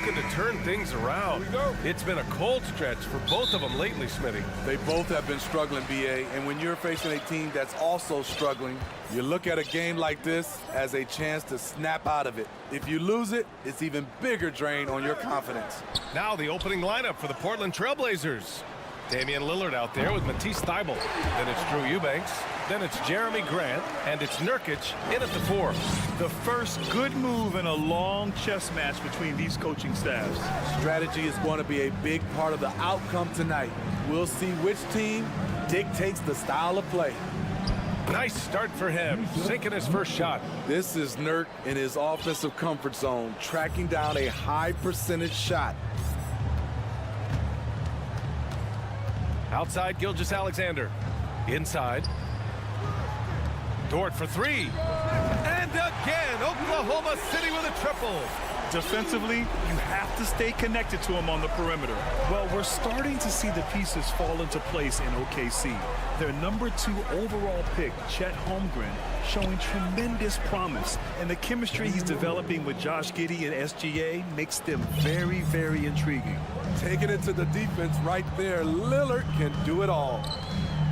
looking to turn things around. It's been a cold stretch for both of them lately, Smitty. They both have been struggling, BA, and when you're facing a team that's also struggling, you look at a game like this as a chance to snap out of it. If you lose it, it's even bigger drain on your confidence. Now the opening lineup for the Portland Trail Blazers. Damian Lillard out there with Matisse Thybulle. Then it's Drew Eubanks. Then it's Jeremy Grant. And it's Nurkic in at the 4. The first good move in a long chess match between these coaching staffs. Strategy is going to be a big part of the outcome tonight. We'll see which team dictates the style of play. Nice start for him, sinking his first shot. This is Nurk in his offensive comfort zone, tracking down a high percentage shot. Outside, Gilgeous-Alexander. Inside. Dort for 3. And again, Oklahoma City with a triple. Defensively, you have to stay connected to him on the perimeter. Well, we're starting to see the pieces fall into place in OKC. Their #2 overall pick, Chet Holmgren, showing tremendous promise. And the chemistry he's developing with Josh Giddey and SGA makes them very, very intriguing. Taking it to the defense right there. Lillard can do it all.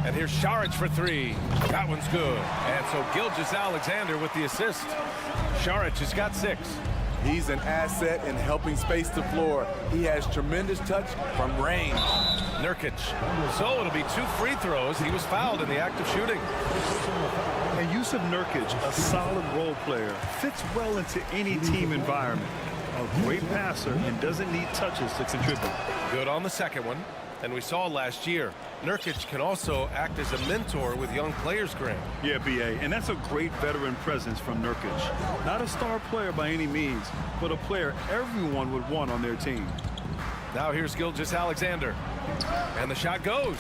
And here's Saric for 3. That one's good. And so Gilgeous-Alexander with the assist. Saric has got 6. He's an asset in helping space the floor. He has tremendous touch from range. Nurkic. So it'll be 2 free throws. He was fouled in the act of shooting. And Jusuf Nurkic, a solid role player, fits well into any team environment. A great passer and doesn't need touches to contribute. Good on the second one. And we saw last year, Nurkic can also act as a mentor with young players, Grant. Yeah, BA, and that's a great veteran presence from Nurkic. Not a star player by any means, but a player everyone would want on their team. Now here's Gilgeous-Alexander. And the shot goes.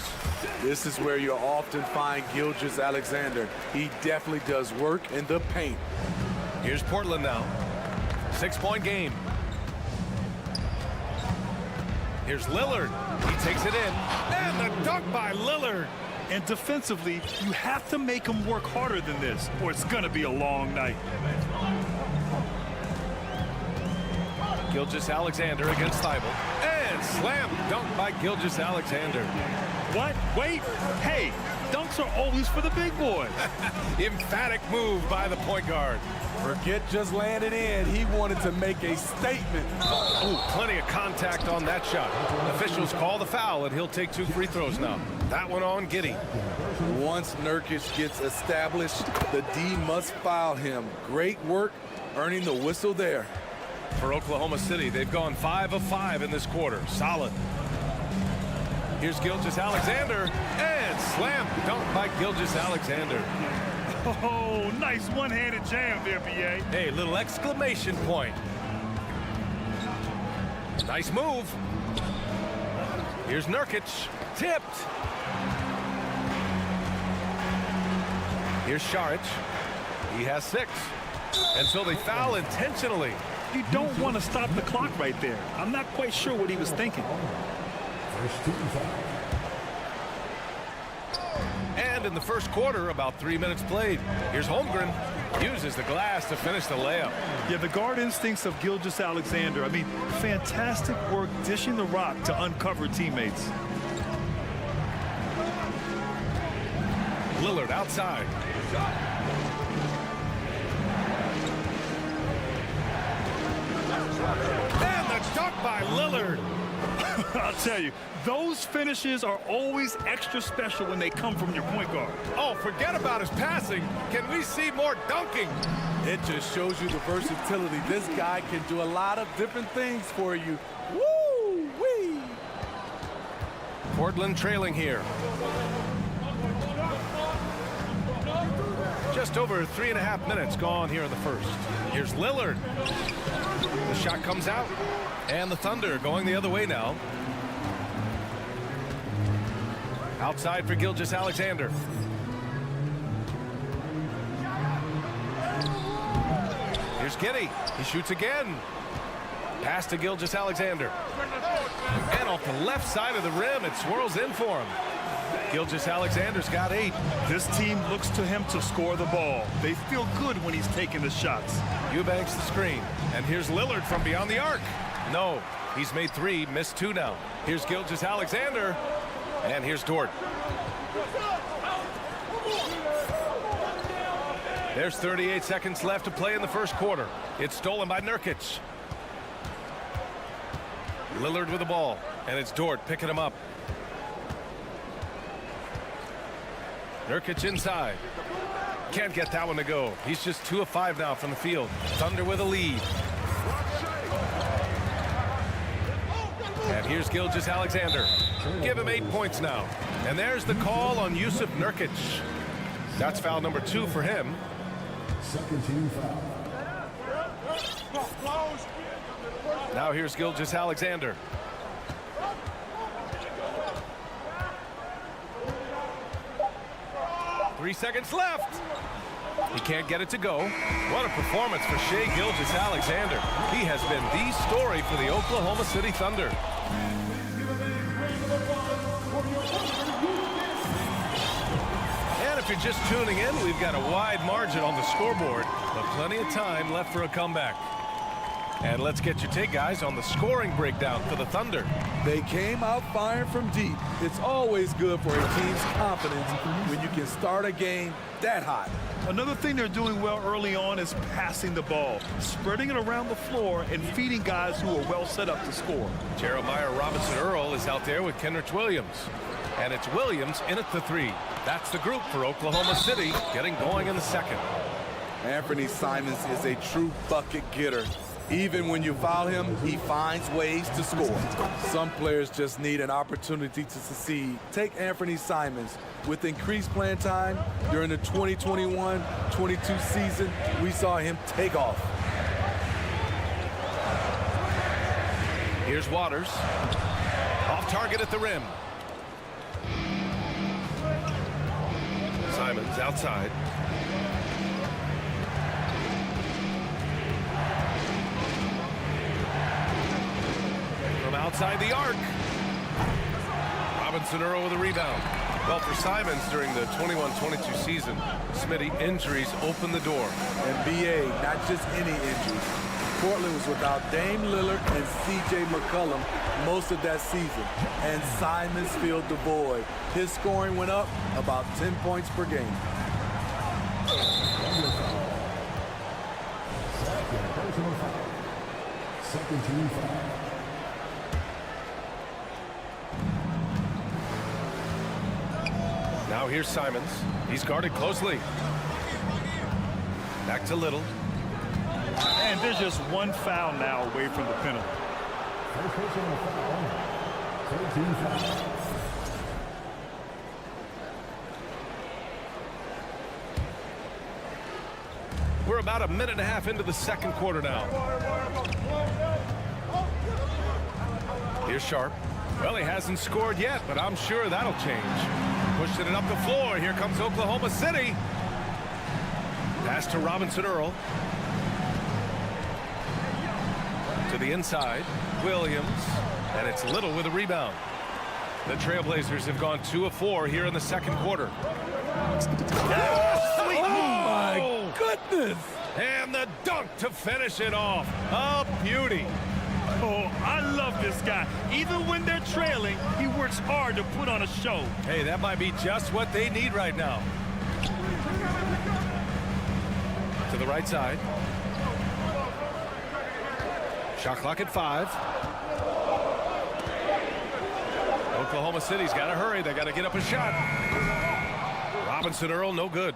This is where you'll often find Gilgeous-Alexander. He definitely does work in the paint. Here's Portland now. 6-point game. Here's Lillard. He takes it in. And the dunk by Lillard. And defensively, you have to make him work harder than this, or it's going to be a long night. Gilgeous-Alexander against Thybulle. And slam dunk by Gilgeous-Alexander. What? Wait. Hey, dunks are always for the big boys. Emphatic move by the point guard. Forget just landing in. He wanted to make a statement. Oh, plenty of contact on that shot. Officials call the foul, and he'll take 2 free throws now. That one on Giddey. Once Nurkic gets established, the D must foul him. Great work earning the whistle there. For Oklahoma City, they've gone 5 of 5 in this quarter. Solid. Here's Gilgeous-Alexander. And slam dunk by Gilgeous-Alexander. Oh, nice one-handed jam there, BA. Hey, little exclamation point. Nice move. Here's Nurkic. Tipped. Here's Saric. He has 6. And so they foul intentionally. You don't want to stop the clock right there. I'm not quite sure what he was thinking. And in the first quarter, about 3 minutes played. Here's Holmgren. Uses the glass to finish the layup. Yeah, the guard instincts of Gilgeous-Alexander. I mean, fantastic work dishing the rock to uncover teammates. Lillard outside. And the dunk by Lillard. I'll tell you, those finishes are always extra special when they come from your point guard. Oh, forget about his passing. Can we see more dunking? It just shows you the versatility. This guy can do a lot of different things for you. Woo-wee! Portland trailing here. Just over 3.5 minutes gone here in the first. Here's Lillard. The shot comes out. And the Thunder going the other way now. Outside for Gilgeous-Alexander. Here's Giddey. He shoots again. Pass to Gilgeous-Alexander. And off the left side of the rim, it swirls in for him. Gilgeous-Alexander's got 8. This team looks to him to score the ball. They feel good when he's taking the shots. Eubanks the screen. And here's Lillard from beyond the arc. No. He's made 3, missed 2 now. Here's Gilgeous-Alexander. And here's Dort. There's 38 seconds left to play in the first quarter. It's stolen by Nurkic. Lillard with the ball. And it's Dort picking him up. Nurkic inside. Can't get that one to go. He's just 2 of 5 now from the field. Thunder with a lead. And here's Gilgeous-Alexander. Give him 8 points now. And there's the call on Jusuf Nurkic. That's foul number 2 for him. Second team foul. Now here's Gilgeous-Alexander. Three seconds left. He can't get it to go. What a performance for Shai Gilgeous-Alexander. He has been the story for the Oklahoma City Thunder. And if you're just tuning in, we've got a wide margin on the scoreboard, but plenty of time left for a comeback. And let's get your take, guys, on the scoring breakdown for the Thunder. They came out firing from deep. It's always good for a team's confidence when you can start a game that hot. Another thing they're doing well early on is passing the ball, spreading it around the floor and feeding guys who are well set up to score. Jeremiah Robinson-Earl is out there with Kenrich Williams. And it's Williams in at the 3. That's the group for Oklahoma City getting going in the second. Anthony Simons is a true bucket getter. Even when you foul him, he finds ways to score. Some players just need an opportunity to succeed. Take Anthony Simons. With increased playing time during the 2021-22 season, we saw him take off. Here's Waters. Off target at the rim. Simons outside. From outside the arc. Robinson-Earl with a rebound. Well, for Simons during the 21-22 season, Smitty, injuries opened the door. And BA, not just any injuries. Portland was without Dame Lillard and C.J. McCollum most of that season, and Simons filled the void. His scoring went up about 10 points per game. Second team foul. Now here's Simons. He's guarded closely. Back to Little. And there's just one foul now away from the penalty. First personal foul. Third team foul. We're about a minute and a half into the second quarter now. Here's Sharp. Well, he hasn't scored yet, but I'm sure that'll change. Pushing it up the floor. Here comes Oklahoma City. Pass to Robinson-Earl. To the inside. Williams. And it's Little with a rebound. The Trail Blazers have gone 2 of 4 here in the second quarter. Oh, my goodness! And the dunk to finish it off. A beauty. Oh, I love this guy. Even when they're trailing, he works hard to put on a show. Hey, that might be just what they need right now. To the right side. Shot clock at 5. Oklahoma City's got to hurry. They got to get up a shot. Robinson-Earl, no good.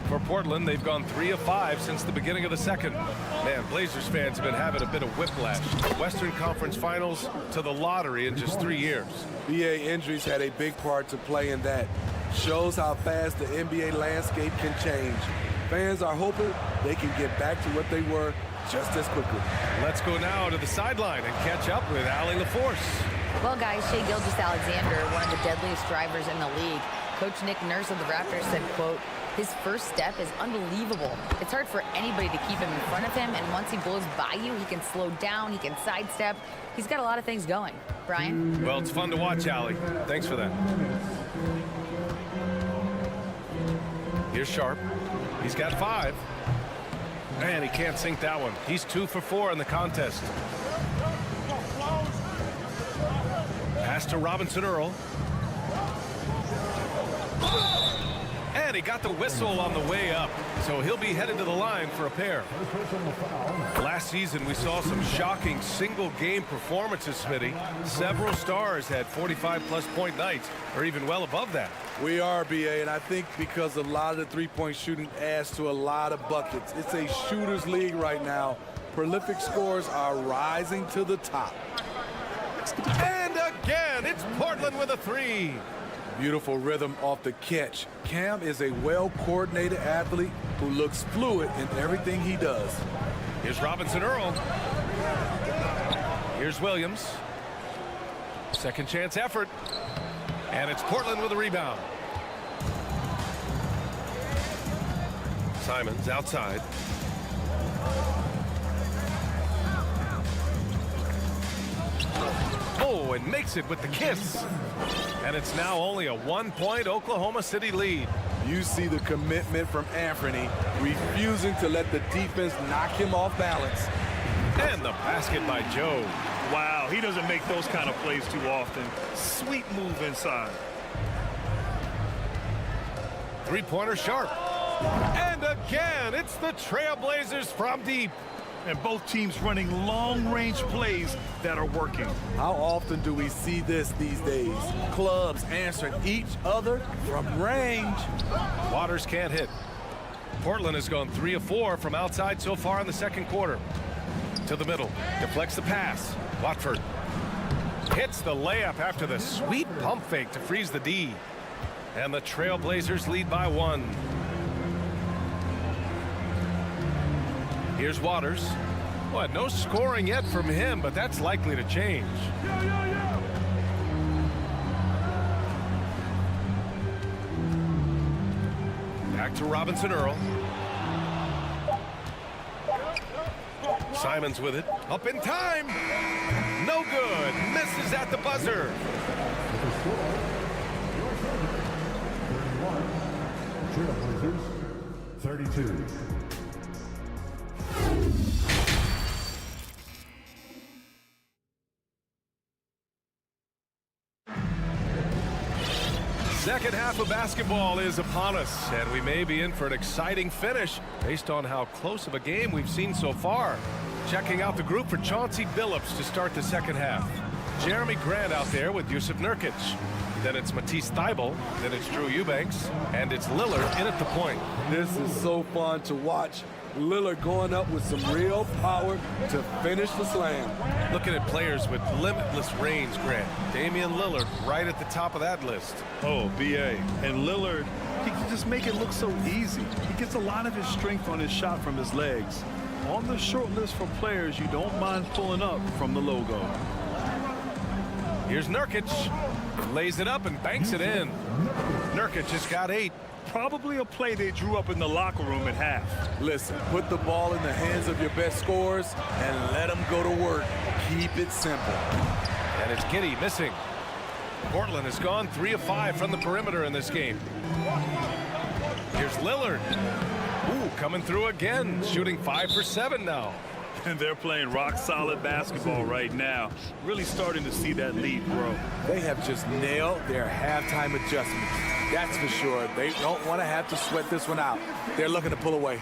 For Portland, they've gone 3 of 5 since the beginning of the second. Man, Blazers fans have been having a bit of whiplash. Western Conference Finals to the lottery in just 3 years. BA injuries had a big part to play in that. Shows how fast the NBA landscape can change. Fans are hoping they can get back to what they were just as quickly. Let's go now to the sideline and catch up with Allie LaForce. Well, guys, Shai Gilgeous-Alexander, one of the deadliest drivers in the league. Coach Nick Nurse of the Raptors said, quote, "His first step is unbelievable. It's hard for anybody to keep him in front of him, and once he blows by you, he can slow down, he can sidestep. He's got a lot of things going." Brian? Well, it's fun to watch, Allie. Thanks for that. Here's Sharp. He's got 5. And he can't sink that one. He's 2 for 4 in the contest. Pass to Robinson Earl. And he got the whistle on the way up, so he'll be headed to the line for a pair. Last season, we saw some shocking single-game performances, Smitty. Several stars had 45-plus point nights, or even well above that. We are, BA, and I think because a lot of the three-point shooting adds to a lot of buckets. It's a shooter's league right now. Prolific scores are rising to the top. And again, it's Portland with a three. Beautiful rhythm off the catch. Cam is a well-coordinated athlete who looks fluid in everything he does. Here's Robinson Earl. Here's Williams. Second chance effort. And it's Portland with a rebound. Simons outside. Oh, and makes it with the kiss. And it's now only a 1-point Oklahoma City lead. You see the commitment from Anthony, refusing to let the defense knock him off balance. And the basket by Joe. Wow, he doesn't make those kind of plays too often. Sweet move inside. Three-pointer sharp. And again, it's the Trail Blazers from deep. And both teams running long-range plays that are working. How often do we see this these days? Clubs answering each other from range. Waters can't hit. Portland has gone 3 of 4 from outside so far in the second quarter. To the middle, deflects the pass. Watford hits the layup after the sweet pump fake to freeze the D. And the Trail Blazers lead by 1. Here's Waters. Well, no scoring yet from him, but that's likely to change. Back to Robinson Earl. Simons with it. Up in time. No good. Misses at the buzzer. Trail Blazers, 32. Second half of basketball is upon us, and we may be in for an exciting finish based on how close of a game we've seen so far. Checking out the group for Chauncey Billups to start the second half. Jeremy Grant out there with Yusuf Nurkic. Then it's Matisse Thybulle. Then it's Drew Eubanks. And it's Lillard in at the point. This is so fun to watch. Lillard going up with some real power to finish the slam. Looking at players with limitless range, Grant. Damian Lillard right at the top of that list. Oh, BA. And Lillard, he can just make it look so easy. He gets a lot of his strength on his shot from his legs. On the short list for players you don't mind pulling up from the logo. Here's Nurkic. Lays it up and banks it in. Nurkic has got 8. Probably a play they drew up in the locker room at half. Listen, put the ball in the hands of your best scorers and let them go to work. Keep it simple. And it's Giddey missing. Portland has gone 3 of 5 from the perimeter in this game. Here's Lillard. Ooh, coming through again, shooting 5 for 7 now. And they're playing rock-solid basketball right now. Really starting to see that lead grow. They have just nailed their halftime adjustments. That's for sure. They don't want to have to sweat this one out. They're looking to pull away.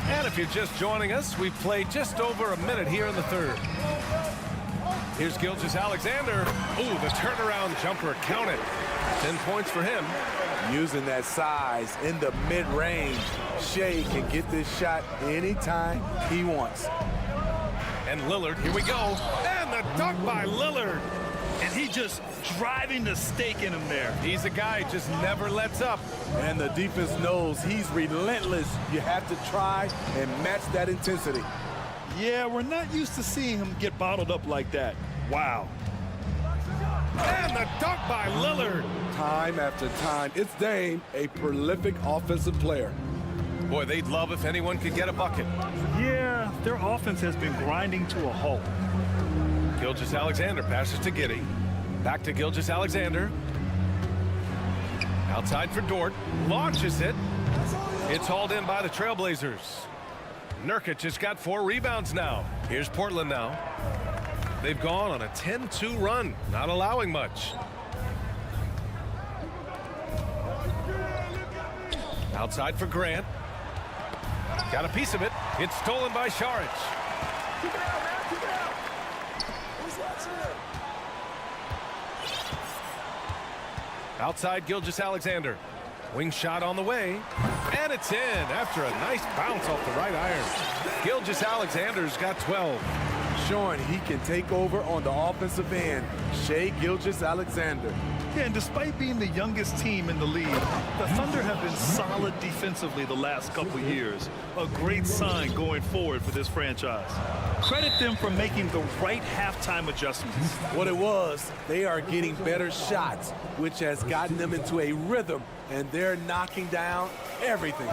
And if you're just joining us, we've played just over a minute here in the third. Here's Gilgeous-Alexander. Ooh, the turnaround jumper counted. 10 points for him. Using that size in the mid-range, Shea can get this shot anytime he wants. And Lillard, here we go. And the dunk by Lillard. And he just driving the stake in him there. He's a guy who just never lets up. And the defense knows he's relentless. You have to try and match that intensity. Yeah, we're not used to seeing him get bottled up like that. Wow. And the dunk by Lillard. Time after time, it's Dame, a prolific offensive player. Boy, they'd love if anyone could get a bucket. Yeah, their offense has been grinding to a halt. Gilgeous-Alexander passes to Giddey. Back to Gilgeous-Alexander. Outside for Dort. Launches it. It's hauled in by the Trail Blazers. Nurkic has got 4 rebounds now. Here's Portland now. They've gone on a 10-2 run, not allowing much. Outside for Grant. Got a piece of it. It's stolen by Saric. Outside Gilgeous-Alexander. Wing shot on the way. And it's in after a nice bounce off the right iron. Gilgeous-Alexander's got 12. Showing he can take over on the offensive end. Shai Gilgeous-Alexander. Yeah, and despite being the youngest team in the league, the Thunder have been solid defensively the last couple years. A great sign going forward for this franchise. Credit them for making the right halftime adjustments. What it was, they are getting better shots, which has gotten them into a rhythm, and they're knocking down everything.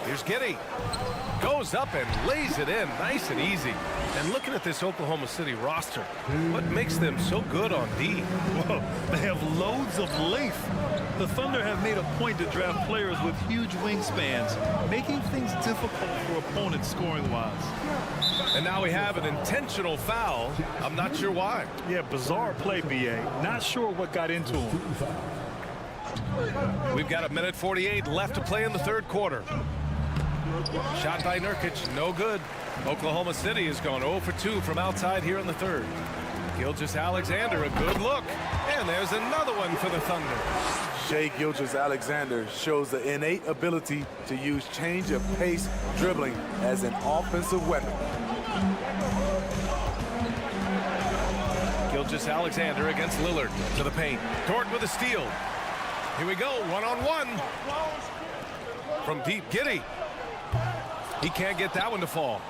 Here's Giddey. Goes up and lays it in nice and easy. And looking at this Oklahoma City roster, what makes them so good on D? Whoa, they have loads of length. The Thunder have made a point to draft players with huge wingspans, making things difficult for opponents scoring-wise. And now we have an intentional foul. I'm not sure why. Yeah, bizarre play, B.A. Not sure what got into him. We've got 1:48 left to play in the third quarter. Shot by Nurkic, no good. Oklahoma City has gone 0 for 2 from outside here in the third. Gilgeous-Alexander, a good look. And there's another one for the Thunder. Shai Gilgeous-Alexander shows the innate ability to use change of pace dribbling as an offensive weapon. Gilgeous-Alexander against Lillard to the paint. Dort with a steal. Here we go, one-on-one. From deep, Giddey. He can't get that one to fall.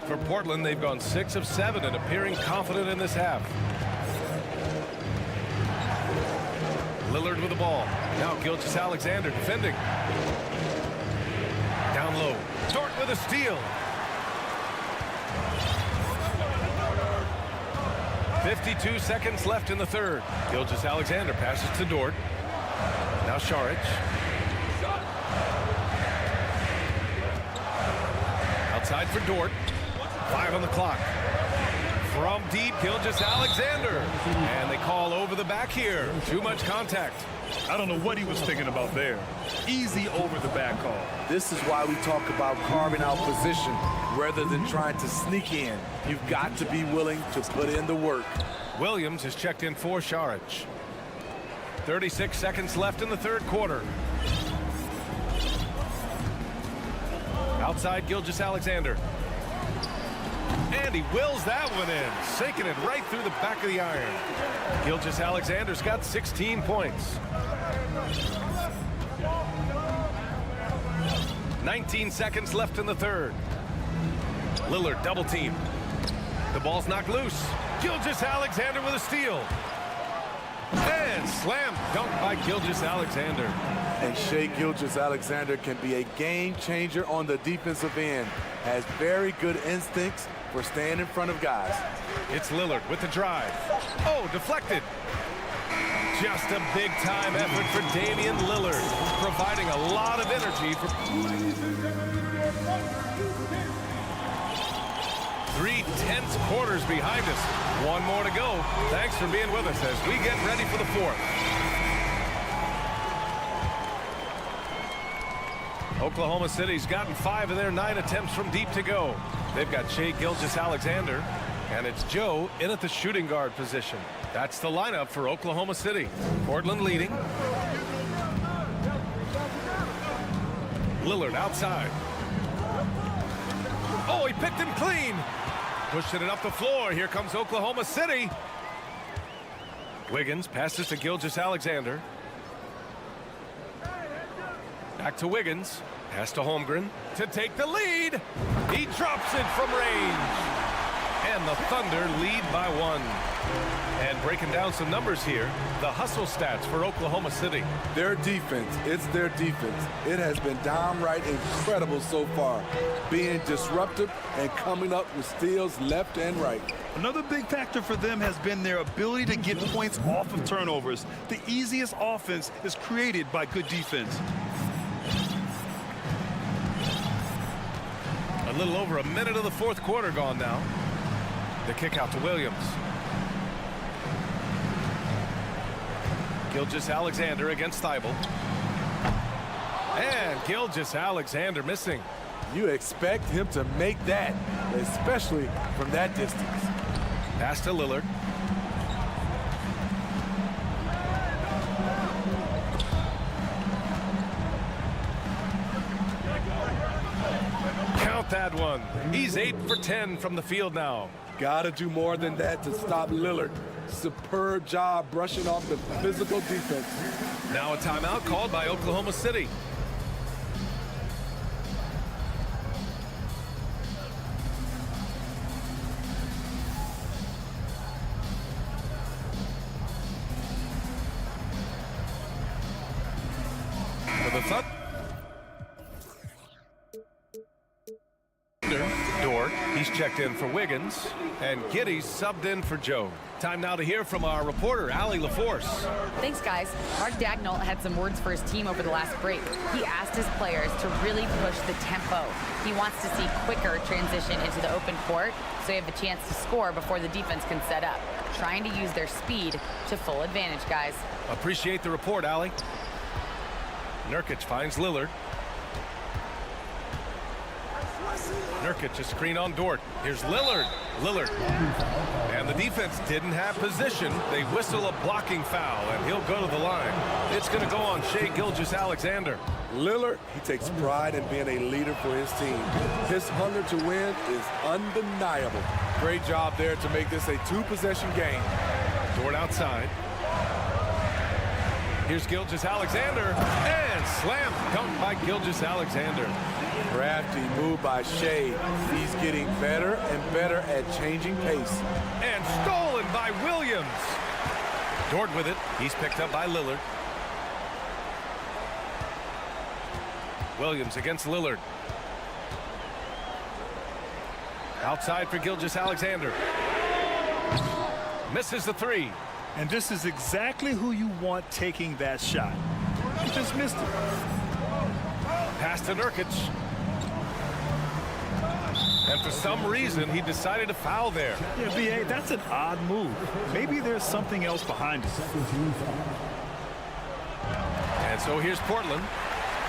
For Portland, they've gone 6 of 7 and appearing confident in this half. Lillard with the ball. Now Gilgeous-Alexander defending. Down low. Dort with a steal. 52 seconds left in the third. Gilgeous-Alexander passes to Dort. Now Saric. Outside for Dort. 5 on the clock. From deep, Gilgeous-Alexander. And they call over the back here. Too much contact. I don't know what he was thinking about there. Easy over the back call. This is why we talk about carving out position rather than trying to sneak in. You've got to be willing to put in the work. Williams has checked in for Saric. 36 seconds left in the third quarter. Outside Gilgeous-Alexander. And he wills that one in, sinking it right through the back of the iron. Gilgeous-Alexander's got 16 points. 19 seconds left in the third. Lillard double team. The ball's knocked loose. Gilgeous-Alexander with a steal. And slam dunk by Gilgeous-Alexander. And Shai Gilgeous-Alexander can be a game changer on the defensive end. Has very good instincts for staying in front of guys. It's Lillard with the drive. Oh, deflected. Just a big-time effort for Damian Lillard, providing a lot of energy for 3 tense quarters behind us. One more to go. Thanks for being with us as we get ready for the fourth. Oklahoma City's gotten 5 of their 9 attempts from deep to go. They've got Shai Gilgeous-Alexander, and it's Joe in at the shooting guard position. That's the lineup for Oklahoma City. Portland leading. Lillard outside. Oh, he picked him clean. Pushing it up the floor. Here comes Oklahoma City. Wiggins passes to Gilgeous-Alexander. Back to Wiggins. Pass to Holmgren to take the lead. He drops it from range. And the Thunder lead by 1. And breaking down some numbers here, the hustle stats for Oklahoma City. Their defense, it's their defense. It has been downright incredible so far, being disruptive and coming up with steals left and right. Another big factor for them has been their ability to get points off of turnovers. The easiest offense is created by good defense. A little over a minute of the fourth quarter gone now. The kick out to Williams. Gilgeous-Alexander against Thibault. And Gilgeous-Alexander missing. You expect him to make that, especially from that distance. Pass to Lillard. Count that one. He's 8 for 10 from the field now. Gotta do more than that to stop Lillard. Superb job brushing off the physical defense. Now a timeout called by Oklahoma City. For the Thunder, Dort, he's checked in for Wiggins, and Giddey's subbed in for Joe. Time now to hear from our reporter, Allie LaForce. Thanks, guys. Mark Dagnall had some words for his team over the last break. He asked his players to really push the tempo. He wants to see quicker transition into the open court so they have a chance to score before the defense can set up. Trying to use their speed to full advantage, guys. Appreciate the report, Allie. Nurkic finds Lillard. Nurkic, a screen on Dort. Here's Lillard. Lillard. And the defense didn't have position. They whistle a blocking foul, and he'll go to the line. It's going to go on Shai Gilgeous-Alexander. Lillard, he takes pride in being a leader for his team. His hunger to win is undeniable. Great job there to make this a two-possession game. Dort outside. Here's Gilgeous-Alexander, and slam dunk by Gilgeous-Alexander. Crafty move by Shai. He's getting better and better at changing pace. And stolen by Williams. Dort with it. He's picked up by Lillard. Williams against Lillard. Outside for Gilgeous-Alexander. Misses the three. And this is exactly who you want taking that shot. He just missed it. Pass to Nurkic. And for some reason, he decided to foul there. Yeah, B.A., that's an odd move. Maybe there's something else behind it. And so here's Portland.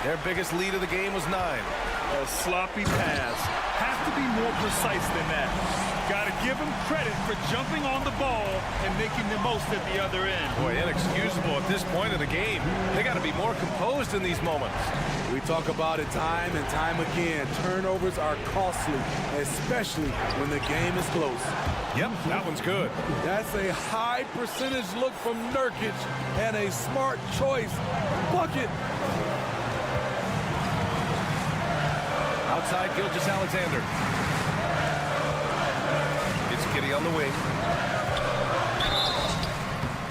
Their biggest lead of the game was 9. A sloppy pass. Has to be more precise than that. Got to give him credit for jumping on the ball and making the most at the other end. Boy, inexcusable at this point of the game. They got to be more composed in these moments. We talk about it time and time again. Turnovers are costly, especially when the game is close. Yep, that one's good. That's a high percentage look from Nurkic and a smart choice. Bucket. Outside, Gilgeous-Alexander. It's Giddey on the wing.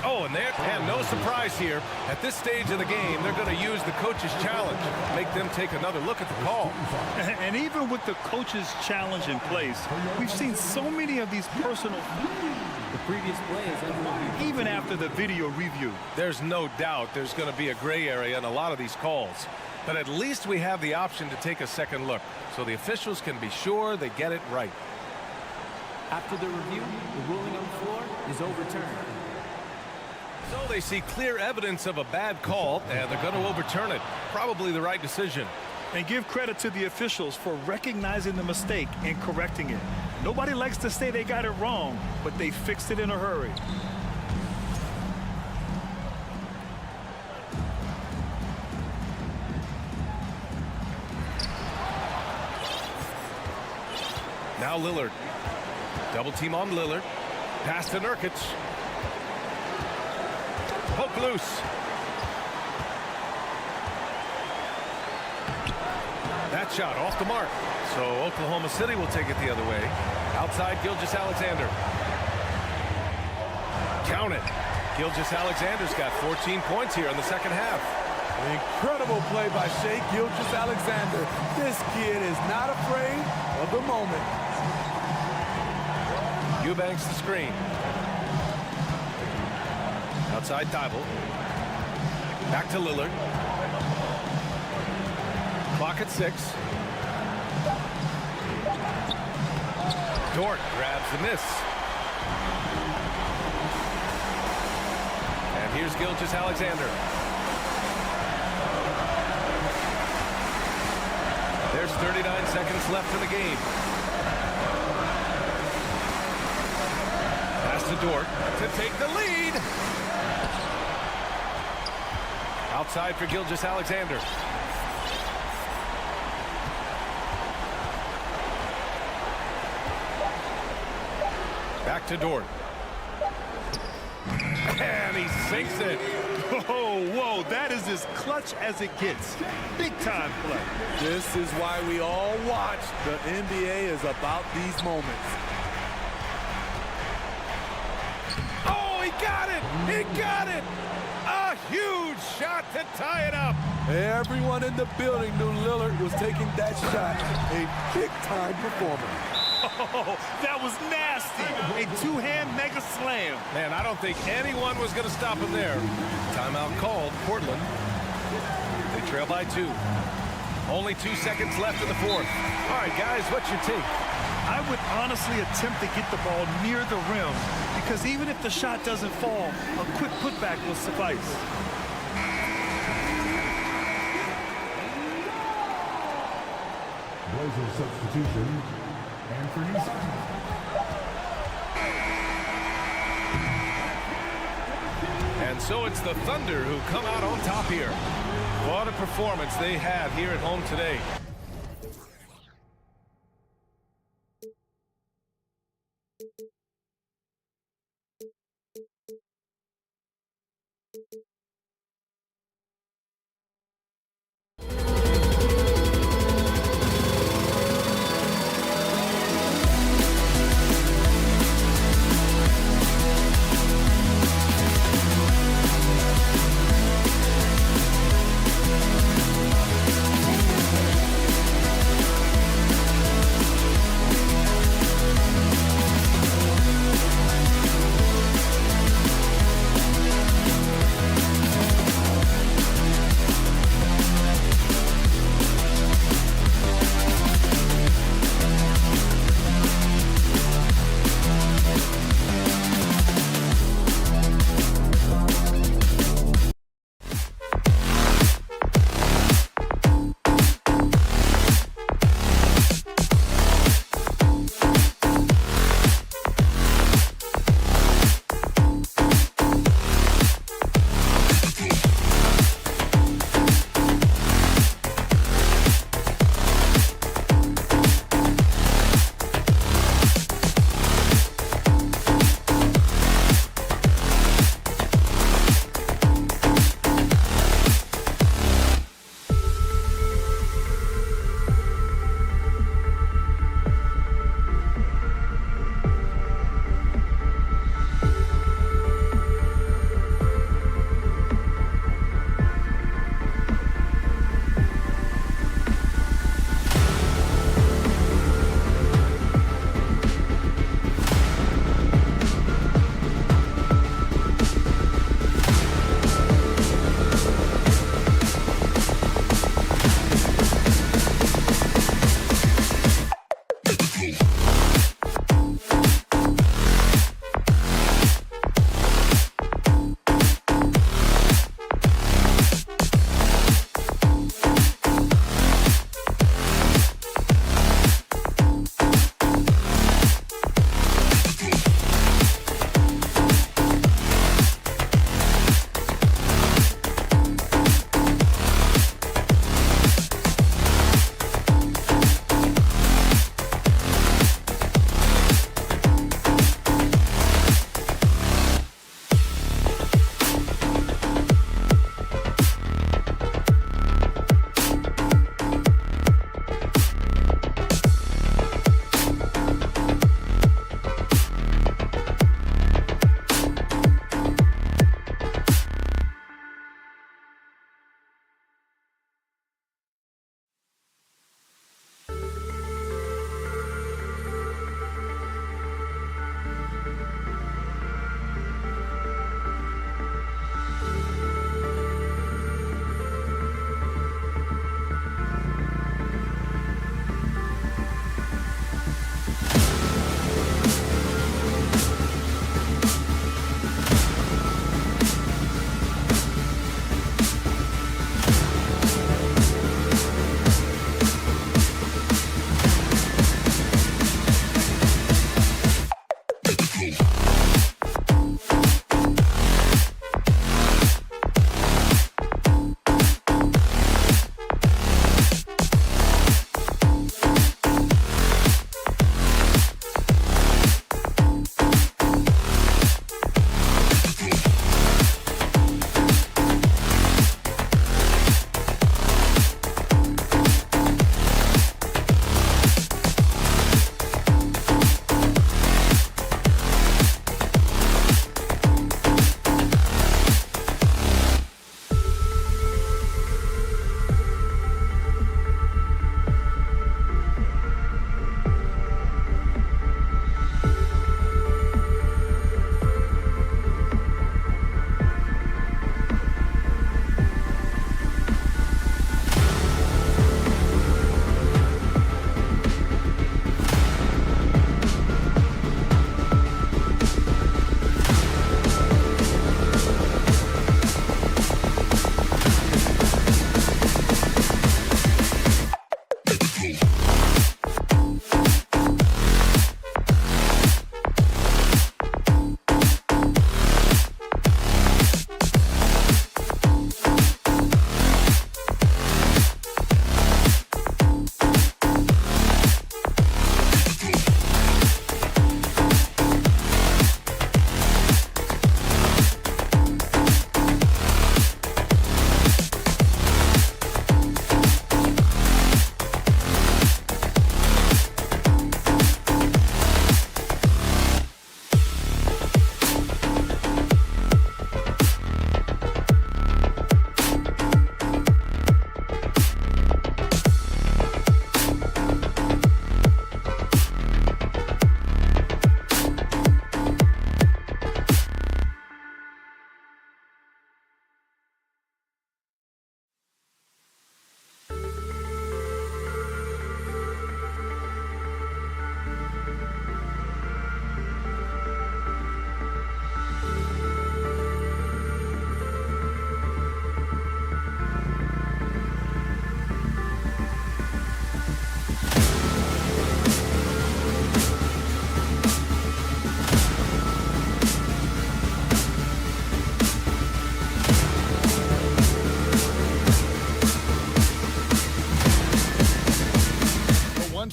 Oh, and no surprise here. At this stage of the game, they're going to use the coach's challenge. Make them take another look at the call. And even with the coach's challenge in place, we've seen so many of these personal... The previous play is under review. Even after the video review. There's no doubt there's going to be a gray area in a lot of these calls. But at least we have the option to take a second look, so the officials can be sure they get it right. After the review, the ruling on the floor is overturned. So they see clear evidence of a bad call, and they're going to overturn it. Probably the right decision. And give credit to the officials for recognizing the mistake and correcting it. Nobody likes to say they got it wrong, but they fixed it in a hurry. Now Lillard. Double team on Lillard. Pass to Nurkic. Poke loose. That shot off the mark. So Oklahoma City will take it the other way. Outside, Gilgeous-Alexander. Count it. Gilgeous-Alexander's got 14 points here in the second half. Incredible play by Shai Gilgeous-Alexander. This kid is not afraid of the moment. Eubanks the screen. Outside Thibault. Back to Lillard. Clock at 6. Dort grabs the miss. And here's Gilgeous-Alexander. There's 39 seconds left in the game. Pass to Dort to take the lead. Outside for Gilgeous-Alexander. Back to Dort. And he sinks it. Whoa, that is as clutch as it gets. Big time play. This is why we all watch. The NBA is about these moments. Oh, he got it! He got it! A huge shot to tie it up. Everyone in the building knew Lillard was taking that shot. A big-time performer. Oh, that was nasty. A two-hand mega slam. Man, I don't think anyone was going to stop him there. Timeout called. Portland. They trail by 2. Only 2 seconds left in the fourth. All right, guys, what's your take? I would honestly attempt to get the ball near the rim because even if the shot doesn't fall, a quick putback will suffice. Blazer substitution. And so it's the Thunder who come out on top here. What a performance they had here at home today.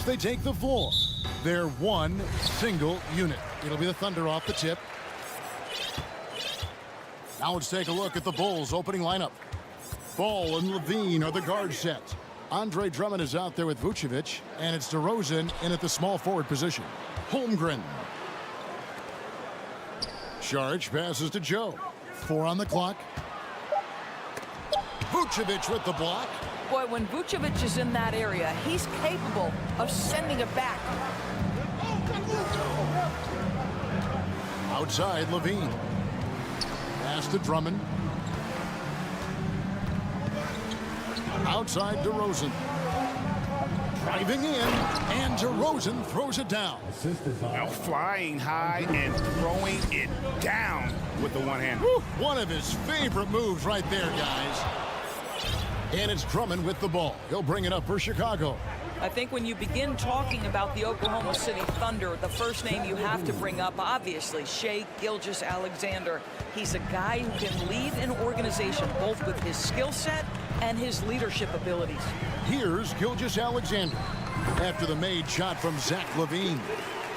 they take the floor. They're one single unit. It'll be the Thunder off the tip. Now let's take a look at the Bulls opening lineup. Ball and Levine are the guard sets. Andre Drummond is out there with Vucevic, and it's DeRozan in at the small forward position. Holmgren. Saric passes to Joe. 4 on the clock. Vucevic with the block. Boy, when Vucevic is in that area, he's capable of sending it back. Outside, Levine. Pass to Drummond. Outside, DeRozan. Driving in, and DeRozan throws it down. Now flying high and throwing it down with the one hand. One of his favorite moves right there, guys. And it's Drummond with the ball. He'll bring it up for Chicago. I think when you begin talking about the Oklahoma City Thunder, the first name you have to bring up, obviously, Shai Gilgeous-Alexander. He's a guy who can lead an organization both with his skill set and his leadership abilities. Here's Gilgeous-Alexander after the made shot from Zach LaVine.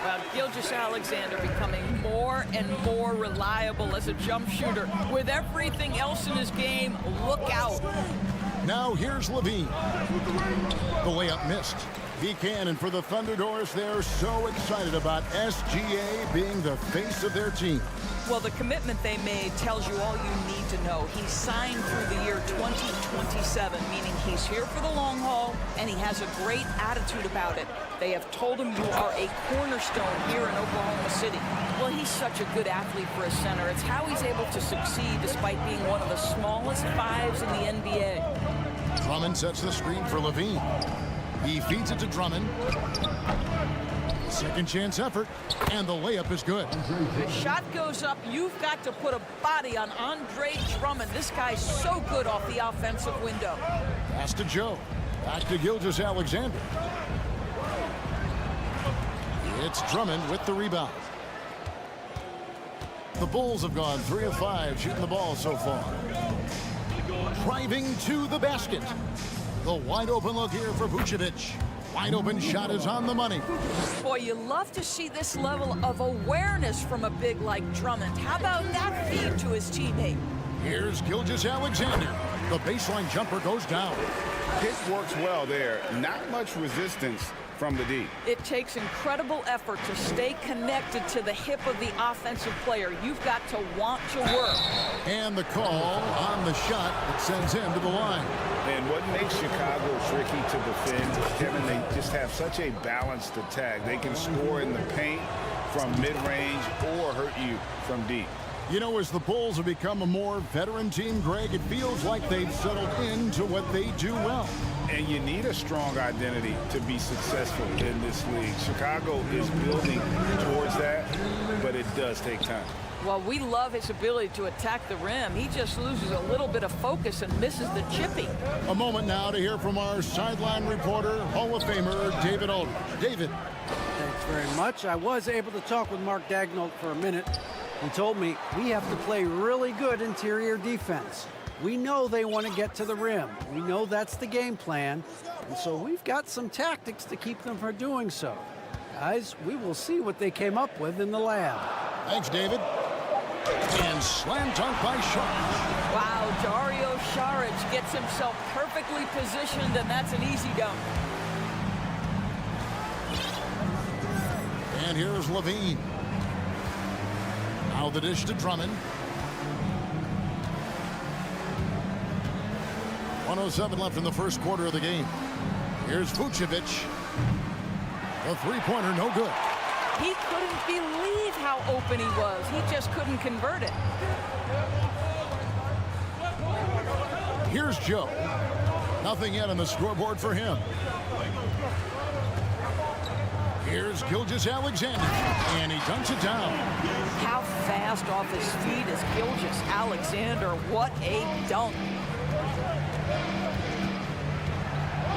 Well, Gilgeous-Alexander becoming more and more reliable as a jump shooter. With everything else in his game, look out. Now here's LaVine. The layup missed. Buchanan for the Thunderbirds. They're so excited about SGA being the face of their team. Well, the commitment they made tells you all you need to know. He's signed through the year 2027, meaning he's here for the long haul, and he has a great attitude about it. They have told him you are a cornerstone here in Oklahoma City. Well, he's such a good athlete for a center. It's how he's able to succeed despite being one of the smallest fives in the NBA. Drummond sets the screen for LaVine. He feeds it to Drummond. Second chance effort, and the layup is good. The shot goes up. You've got to put a body on Andre Drummond. This guy's so good off the offensive window. Pass to Joe. Back to Gilgeous-Alexander. It's Drummond with the rebound. The Bulls have gone 3 of 5 shooting the ball so far. Driving to the basket. The wide open look here for Vucevic. Wide open shot is on the money. Boy, you love to see this level of awareness from a big like Drummond. How about that feed to his teammate? Here's Gilgeous-Alexander. The baseline jumper goes down. Pick works well there. Not much resistance from the D. It takes incredible effort to stay connected to the hip of the offensive player. You've got to want to work. And the call on the shot that sends him to the line. And what makes Chicago tricky to defend, Kevin, they just have such a balanced attack. They can score in the paint from mid-range or hurt you from deep. You know, as the Bulls have become a more veteran team, Greg, it feels like they've settled into what they do well. And you need a strong identity to be successful in this league. Chicago is building towards that, but it does take time. Well, we love his ability to attack the rim. He just loses a little bit of focus and misses the chippy. A moment now to hear from our sideline reporter, Hall of Famer David Aldridge. David. Thanks very much. I was able to talk with Mark Daigneault for a minute. He told me we have to play really good interior defense. We know they want to get to the rim. We know that's the game plan. And so we've got some tactics to keep them from doing so. Guys, we will see what they came up with in the lab. Thanks, David. And slam dunk by Saric. Wow, Dario Saric gets himself perfectly positioned, and that's an easy dunk. And here's LaVine. Now the dish to Drummond. 1:07 left in the first quarter of the game. Here's Vucevic. The three-pointer, no good. He couldn't believe how open he was. He just couldn't convert it. Here's Joe. Nothing yet on the scoreboard for him. Here's Gilgeous-Alexander, and he dunks it down. How fast off his feet is Gilgeous-Alexander. What a dunk.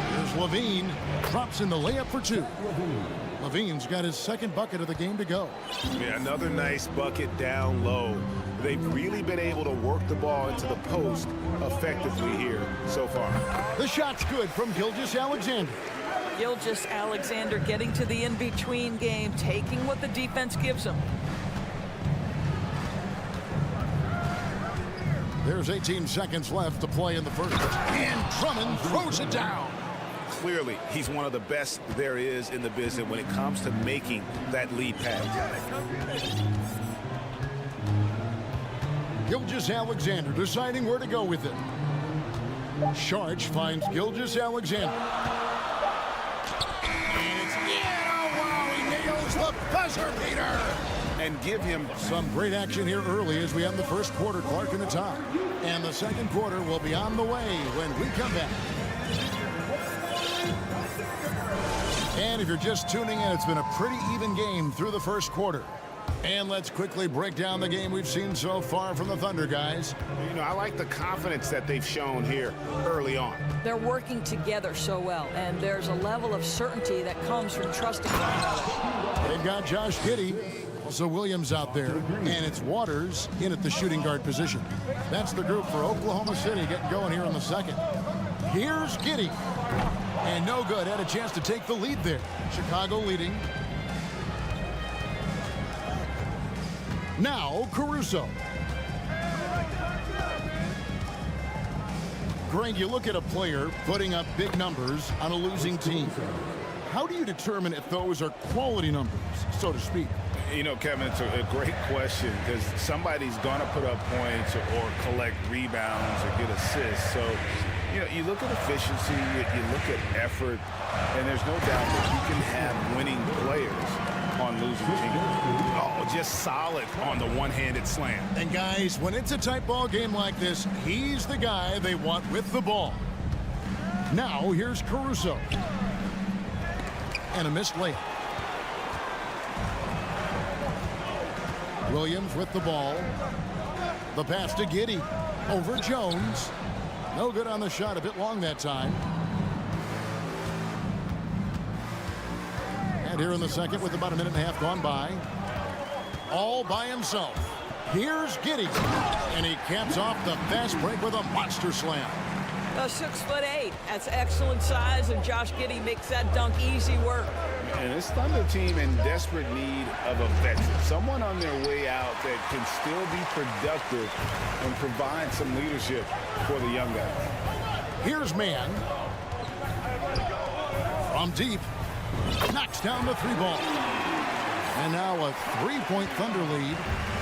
Here's LaVine. Drops in the layup for 2. LaVine's got his second bucket of the game to go. Yeah, another nice bucket down low. They've really been able to work the ball into the post effectively here so far. The shot's good from Gilgeous-Alexander. Gilgeous-Alexander getting to the in-between game, taking what the defense gives him. There's 18 seconds left to play in the first. And Drummond throws it down. Clearly, he's one of the best there is in the business when it comes to making that lead pass. Gilgeous-Alexander deciding where to go with it. Sharch finds Gilgeous-Alexander. And it's in. Oh, wow, he nails the buzzer beater. And give him some great action here early as we end the first quarter. Clark in the top. And the second quarter will be on the way when we come back. And if you're just tuning in, it's been a pretty even game through the first quarter. And let's quickly break down the game we've seen so far from the Thunder, guys. You know, I like the confidence that they've shown here early on. They're working together so well, and there's a level of certainty that comes from trusting one another. They've got Josh Giddey, also Williams out there, and it's Waters in at the shooting guard position. That's the group for Oklahoma City getting going here in the second. Here's Giddey. And no good. Had a chance to take the lead there. Chicago leading. Now Caruso. Greg, you look at a player putting up big numbers on a losing team. How do you determine if those are quality numbers, so to speak? You know, Kevin, it's a great question because somebody's going to put up points or collect rebounds or get assists. So, you know, you look at efficiency, you look at effort, and there's no doubt that you can have winning players on losing teams. Oh, just solid on the one-handed slam. And guys, when it's a tight ball game like this, he's the guy they want with the ball. Now here's Caruso. And a missed layup. Williams with the ball. The pass to Giddey. Over Jones. No good on the shot. A bit long that time. And here in the second with about a minute and a half gone by. All by himself. Here's Giddey. And he caps off the fast break with a monster slam. 6'8". That's excellent size, and Josh Giddey makes that dunk easy work. And this Thunder team in desperate need of a veteran, someone on their way out that can still be productive and provide some leadership for the young guys. Here's Mann. From deep. Knocks down the three ball. And now a three-point Thunder lead.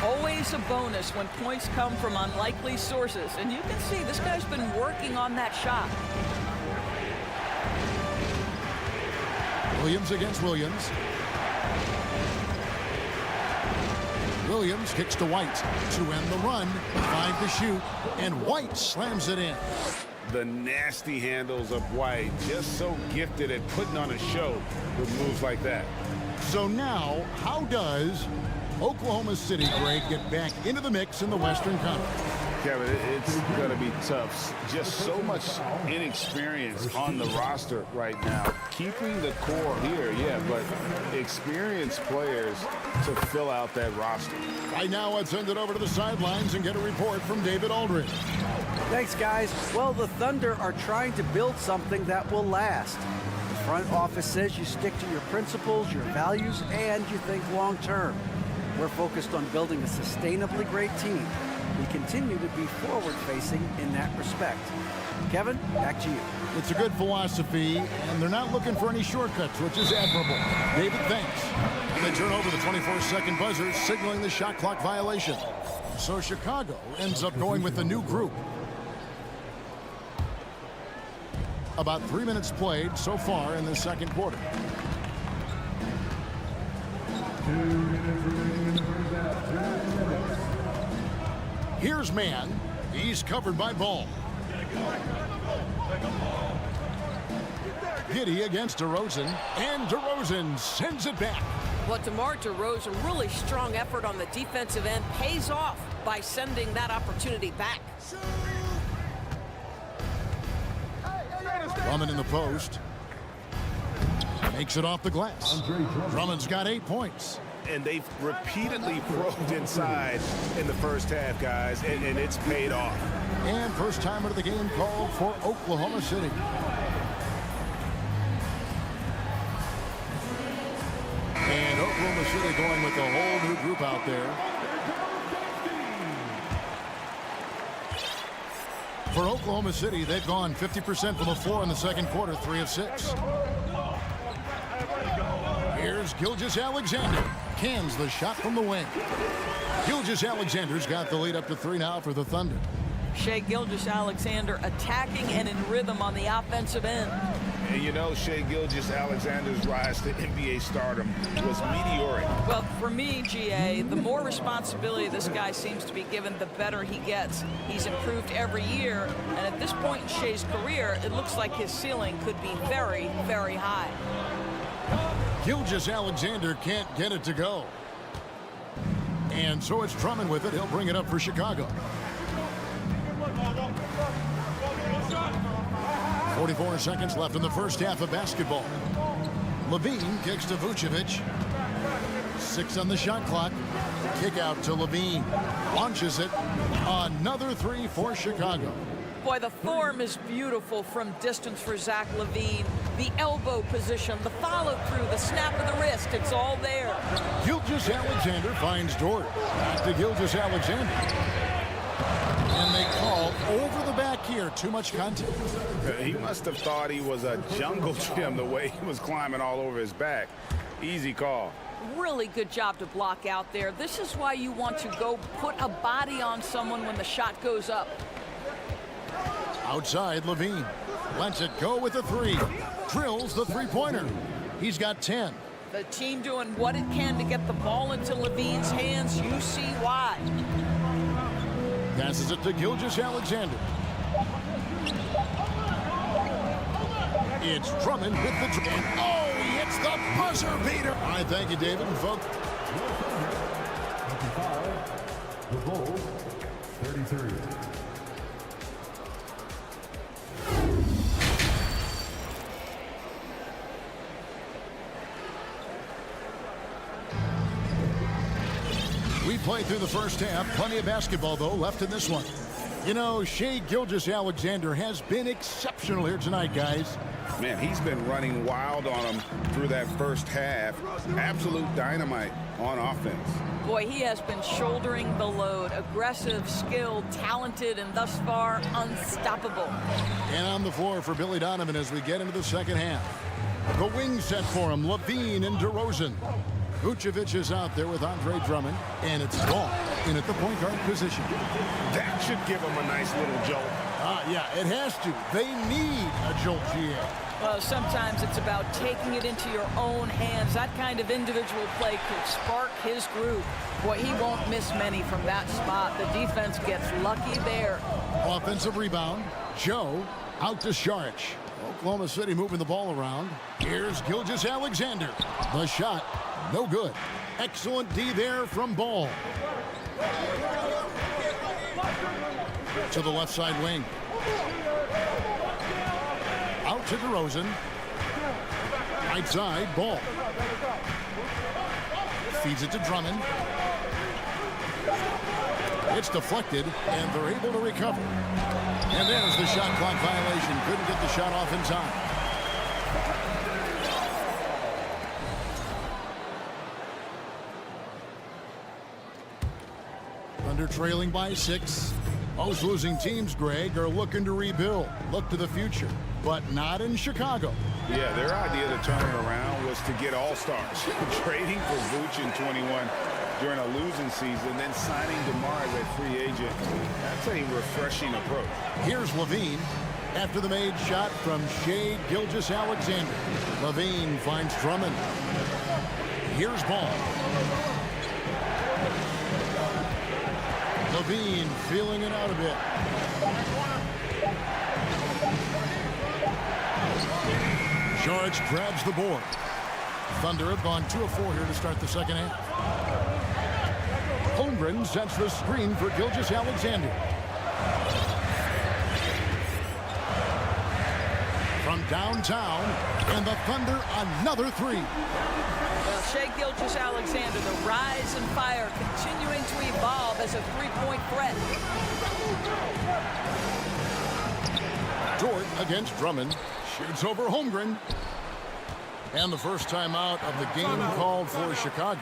Always a bonus when points come from unlikely sources. And you can see this guy's been working on that shot. Williams against Williams. Williams kicks to White to end the run. 5 to shoot. And White slams it in. The nasty handles of White, just so gifted at putting on a show with moves like that. So now, how does Oklahoma City, Greg, get back into the mix in the Western Conference? Kevin, it's going to be tough. Just so much inexperience on the roster right now. Keeping the core here, yeah, but experienced players to fill out that roster. Right now, let's send it over to the sidelines and get a report from David Aldridge. Thanks, guys. Well, the Thunder are trying to build something that will last. The front office says you stick to your principles, your values, and you think long term. We're focused on building a sustainably great team. We continue to be forward-facing in that respect. Kevin, back to you. It's a good philosophy, and they're not looking for any shortcuts, which is admirable. David, thanks. And they turn over the 24-second buzzer, signaling the shot clock violation. So Chicago ends up going with the new group. About 3 minutes played so far in the second quarter. Here's Mann. He's covered by Ball. Giddey against DeRozan, and DeRozan sends it back. Well, DeMar DeRozan, really strong effort on the defensive end, pays off by sending that opportunity back. Drummond in the post. Makes it off the glass. Drummond's got 8 points. And they've repeatedly probed inside in the first half, guys, and it's paid off. And first time of the game called for Oklahoma City. Oklahoma City going with a whole new group out there. For Oklahoma City, they've gone 50% from the floor in the second quarter, 3 of 6. Here's Gilgeous-Alexander. Cans the shot from the wing. Gilgeous-Alexander's got the lead up to 3 now for the Thunder. Shai Gilgeous-Alexander attacking and in rhythm on the offensive end. And you know, Shai Gilgeous-Alexander's rise to NBA stardom was meteoric. Well, for me, GA, the more responsibility this guy seems to be given, the better he gets. He's improved every year, and at this point in Shai's career, it looks like his ceiling could be very, very high. Gilgeous-Alexander can't get it to go. And so it's Drummond with it. He'll bring it up for Chicago. 44 seconds left in the first half of basketball. Levine kicks to Vucevic. 6 on the shot clock. Kick out to Levine. Launches it. Another 3 for Chicago. Boy, the form is beautiful from distance for Zach LaVine. The elbow position, the follow through, the snap of the wrist, it's all there. Gilgeous-Alexander finds Dort. Back to Gilgeous-Alexander. And they call over the back here. Too much contact. He must have thought he was a jungle gym the way he was climbing all over his back. Easy call. Really good job to block out there. This is why you want to go put a body on someone when the shot goes up. Outside, Levine lets it go with a 3. Drills the three-pointer. He's got 10. The team doing what it can to get the ball into Levine's hands. You see why. Passes it to Gilgeous-Alexander. It's Drummond with the drain. Oh, he hits the buzzer beater. All right, thank you, David. And folks. The Bulls, 33. We played through the first half. Plenty of basketball, though, left in this one. You know, Shai Gilgeous-Alexander has been exceptional here tonight, guys. Man, he's been running wild on him through that first half. Absolute dynamite on offense. Boy, he has been shouldering the load. Aggressive, skilled, talented, and thus far unstoppable. And on the floor for Billy Donovan as we get into the second half. The wing set for him, Levine and DeRozan. Vucevic is out there with Andre Drummond, and it's Ball in at the point guard position. That should give him a nice little jolt. Yeah, it has to. They need a jolt, GA. Well, sometimes it's about taking it into your own hands. That kind of individual play could spark his groove. Boy, he won't miss many from that spot. The defense gets lucky there. Offensive rebound. Joe out to Saric. Oklahoma City moving the ball around. Here's Gilgeous-Alexander. The shot. No good. Excellent D there from Ball. To the left side wing. Out to DeRozan. Right side, Ball. Feeds it to Drummond. It's deflected, and they're able to recover. And there's the shot clock violation. Couldn't get the shot off in time. Thunder trailing by 6. Most losing teams, Greg, are looking to rebuild. Look to the future, but not in Chicago. Yeah, their idea to turn it around was to get all-stars. Trading for Vooch in 21 during a losing season, then signing DeMar as a free agent. That's a refreshing approach. Here's Levine after the made shot from Shai Gilgeous-Alexander. Levine finds Drummond. Here's Ball. Levine feeling it out a bit. Saric grabs the board. Thunder have gone 2 of 4 here to start the second half. Holmgren sets the screen for Gilgeous-Alexander. From downtown, and the Thunder another 3. Well, Shai Gilgeous-Alexander, the rise and fire, continuing to evolve as a three-point threat. Dort against Drummond. Shoots over Holmgren. And the first timeout of the game called for Chicago.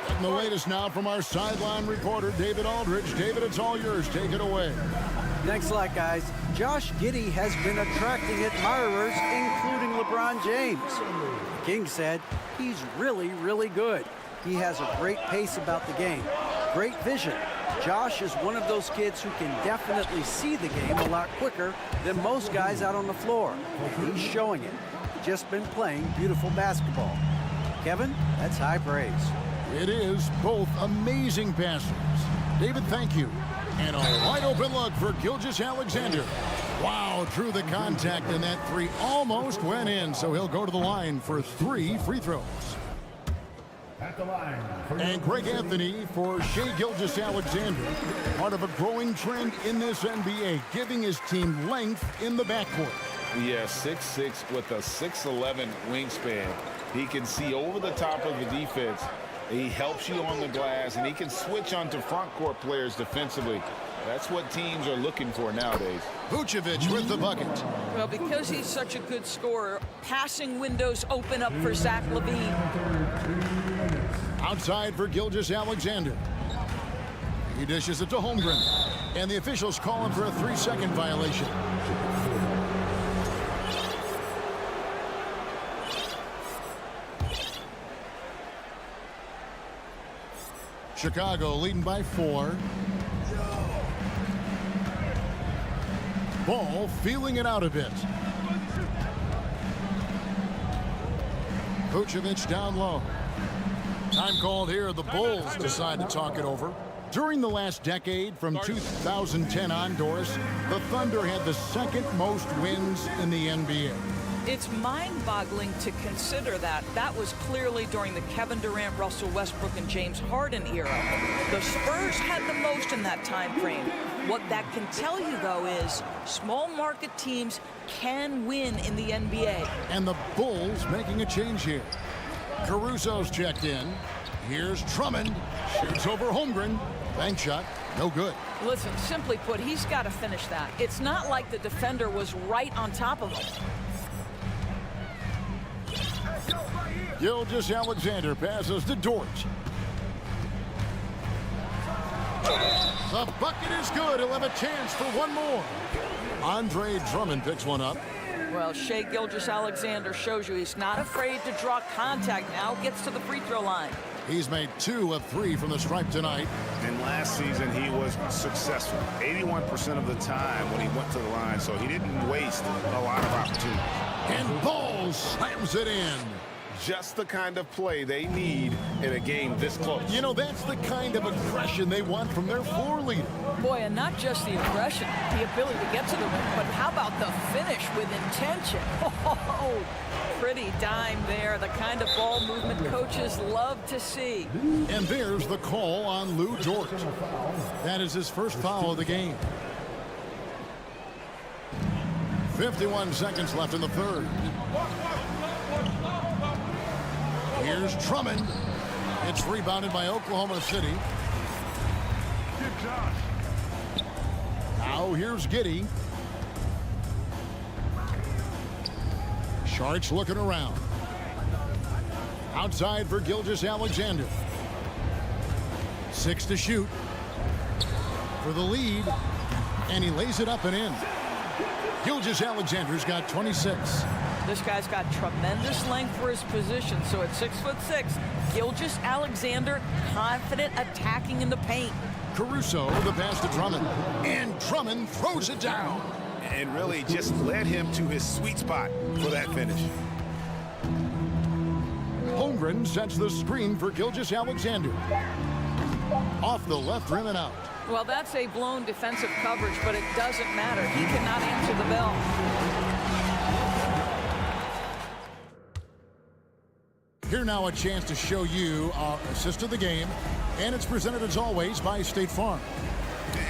And the latest now from our sideline reporter, David Aldridge. David, it's all yours. Take it away. Thanks a lot, guys. Josh Giddey has been attracting admirers, including LeBron James. The King said he's really, really good. He has a great pace about the game, great vision. Josh is one of those kids who can definitely see the game a lot quicker than most guys out on the floor. And he's showing it. Just been playing beautiful basketball. Kevin, that's high praise. It is both amazing passers. David, thank you. And a wide open look for Gilgeous-Alexander. Wow, drew the contact, and that three almost went in, so he'll go to the line for 3 free throws. At the line. And Greg Anthony for Shai Gilgeous-Alexander, part of a growing trend in this NBA, giving his team length in the backcourt. Yeah, 6'6" with a 6'11" wingspan. He can see over the top of the defense. He helps you on the glass, and he can switch onto front court players defensively. That's what teams are looking for nowadays. Vucevic with the bucket. Well, because he's such a good scorer, passing windows open up for Zach LaVine. Outside for Gilgeous-Alexander. He dishes it to Holmgren. And the officials call him for a 3-second violation. Chicago leading by 4. Ball feeling it out a bit. Vucevic down low. Time called here. The Bulls decide to talk it over. During the last decade, from 2010 on, Doris, the Thunder had the second most wins in the NBA. It's mind-boggling to consider that. That was clearly during the Kevin Durant, Russell Westbrook, and James Harden era. The Spurs had the most in that time frame. What that can tell you, though, is small market teams can win in the NBA. And the Bulls making a change here. Caruso's checked in. Here's Drummond. Shoots over Holmgren. Bank shot. No good. Listen, simply put, he's got to finish that. It's not like the defender was right on top of him. Gilgeous-Alexander passes to Dort. The bucket is good. He'll have a chance for one more. Andre Drummond picks one up. Well, Shai Gilgeous-Alexander shows you he's not afraid to draw contact now. Gets to the free throw line. He's made 2 of 3 from the stripe tonight. And last season, he was successful 81% of the time when he went to the line, so he didn't waste a lot of opportunities. And Ball slams it in. Just the kind of play they need in a game this close. You know, that's the kind of aggression they want from their floor leader. Boy, and not just the aggression, the ability to get to the rim, but how about the finish with intention? Oh, pretty dime there, the kind of ball movement coaches love to see. And there's the call on Lou Dort. That is his first foul of the game. 51 seconds left in the third. Here's Drummond. It's rebounded by Oklahoma City. Now here's Giddey. Sharks looking around. Outside for Gilgeous-Alexander. 6 to shoot. For the lead. And he lays it up and in. Gilgeous-Alexander's got 26. This guy's got tremendous length for his position. So at 6'6", Gilgeous-Alexander confident attacking in the paint. Caruso the pass to Drummond. And Drummond throws it down. And really just led him to his sweet spot for that finish. Holmgren sets the screen for Gilgeous-Alexander. Off the left rim and out. Well, that's a blown defensive coverage, but it doesn't matter. He cannot answer the bell. Here now a chance to show you our assist of the game. And it's presented as always by State Farm.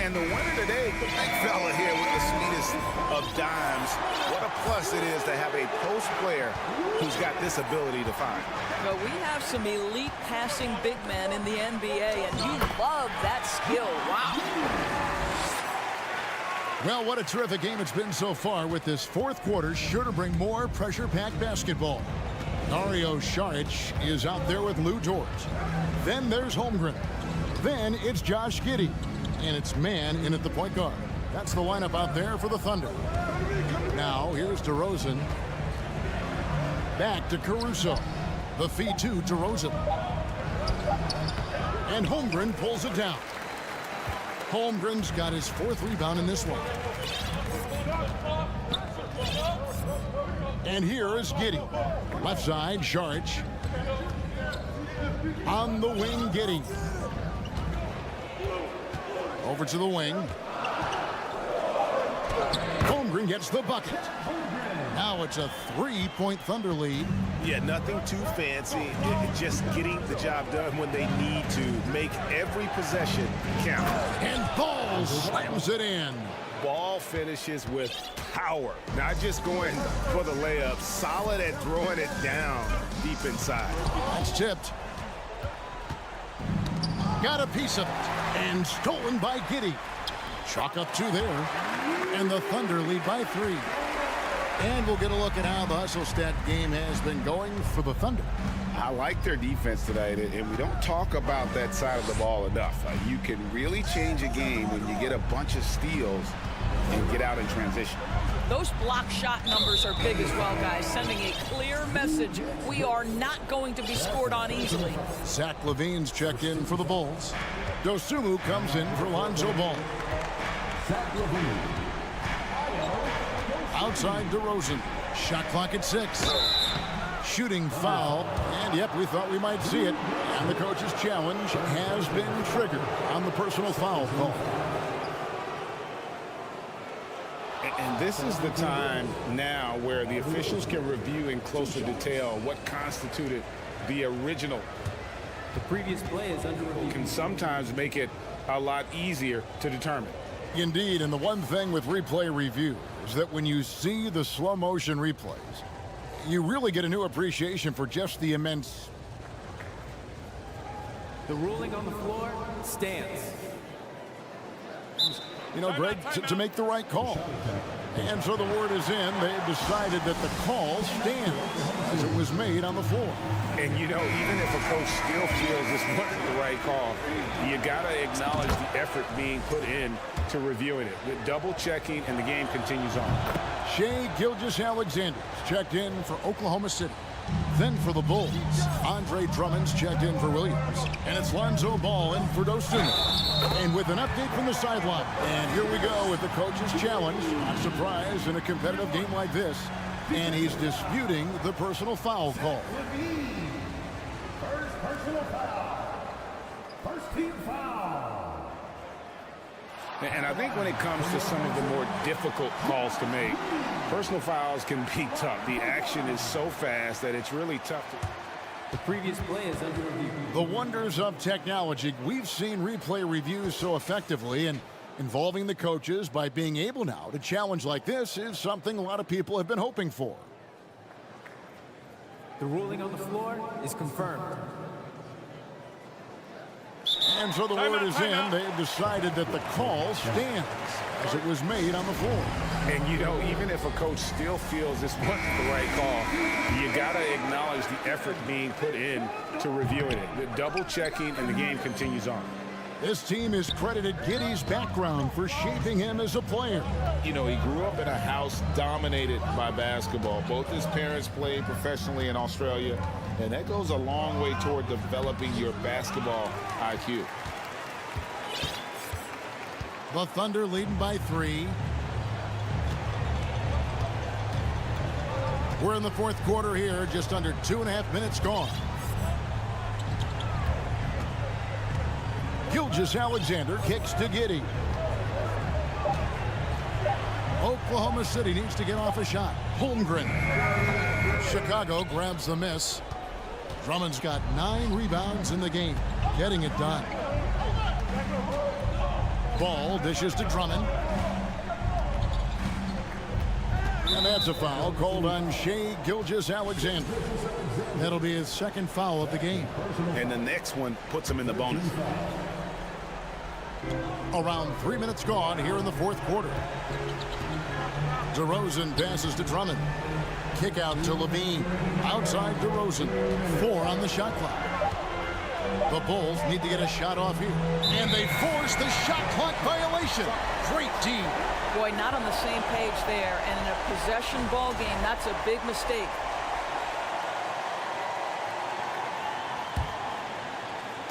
And the winner today, the big fella here with the sweetest of dimes. What a plus it is to have a post player who's got this ability to find. Well, we have some elite passing big men in the NBA, and you love that skill. Wow. Well, what a terrific game it's been so far, with this fourth quarter sure to bring more pressure-packed basketball. Dario Saric is out there with Lou George. Then there's Holmgren. Then it's Josh Giddey. And it's man in at the point guard. That's the lineup out there for the Thunder. Now here's DeRozan. Back to Caruso. The feed to DeRozan. And Holmgren pulls it down. Holmgren's got his 4th rebound in this one. And here is Giddey. Left side, Saric. On the wing, Giddey. Over to the wing. Holmgren gets the bucket. Now it's a 3-point Thunder lead. Yeah, nothing too fancy. Just getting the job done when they need to. Make every possession count. And Ball slams it in. Ball finishes with power. Not just going for the layup. Solid at throwing it down deep inside. That's tipped. Got a piece of it. And stolen by Giddey. Chalk up 2 there. And the Thunder lead by 3. And we'll get a look at how the hustle stat game has been going for the Thunder. I like their defense tonight, and we don't talk about that side of the ball enough. You can really change a game when you get a bunch of steals and get out in transition. Those block shot numbers are big as well, guys, sending a clear message. We are not going to be scored on easily. Zach LaVine's checked in for the Bulls. Dosunmu comes in for Lonzo Ball. Outside DeRozan. Shot clock at 6. Shooting foul. And yep, we thought we might see it. And the coach's challenge has been triggered on the personal foul call. And this is the time now where the officials can review in closer detail what constituted the original. The previous play is under review. Can sometimes make it a lot easier to determine. Indeed, and the one thing with replay review is that when you see the slow motion replays, you really get a new appreciation for just the immense. The ruling on the floor stands. You know, Greg, to make the right call. And so the word is in. They've decided that the call stands as it was made on the floor. And, you know, even if a coach still feels this wasn't the right call, you got to acknowledge the effort being put in to reviewing it. The double checking, and the game continues on. Shai Gilgeous-Alexander checked in for Oklahoma City. Then for the Bulls, Andre Drummond's checked in for Williams. And it's Lonzo Ball in for Dosunmu. And with an update from the sideline. And here we go with the coach's challenge. Not surprised in a competitive game like this. And he's disputing the personal foul call. First personal foul. First team foul. And I think when it comes to some of the more difficult calls to make, personal fouls can be tough. The action is so fast that it's really tough to... The previous play is under review. The wonders of technology. We've seen replay reviews so effectively, and involving the coaches by being able now to challenge like this is something a lot of people have been hoping for. The ruling on the floor is confirmed. And so the word is in. They've decided that the call stands as it was made on the floor. And, you know, even if a coach still feels this wasn't the right call, you got to acknowledge the effort being put in to reviewing it. The double checking, and the game continues on. This team has credited Giddey's background for shaping him as a player. You know, he grew up in a house dominated by basketball. Both his parents played professionally in Australia, and that goes a long way toward developing your basketball IQ. The Thunder leading by 3. We're in the fourth quarter here, just under 2.5 minutes gone. Gilgeous-Alexander kicks to Giddey. Oklahoma City needs to get off a shot. Holmgren. Chicago grabs the miss. Drummond's got 9 rebounds in the game, getting it done. Ball dishes to Drummond. And that's a foul called on Shai Gilgeous-Alexander. That'll be his second foul of the game. And the next one puts him in the bonus. Around 3 minutes gone here in the fourth quarter. DeRozan passes to Drummond. Kick out to Levine. Outside DeRozan. 4 on the shot clock. The Bulls need to get a shot off here. And they force the shot clock violation. Great D. Boy, not on the same page there. And in a possession ball game, that's a big mistake.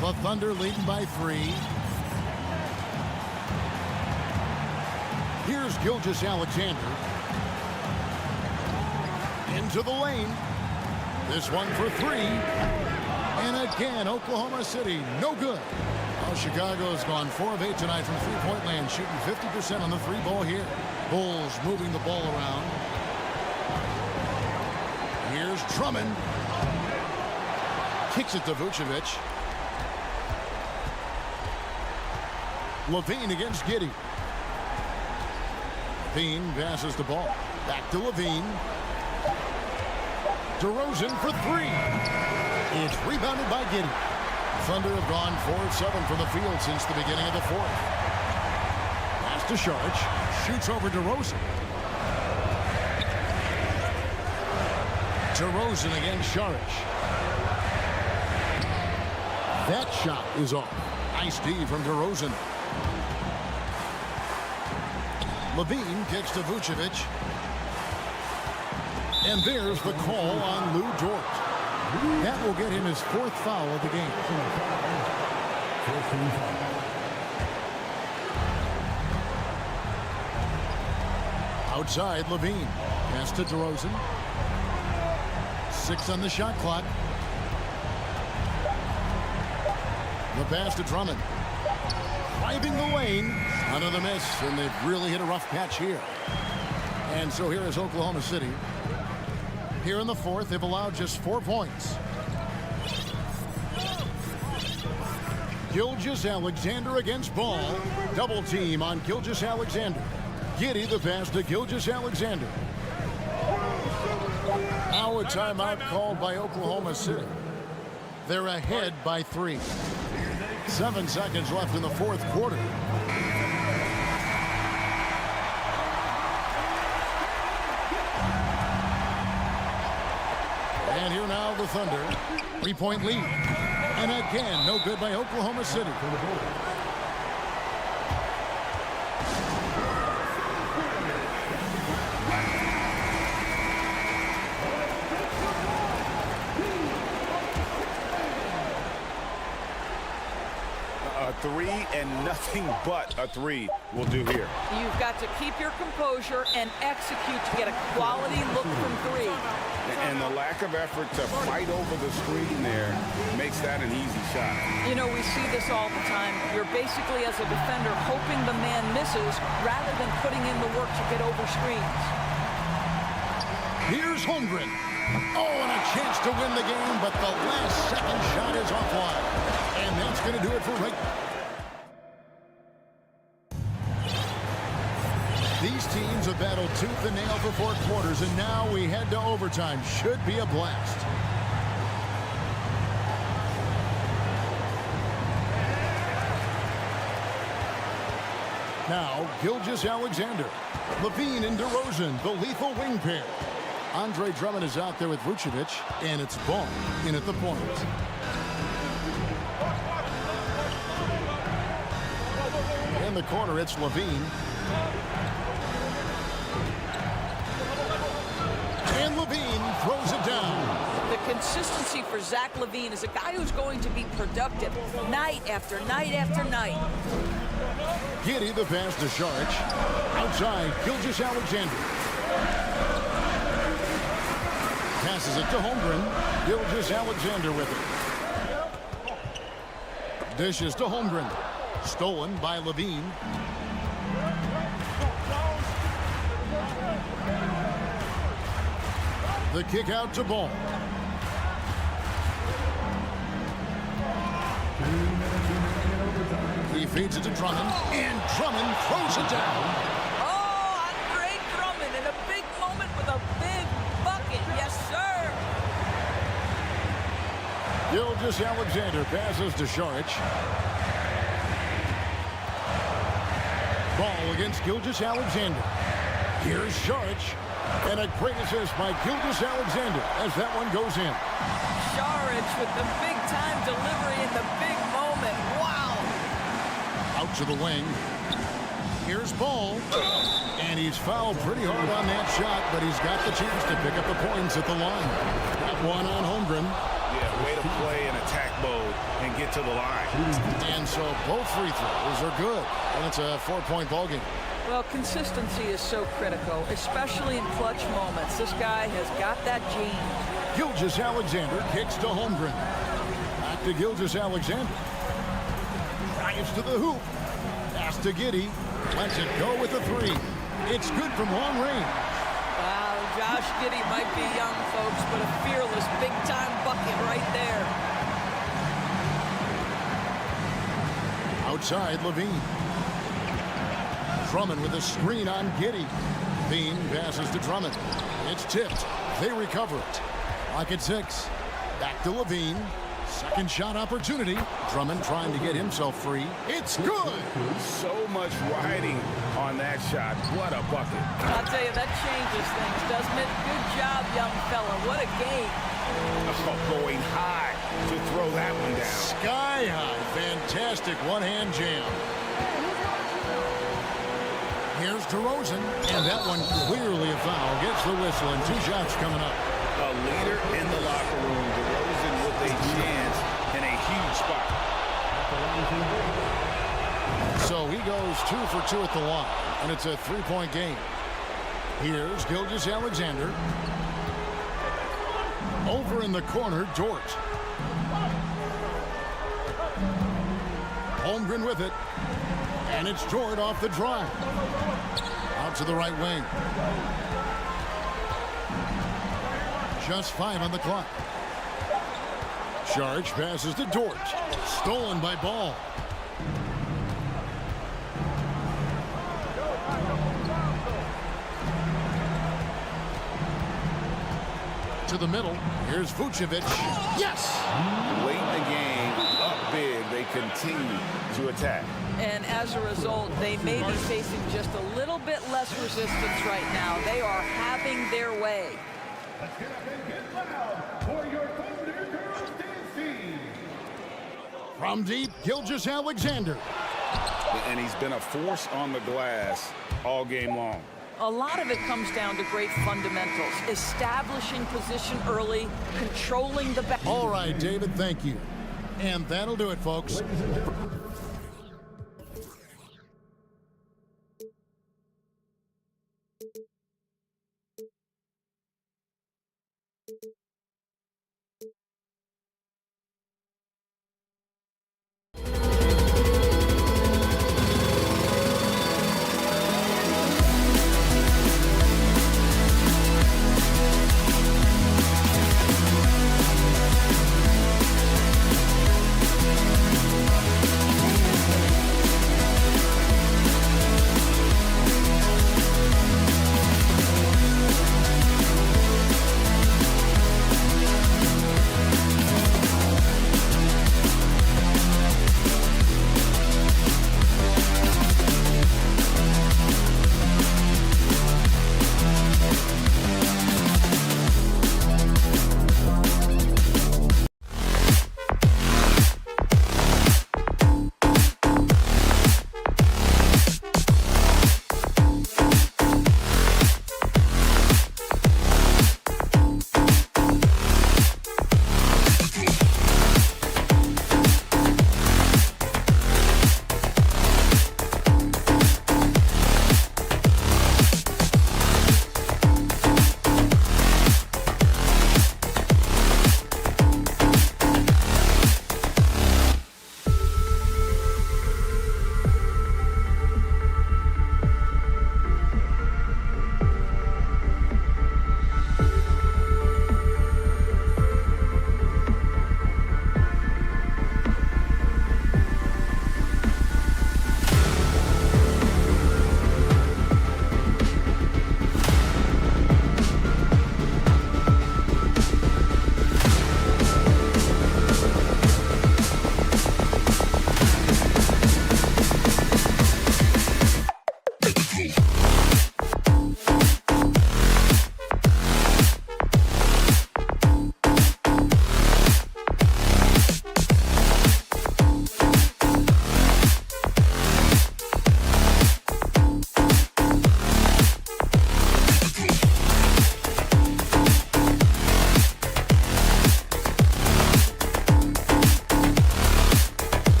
The Thunder leading by 3. Here's Gilgeous-Alexander. Into the lane. This one for 3. And again, Oklahoma City, no good. Well, Chicago's gone 4 of 8 tonight from three-point land, shooting 50% on the 3-ball here. Bulls moving the ball around. Here's Drummond. Kicks it to Vucevic. Levine against Giddey. Levine passes the ball. Back to Levine. DeRozan for 3. It's rebounded by Giddey. Thunder have gone 4 of 7 from the field since the beginning of the 4th. Pass to Saric. Shoots over DeRozan. DeRozan against Saric. That shot is off. Nice D from DeRozan. Levine kicks to Vucevic. And there's the call on Lou Dort. That will get him his 4th foul of the game. Outside, Levine. Pass to DeRozan. 6 on the shot clock. The pass to Drummond. Driving the lane. Under the miss, and they've really hit a rough patch here. And so here is Oklahoma City. Here in the 4th, they've allowed just 4 points. Gilgeous-Alexander against Ball. Double team on Gilgeous-Alexander. Giddey the pass to Gilgeous-Alexander. Now a timeout called by Oklahoma City. They're ahead by 3. 7 seconds left in the 4th quarter. And here now the Thunder. 3-point lead. And again, no good by Oklahoma City. A 3 and nothing but a 3 will do here. You've got to keep your composure and execute to get a quality look from 3. And the lack of effort to fight over the screen there makes that an easy shot. You know, we see this all the time. You're basically, as a defender, hoping the man misses rather than putting in the work to get over screens. Here's Holmgren. Oh, and a chance to win the game, but the last second shot is offline. And that's going to do it for right. These teams have battled tooth and nail for 4 quarters, and now we head to overtime. Should be a blast. Now, Gilgeous-Alexander. Levine and DeRozan, the lethal wing pair. Andre Drummond is out there with Vucevic, and it's Ball in at the point. In the corner, it's Levine. And Levine throws it down. The consistency for Zach Levine is a guy who's going to be productive night after night after night. Giddey the pass to Saric. Outside, Gilgeous-Alexander. Passes it to Holmgren. Gilgeous-Alexander with it. Dishes to Holmgren. Stolen by Levine. The kick out to Ball. He feeds it to Drummond, and Drummond throws it down. Oh, Andre Drummond in a big moment with a big bucket. Yes, sir. Gilgeous-Alexander passes to Saric. Ball against Gilgeous-Alexander. Here's Saric. And a great assist by Gilgeous-Alexander as that one goes in. Saric with the big-time delivery in the big moment. Wow! Out to the wing. Here's Ball. And he's fouled pretty hard on that shot, but he's got the chance to pick up the points at the line. That one on Holmgren. Yeah, way to play in attack mode and get to the line. And so both free throws are good. And it's a 4-point ball game. Well, consistency is so critical, especially in clutch moments. This guy has got that gene. Gilgeous-Alexander kicks to Holmgren. Back to Gilgeous-Alexander. Drives to the hoop. Pass to Giddey. Lets it go with the three. It's good from long range. Wow, Josh Giddey might be young, folks, but a fearless big-time bucket right there. Outside, Levine. Drummond with a screen on Giddey. Levine passes to Drummond. It's tipped. They recover it. Clock at 6. Back to Levine. Second shot opportunity. Drummond trying to get himself free. It's good. So much riding on that shot. What a bucket. I'll tell you, that changes things, doesn't it? Good job, young fella. What a game. Going high to throw that one down. Sky high. Fantastic one-hand jam. Here's DeRozan. And that one clearly a foul. Gets the whistle and 2 shots coming up. A leader in the locker room. DeRozan with a chance in a huge spot. So he goes 2 for 2 at the line, and it's a 3-point game. Here's Gilgeous-Alexander. Over in the corner, Dort. Holmgren with it. And it's Dort off the drive. Out to the right wing. Just 5 on the clock. Saric passes to Dort. Stolen by Ball. To the middle. Here's Vucevic. Yes! Late in the game, up big, they continue to attack. And as a result, they may be facing just a little bit less resistance right now. They are having their way. Let's get up and get loud for your Thunder Girls dancing. From deep, Gilgeous-Alexander. And he's been a force on the glass all game long. A lot of it comes down to great fundamentals. Establishing position early, controlling the back. All right, David, thank you. And that'll do it, folks.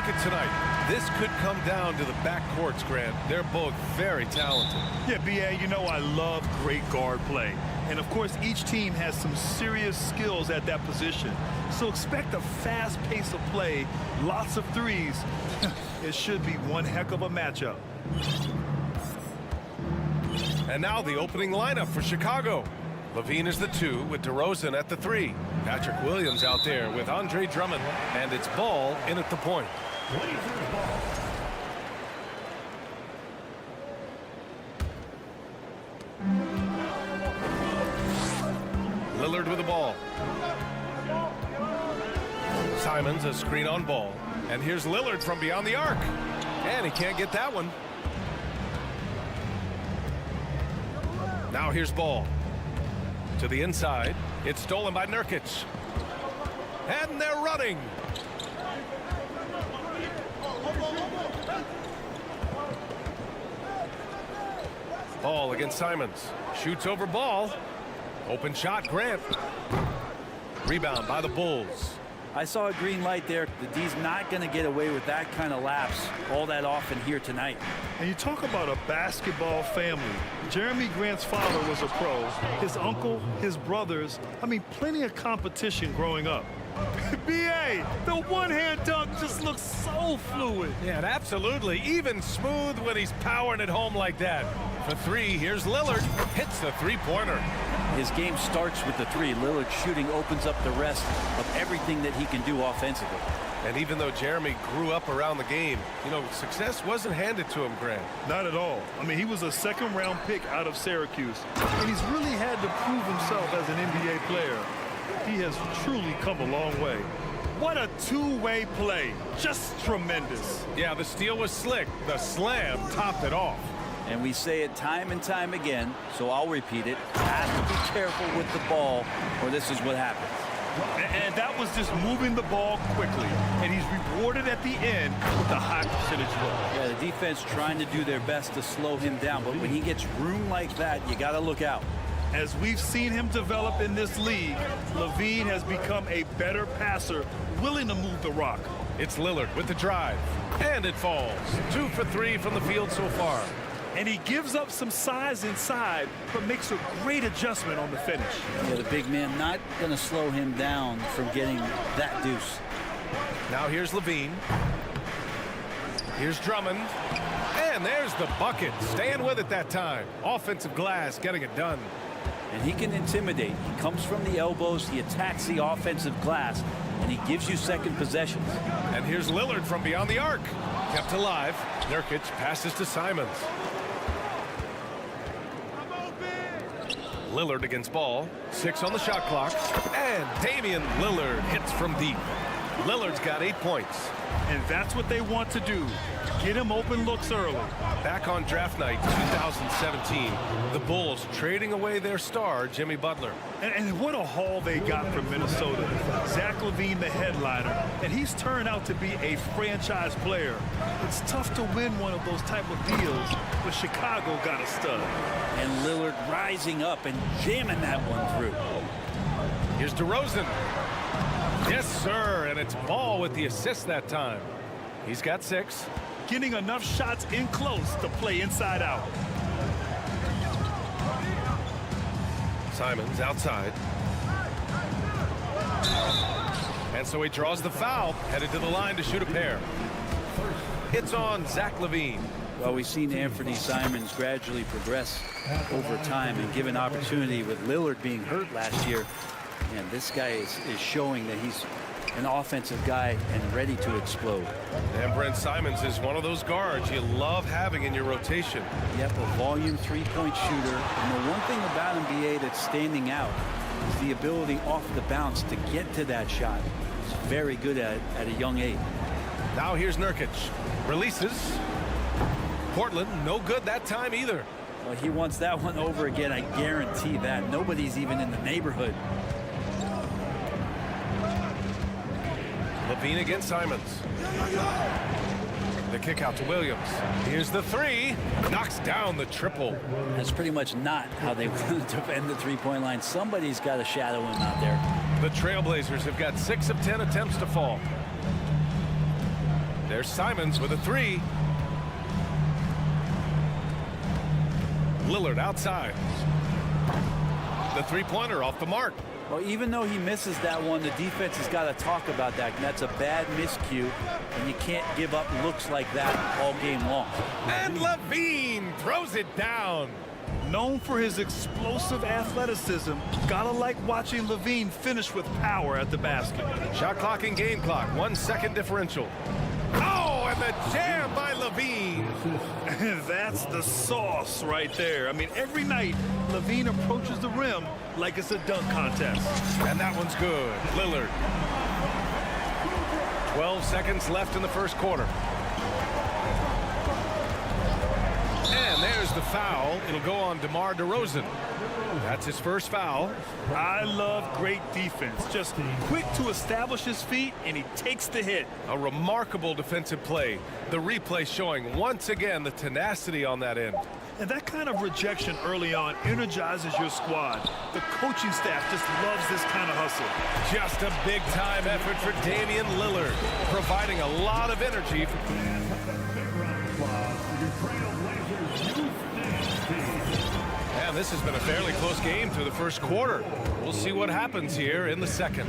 look at tonight. This could come down to the backcourts, Grant. They're both very talented. Yeah, B.A., you know I love great guard play. And, of course, each team has some serious skills at that position. So expect a fast pace of play, lots of threes. It should be one heck of a matchup. And now the opening lineup for Chicago. Levine is the 2 with DeRozan at the 3. Patrick Williams out there with Andre Drummond. And it's Ball in at the point. Lillard with the ball. Simons a screen on Ball. And here's Lillard from beyond the arc. And he can't get that one. Now here's Ball. To the inside. It's stolen by Nurkic. And they're running. Ball against Simons. Shoots over Ball. Open shot, Grant. Rebound by the Bulls. I saw a green light there. The D's not going to get away with that kind of lapse all that often here tonight. And you talk about a basketball family. Jeremy Grant's father was a pro. His uncle, his brothers. I mean, plenty of competition growing up. B.A., the one-hand dunk just looks so fluid. Yeah, absolutely. Even smooth when he's powering it home like that. For 3, here's Lillard. Hits the three-pointer. His game starts with the 3. Lillard shooting opens up the rest of everything that he can do offensively. And even though Jeremy grew up around the game, you know, success wasn't handed to him, Grant. Not at all. I mean, he was a second-round pick out of Syracuse. And he's really had to prove himself as an NBA player. He has truly come a long way. What a two-way play. Just tremendous. Yeah, the steal was slick. The slam topped it off. And we say it time and time again, so I'll repeat it. Has to be careful with the ball, or this is what happens. And that was just moving the ball quickly. And he's rewarded at the end with a high percentage look. Yeah, the defense trying to do their best to slow him down. But when he gets room like that, you got to look out. As we've seen him develop in this league, Levine has become a better passer, willing to move the rock. It's Lillard with the drive. And it falls. 2 for 3 from the field so far. And he gives up some size inside, but makes a great adjustment on the finish. Yeah, the big man not going to slow him down from getting that deuce. Now here's Levine. Here's Drummond. And there's the bucket. Staying with it that time. Offensive glass getting it done. And he can intimidate. He comes from the elbows. He attacks the offensive glass. And he gives you second possessions. And here's Lillard from beyond the arc. Kept alive. Nurkic passes to Simons. Lillard against Ball. 6 on the shot clock. And Damian Lillard hits from deep. Lillard's got 8 points. And that's what they want to do. Get him open looks early. Back on draft night 2017, the Bulls trading away their star, Jimmy Butler. And what a haul they got from Minnesota. Zach LaVine, the headliner, and he's turned out to be a franchise player. It's tough to win one of those type of deals, but Chicago got a stud. And Lillard rising up and jamming that one through. Here's DeRozan. Yes, sir, and it's Ball with the assist that time. He's got 6. Getting enough shots in close to play inside out. Simons outside. And so he draws the foul, headed to the line to shoot a pair. It's on Zach LaVine. Well, we've seen Anthony Simons gradually progress over time and given opportunity with Lillard being hurt last year. And this guy is showing that he's an offensive guy and ready to explode. And Brent Simons is one of those guards you love having in your rotation. Yep, a volume three-point shooter. And the one thing about him, BA, that's standing out is the ability off the bounce to get to that shot. He's very good at it at a young age. Now here's Nurkic. Releases. Portland, no good that time either. Well, he wants that one over again, I guarantee that. Nobody's even in the neighborhood. LaVine against Simons. The kick out to Williams. Here's the 3. Knocks down the triple. That's pretty much not how they want to defend the three-point line. Somebody's got to shadow him out there. The Trail Blazers have got 6 of 10 attempts to fall. There's Simons with a three. Lillard outside. The three-pointer off the mark. Well, even though he misses that one, the defense has got to talk about that. And that's a bad miscue, and you can't give up looks like that all game long. And Levine throws it down. Known for his explosive athleticism, gotta like watching Levine finish with power at the basket. Shot clock and game clock, 1 second differential. Oh, and the jam by Levine. That's the sauce right there. I mean, every night, Levine approaches the rim like it's a dunk contest. And that one's good. Lillard. 12 seconds left in the first quarter. And there's the foul. It'll go on DeMar DeRozan. That's his first foul. I love great defense. Just quick to establish his feet, and he takes the hit. A remarkable defensive play. The replay showing once again the tenacity on that end. And that kind of rejection early on energizes your squad. The coaching staff just loves this kind of hustle. Just a big-time effort for Damian Lillard, providing a lot of energy for and this has been a fairly close game through the first quarter. We'll see what happens here in the second.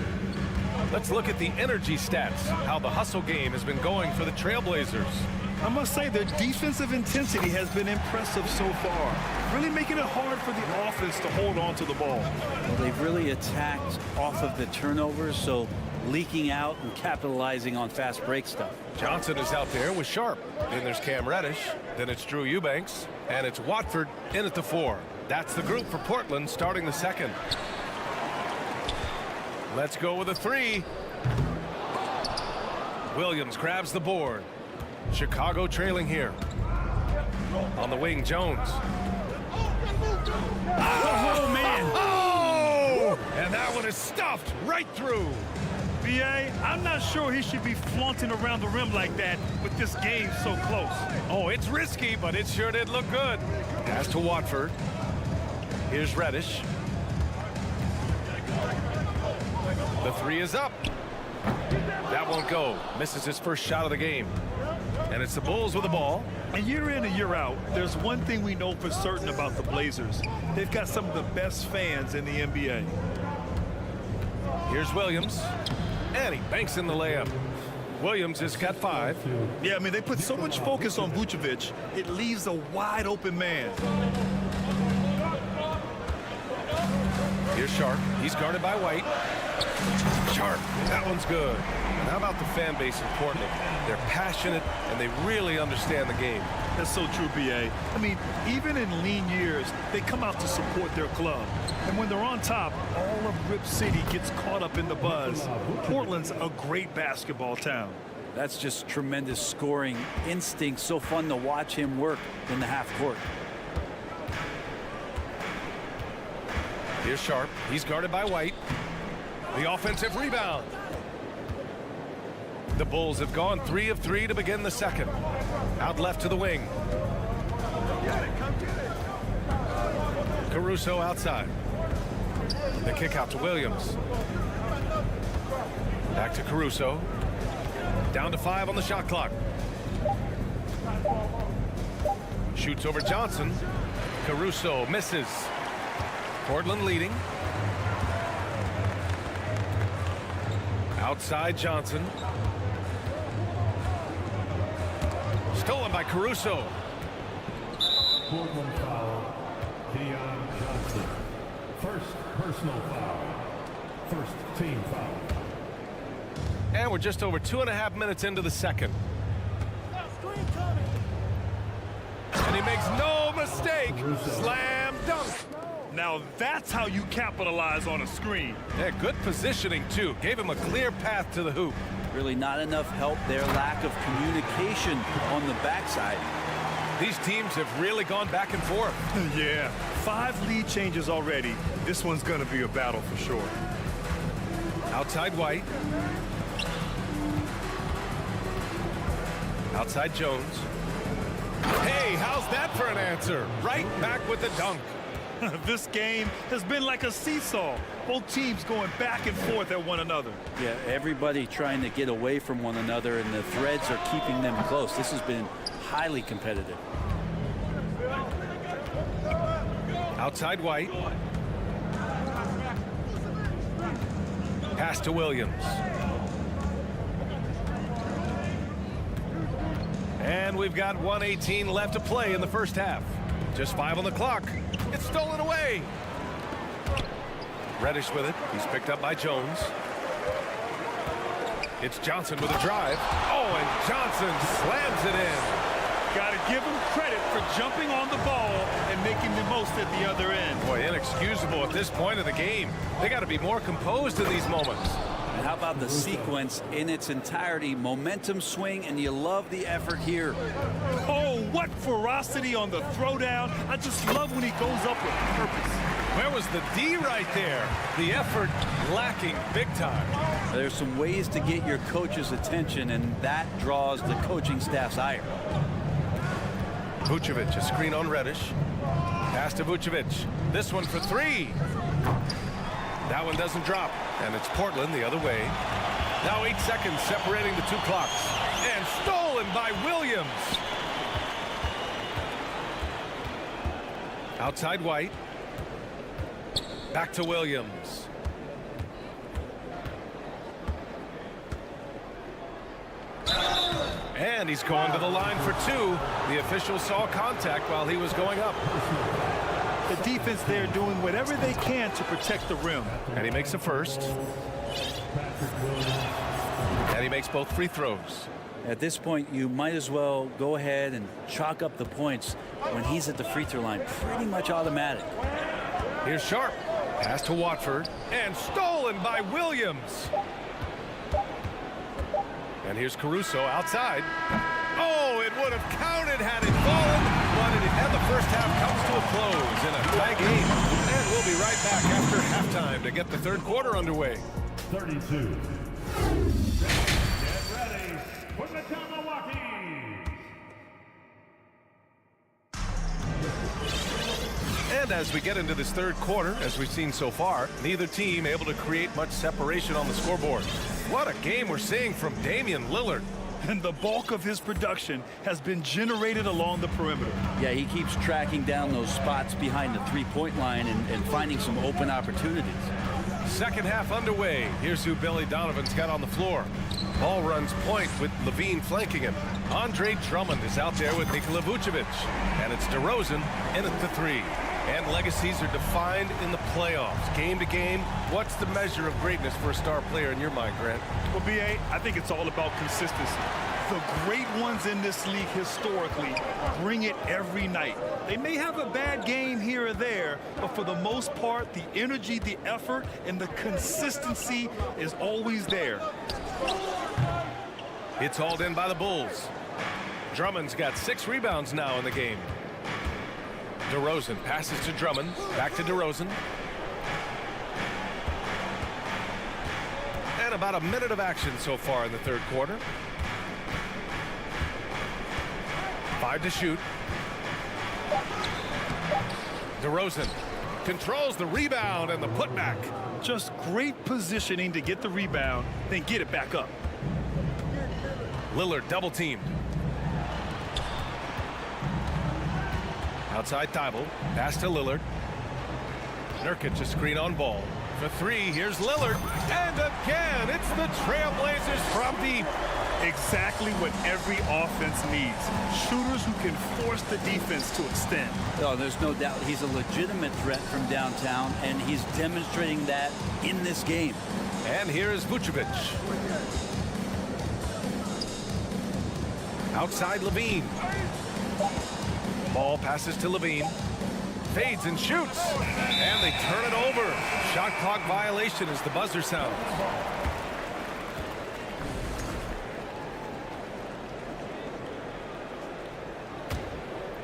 Let's look at the energy stats, how the hustle game has been going for the Trail Blazers. I must say their defensive intensity has been impressive so far, really making it hard for the offense to hold on to the ball. Well, they've really attacked off of the turnovers, so leaking out and capitalizing on fast break stuff. Johnson is out there with Sharp. Then there's Cam Reddish. Then it's Drew Eubanks. And it's Watford in at the 4. That's the group for Portland starting the second. Let's go with a 3. Williams grabs the board. Chicago trailing here. On the wing, Jones. Oh, man. Oh! And that one is stuffed right through. B.A., I'm not sure he should be flaunting around the rim like that with this game so close. Oh, it's risky, but it sure did look good. Pass to Watford. Here's Reddish. The 3 is up. That won't go. Misses his first shot of the game. And it's the Bulls with the ball. And year in and year out, there's one thing we know for certain about the Blazers. They've got some of the best fans in the NBA. Here's Williams. And he banks in the layup. Williams has got 5. Yeah, I mean, they put so much focus on Vucevic, it leaves a wide open man. Here's Sharp. He's guarded by White. Sharp. That one's good. And how about the fan base in Portland? They're passionate, and they really understand the game. That's so true, B.A. I mean, even in lean years, they come out to support their club. And when they're on top, all of Rip City gets caught up in the buzz. Portland's a great basketball town. That's just tremendous scoring instinct. So fun to watch him work in the half court. Here's Sharp. He's guarded by White. The offensive rebound. The Bulls have gone 3 of 3 to begin the second. Out left to the wing. Caruso outside. The kick out to Williams. Back to Caruso. Down to 5 on the shot clock. Shoots over Johnson. Caruso misses. Portland leading. Outside Johnson. Stolen by Caruso. Portland foul, Deion Johnson. First personal foul. First team foul. And we're just over 2.5 minutes into the second. And he makes no mistake. Slam dunk. Now that's how you capitalize on a screen. Yeah, good positioning, too. Gave him a clear path to the hoop. Really not enough help there. Lack of communication on the backside. These teams have really gone back and forth. Yeah, 5 lead changes already. This one's going to be a battle for sure. Outside White. Outside Jones. Hey, how's that for an answer? Right back with the dunk. This game has been like a seesaw. Both teams going back and forth at one another. Yeah, everybody trying to get away from one another, and the threads are keeping them close. This has been highly competitive. Outside White. Pass to Williams. And we've got 1:18 left to play in the first half. Just 5 on the clock. It's stolen away. Reddish with it. He's picked up by Jones. It's Johnson with a drive. Oh, and Johnson slams it in. Got to give him credit for jumping on the ball and making the most at the other end. Boy, inexcusable at this point of the game. They got to be more composed in these moments. And how about the sequence in its entirety? Momentum swing, and you love the effort here. Oh, what ferocity on the throwdown. I just love when he goes up with purpose. Where was the D right there? The effort lacking big time. There's some ways to get your coach's attention, and that draws the coaching staff's ire. Vucevic, a screen on Reddish. Pass to Vucevic. This one for 3. That one doesn't drop, and it's Portland the other way. Now 8 seconds separating the 2 clocks. And stolen by Williams. Outside White. Back to Williams. And he's going to the line for 2. The official saw contact while he was going up. The defense there doing whatever they can to protect the rim. And he makes a first. And he makes both free throws. At this point, you might as well go ahead and chalk up the points when he's at the free throw line. Pretty much automatic. Here's Sharp. Pass to Watford. And stolen by Williams. And here's Caruso outside. Oh, it would have counted had it fallen, but and the first half comes to a close in a tie game. And we'll be right back after halftime to get the third quarter underway. 32. Get ready for the Milwaukee. And as we get into this third quarter, as we've seen so far, neither team able to create much separation on the scoreboard. What a game we're seeing from Damian Lillard. And the bulk of his production has been generated along the perimeter. Yeah, he keeps tracking down those spots behind the three-point line and finding some open opportunities. Second half underway. Here's who Billy Donovan's got on the floor. Ball runs point with Levine flanking him. Andre Drummond is out there with Nikola Vucevic. And it's DeRozan in at the 3. And legacies are defined in the playoffs. Game to game, what's the measure of greatness for a star player in your mind, Grant? Well, B.A., I think it's all about consistency. The great ones in this league historically bring it every night. They may have a bad game here or there, but for the most part, the energy, the effort, and the consistency is always there. It's hauled in by the Bulls. Drummond's got 6 rebounds now in the game. DeRozan passes to Drummond. Back to DeRozan. And about a minute of action so far in the third quarter. 5 to shoot. DeRozan controls the rebound and the putback. Just great positioning to get the rebound, then get it back up. Lillard double teamed. Outside Thibault. Pass to Lillard. Nurkic a screen on Ball. For 3, here's Lillard. And again, it's the Trail Blazers from deep. Exactly what every offense needs. Shooters who can force the defense to extend. Oh, there's no doubt he's a legitimate threat from downtown, and he's demonstrating that in this game. And here is Vucevic. Outside Levine. Ball passes to Levine. Fades and shoots. And they turn it over. Shot clock violation as the buzzer sounds.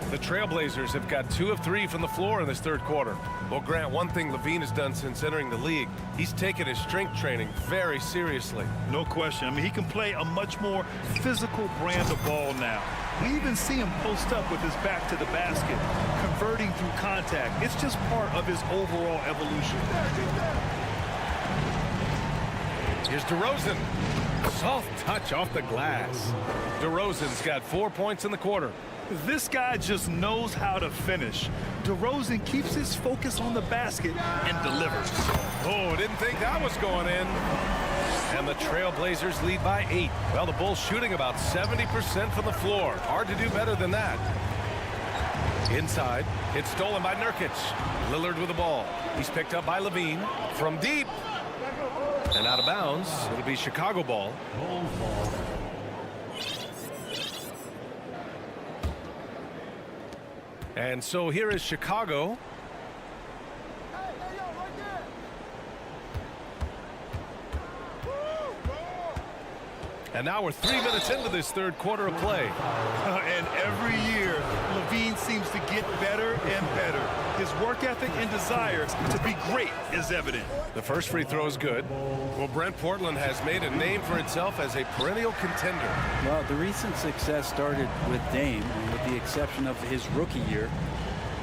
The Trail Blazers have got 2 of 3 from the floor in this third quarter. Well, Grant, one thing Levine has done since entering the league, he's taken his strength training very seriously. No question. I mean, he can play a much more physical brand of ball now. We even see him post up with his back to the basket, converting hurting through contact. It's just part of his overall evolution. Here's DeRozan. Soft touch off the glass. DeRozan's got 4 points in the quarter. This guy just knows how to finish. DeRozan keeps his focus on the basket and delivers. Oh, didn't think that was going in. And the Trail Blazers lead by 8. Well, the Bulls shooting about 70% from the floor. Hard to do better than that. Inside, it's stolen by Nurkic. Lillard with the ball. He's picked up by Levine from deep. And out of bounds, it'll be Chicago ball. And so here is Chicago. And now we're 3 minutes into this third quarter of play. And every year, Levine seems to get better and better. His work ethic and desire to be great is evident. The first free throw is good. Well, Brent, Portland has made a name for itself as a perennial contender. Well, the recent success started with Dame, and with the exception of his rookie year,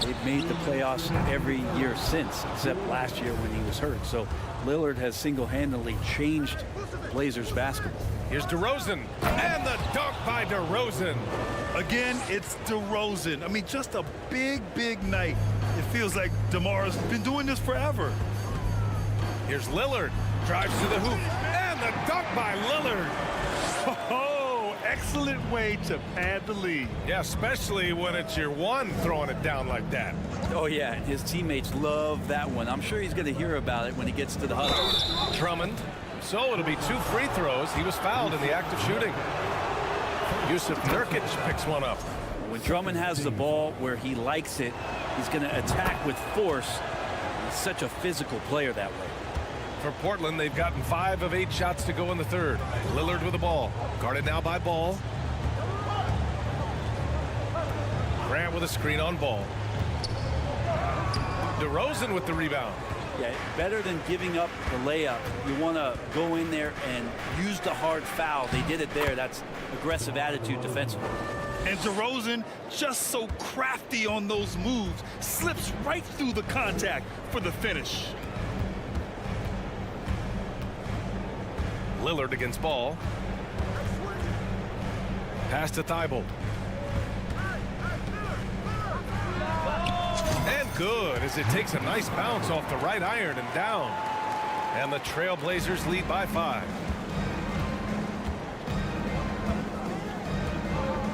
they've made the playoffs every year since, except last year when he was hurt. So Lillard has single-handedly changed Blazers basketball. Here's DeRozan, and the dunk by DeRozan. Again, it's DeRozan. I mean, just a big, big night. It feels like DeMar's been doing this forever. Here's Lillard, drives to the hoop, and the dunk by Lillard. Oh, excellent way to pad the lead. Yeah, especially when it's your one throwing it down like that. Oh, yeah, his teammates love that one. I'm sure he's going to hear about it when he gets to the huddle. Drummond. So it'll be 2 free throws. He was fouled in the act of shooting. Yusuf Nurkic picks one up. When Drummond has the ball where he likes it, he's going to attack with force. He's such a physical player that way. For Portland, they've gotten 5 of 8 shots to go in the third. Lillard with the ball. Guarded now by Ball. Grant with a screen on Ball. DeRozan with the rebound. Yeah, better than giving up the layup. You want to go in there and use the hard foul. They did it there. That's aggressive attitude defensively. And DeRozan, just so crafty on those moves, slips right through the contact for the finish. Lillard against Ball. Pass to Thibault. And good, as it takes a nice bounce off the right iron and down. And the Trail Blazers lead by 5.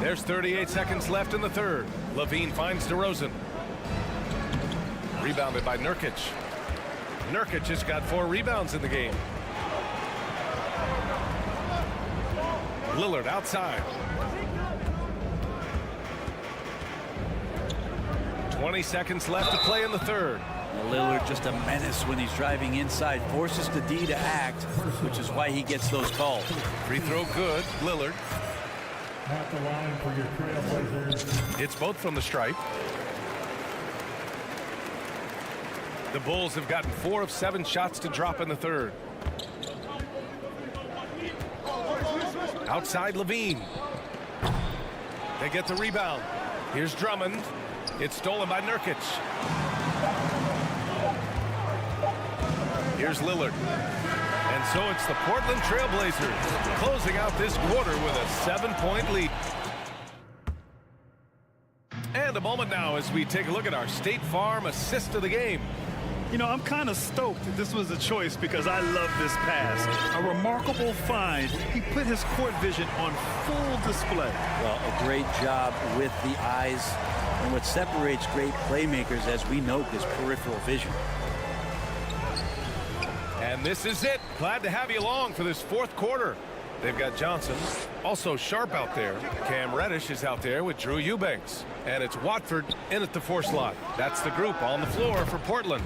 There's 38 seconds left in the third. Levine finds DeRozan. Rebounded by Nurkic. Nurkic has got 4 rebounds in the game. Lillard outside. 20 seconds left to play in the third. Lillard just a menace when he's driving inside, forces the D to act, which is why he gets those calls. Free throw good, Lillard. At the line for your Trail Blazers. It's both from the stripe. The Bulls have gotten 4 of 7 shots to drop in the third. Outside Levine. They get the rebound. Here's Drummond. It's stolen by Nurkic. Here's Lillard. And so it's the Portland Trail Blazers closing out this quarter with a 7-point lead. And a moment now as we take a look at our State Farm assist of the game. You know, I'm kind of stoked that this was a choice because I love this pass. A remarkable find. He put his court vision on full display. Well, a great job with the eyes. And what separates great playmakers, as we note, is peripheral vision. And this is it. Glad to have you along for this fourth quarter. They've got Johnson, also Sharp out there. Cam Reddish is out there with Drew Eubanks. And it's Watford in at the 4 slot. That's the group on the floor for Portland.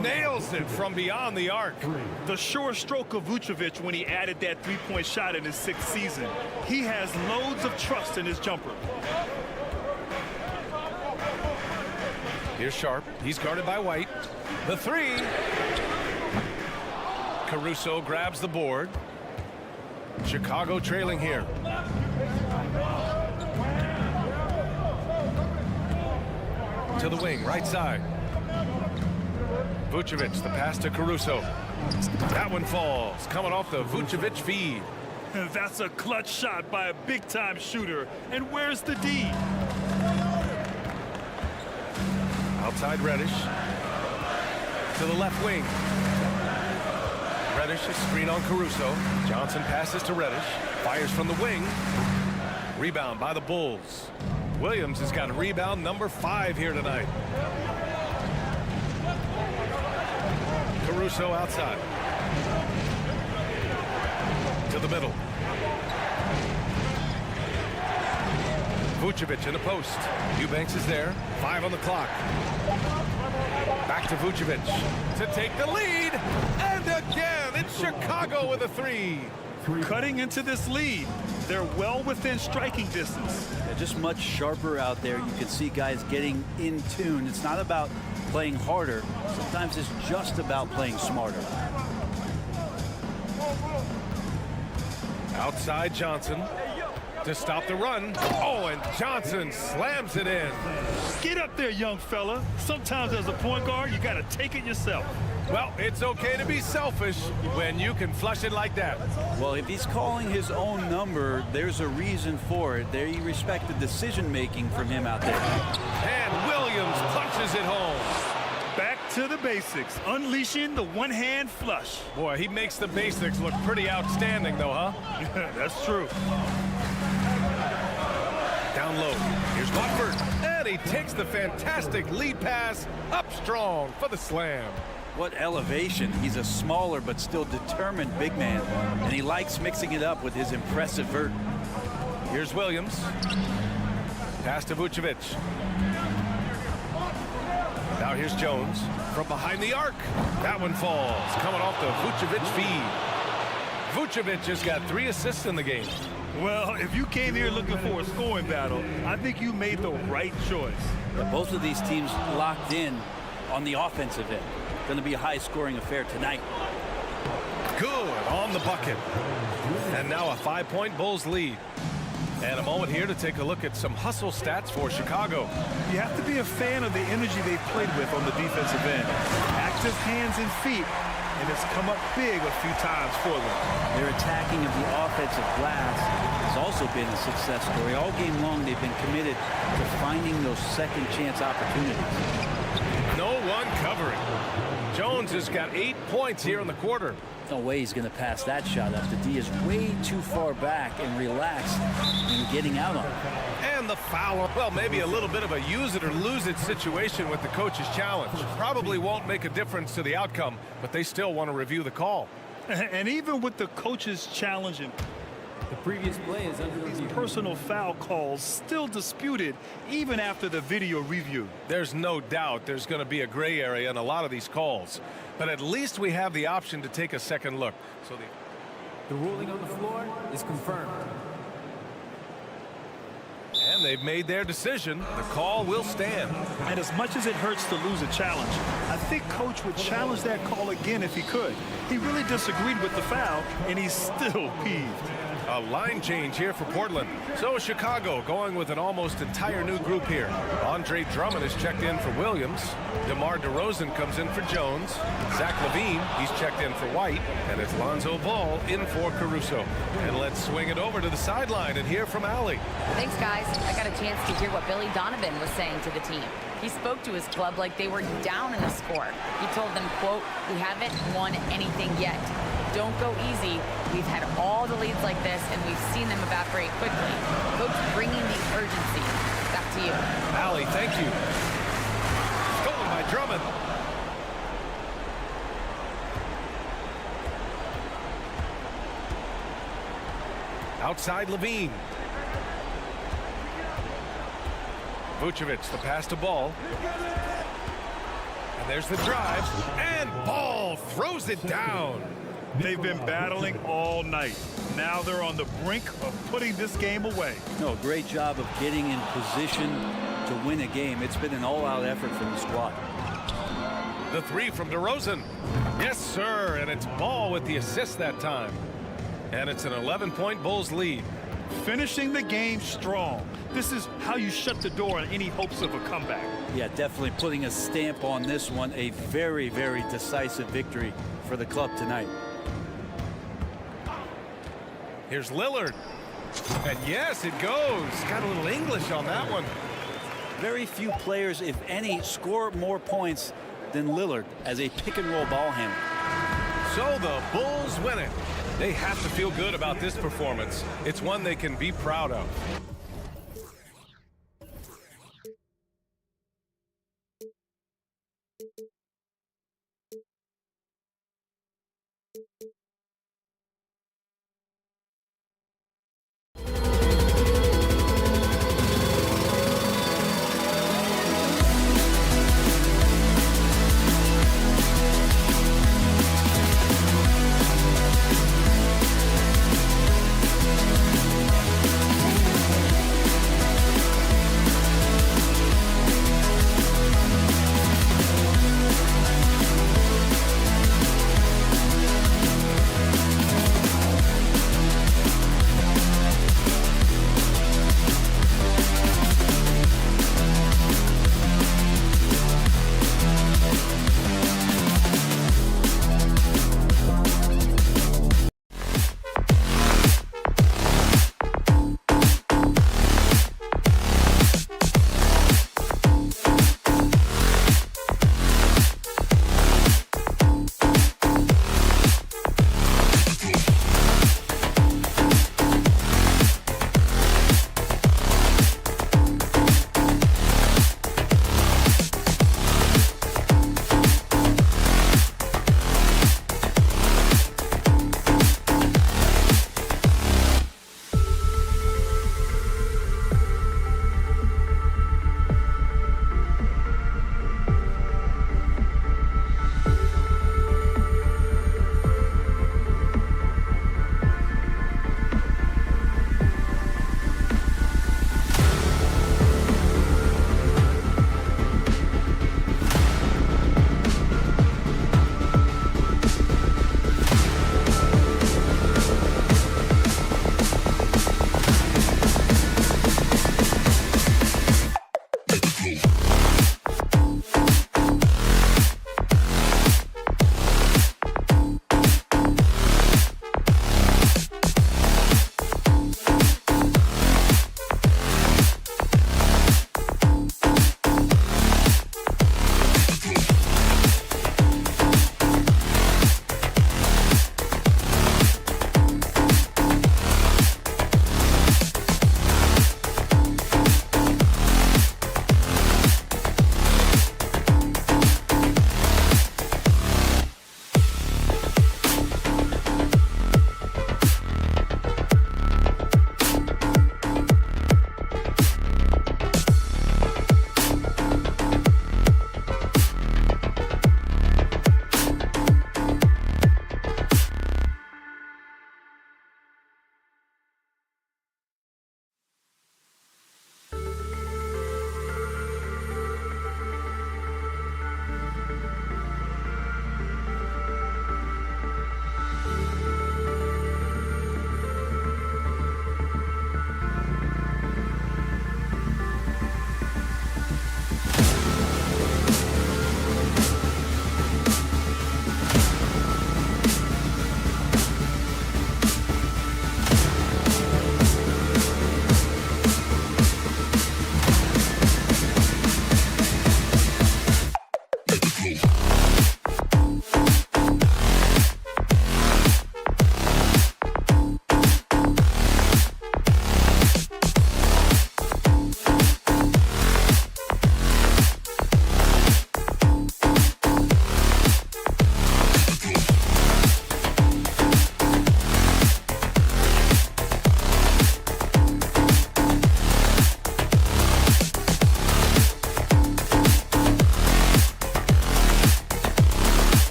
Nails it from beyond the arc. The sure stroke of Vucevic when he added that 3-point shot in his 6th season. He has loads of trust in his jumper. Here's Sharp. He's guarded by White. The 3. Caruso grabs the board. Chicago trailing here. To the wing, right side. Vucevic, the pass to Caruso. That one falls, coming off the Vucevic feed. That's a clutch shot by a big-time shooter. And where's the D? Outside Reddish. To the left wing. Reddish, a screen on Caruso. Johnson passes to Reddish. Fires from the wing. Rebound by the Bulls. Williams has got rebound number 5 here tonight. Caruso outside. To the middle. Vucevic in the post. Eubanks is there. 5 on the clock. Back to Vucevic to take the lead. And again, it's Chicago with a 3. Cutting into this lead. They're well within striking distance. They're just much sharper out there. You can see guys getting in tune. It's not about playing harder. Sometimes it's just about playing smarter. Outside Johnson to stop the run. Oh, and Johnson slams it in. Get up there, young fella. Sometimes as a point guard, you got to take it yourself. Well, it's okay to be selfish when you can flush it like that. Well, if he's calling his own number, there's a reason for it. They respect the decision-making from him out there. And Williams punches it home. Back to the basics, unleashing the one-hand flush. Boy, he makes the basics look pretty outstanding, though, huh? That's true. Down low. Here's Watford. And he takes the fantastic lead pass up strong for the slam. What elevation. He's a smaller but still determined big man, and he likes mixing it up with his impressive vert. Here's Williams. Pass to Vucevic. Now here's Jones from behind the arc. That one falls, coming off the Vucevic feed. Vucevic has got 3 assists in the game. Well, if you came here looking for a scoring battle, I think you made the right choice. Both of these teams locked in on the offensive end. Going to be a high-scoring affair tonight. Good on the bucket. And now a 5-point Bulls lead. And a moment here to take a look at some hustle stats for Chicago. You have to be a fan of the energy they've played with on the defensive end. Active hands and feet, and it's come up big a few times for them. Their attacking of the offensive glass has also been a success story. All game long, they've been committed to finding those second-chance opportunities. No one covering. Jones has got 8 points here in the quarter. No way he's going to pass that shot up. The D is way too far back and relaxed in getting out on it. And the foul. Well, maybe a little bit of a use it or lose it situation with the coach's challenge. Probably won't make a difference to the outcome, but they still want to review the call. And even with the coach's challenge, the previous play is under review. Personal foul calls still disputed even after the video review. There's no doubt there's going to be a gray area in a lot of these calls, but at least we have the option to take a second look. So the ruling on the floor is confirmed. And they've made their decision. The call will stand. And as much as it hurts to lose a challenge, I think Coach would challenge that call again if he could. He really disagreed with the foul, and he's still peeved. A line change here for Portland. So Chicago going with an almost entire new group here. Andre Drummond is checked in for Williams. DeMar DeRozan comes in for Jones. Zach LaVine, he's checked in for White. And it's Lonzo Ball in for Caruso. And let's swing it over to the sideline and hear from Allie. Thanks, guys. I got a chance to hear what Billy Donovan was saying to the team. He spoke to his club like they were down in the score. He told them, quote, "We haven't won anything yet. Don't go easy. We've had all the leads like this, and we've seen them evaporate quickly." Coach bringing the urgency. Back to you. Allie, thank you. Stolen by Drummond. Outside LaVine. Vucevic, the pass to Ball. And there's the drive. And Ball throws it down. They've been battling all night. Now they're on the brink of putting this game away. No, great job of getting in position to win a game. It's been an all-out effort from the squad. The 3 from DeRozan. Yes, sir. And it's Ball with the assist that time. And it's an 11-point Bulls lead. finishing the game strong. This is how you shut the door on any hopes of a comeback. Yeah, definitely putting a stamp on this one. A very, very decisive victory for the club tonight. Here's Lillard. And yes, it goes. Got a little English on that one. Very few players, if any, score more points than Lillard as a pick-and-roll ball handler. So the Bulls win it. They have to feel good about this performance. It's one they can be proud of.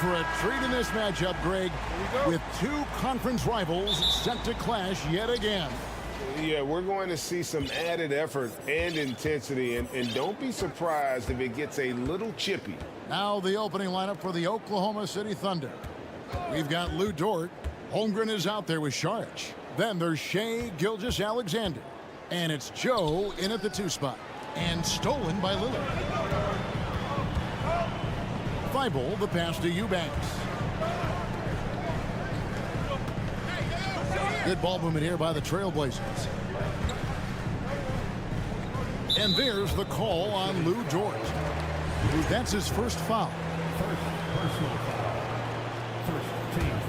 for a treat in this matchup, Greg, with two conference rivals set to clash yet again. Yeah, we're going to see some added effort and intensity, and don't be surprised if it gets a little chippy. Now the opening lineup for the Oklahoma City Thunder. We've got Lou Dort. Holmgren is out there with Sharch. Then there's Shai Gilgeous-Alexander. And it's Joe in at the 2 spot. And stolen by Lillard. Thibault, the pass to Eubanks. Good ball movement here by the Trail Blazers. And there's the call on Lou Dort. That's his first foul. First personal foul. First team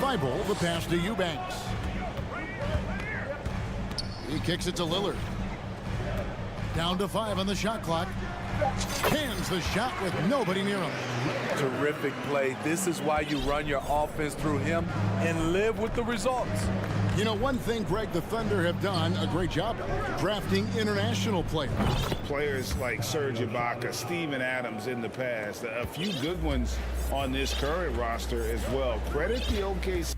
foul. Thibault, the pass to Eubanks. He kicks it to Lillard. Down to 5 on the shot clock. Cans the shot with nobody near him. Terrific play. This is why you run your offense through him and live with the results. You know, one thing, Greg, the Thunder have done a great job of drafting international players. Players like Serge Ibaka, Steven Adams in the past, a few good ones on this current roster as well. Credit the OKC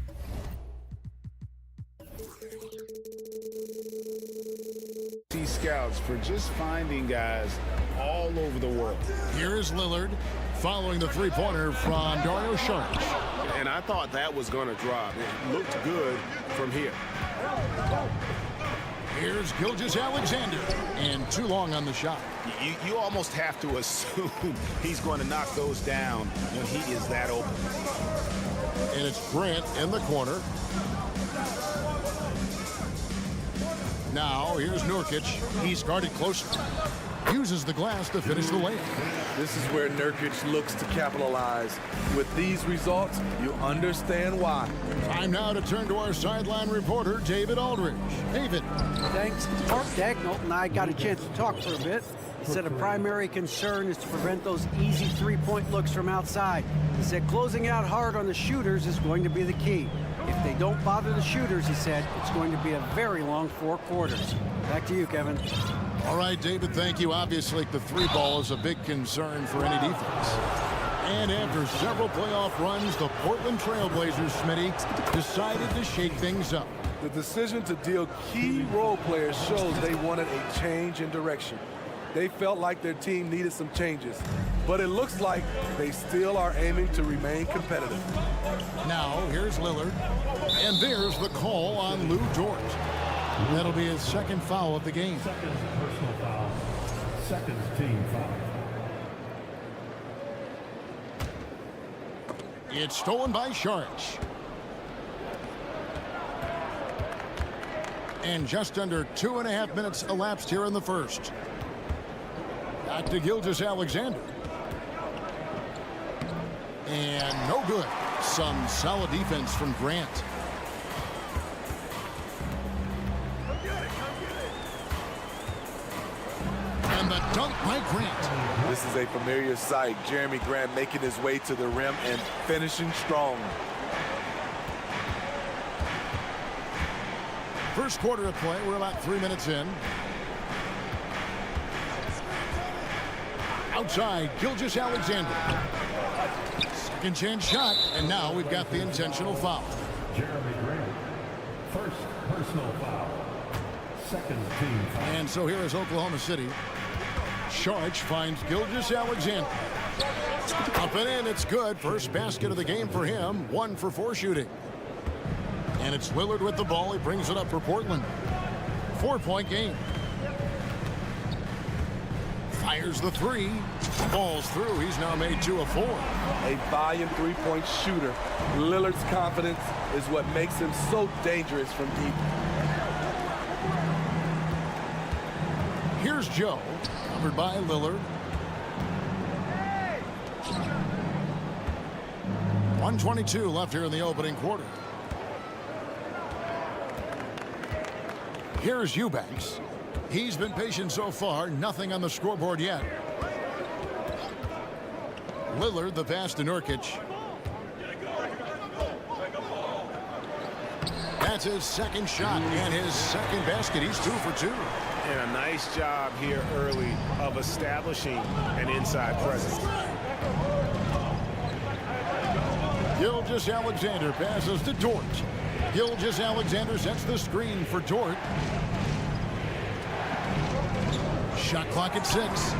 scouts for just finding guys all over the world. Here's Lillard following the three-pointer from Dario Saric. And I thought that was going to drop. It looked good from here. Here's Gilgeous-Alexander, and too long on the shot. You almost have to assume he's going to knock those down when he is that open. And it's Grant in the corner. Now, here's Nurkic. He's guarded closely. Uses the glass to finish the layup. This is where Nurkic looks to capitalize. With these results, you understand why. Time now to turn to our sideline reporter, David Aldridge. David. Thanks. Mark Daigneault and I got a chance to talk for a bit. He said a primary concern is to prevent those easy three-point looks from outside. He said closing out hard on the shooters is going to be the key. If they don't bother the shooters, he said, it's going to be a very long 4 quarters. Back to you, Kevin. All right, David, thank you. Obviously, the 3 ball is a big concern for any defense. And after several playoff runs, the Portland Trail Blazers, Smitty, decided to shake things up. The decision to deal key role players shows they wanted a change in direction. They felt like their team needed some changes, but it looks like they still are aiming to remain competitive. Now, here's Lillard, and there's the call on Lou Dort. That'll be his second foul of the game. Second personal foul. Second team foul. It's stolen by Saric. And just under 2.5 minutes elapsed here in the first. Back to Gilgeous-Alexander. And no good. Some solid defense from Grant. And the dunk by Grant. This is a familiar sight. Jeremy Grant making his way to the rim and finishing strong. First quarter of play. We're about 3 minutes in. Outside, Gilgeous-Alexander. Second chance shot, and now we've got the intentional foul. Jeremy Grant. First personal foul. Second team foul. And so here is Oklahoma City. Saric finds Gilgeous-Alexander. Up and in, it's good. First basket of the game for him. 1 for 4 shooting. And it's Lillard with the ball. He brings it up for Portland. 4-point game. Fires the 3. Falls through. He's now made 2 of 4. A volume 3-point shooter. Lillard's confidence is what makes him so dangerous from deep. Here's Joe, covered by Lillard. 1:22 left here in the opening quarter. Here's Eubanks. He's been patient so far. Nothing on the scoreboard yet. Lillard, the pass to Nurkic. That's his second shot and his second basket. He's 2 for 2. And a nice job here early of establishing an inside presence. Gilgeous-Alexander passes to Dort. Gilgeous-Alexander sets the screen for Dort. Shot clock at 6.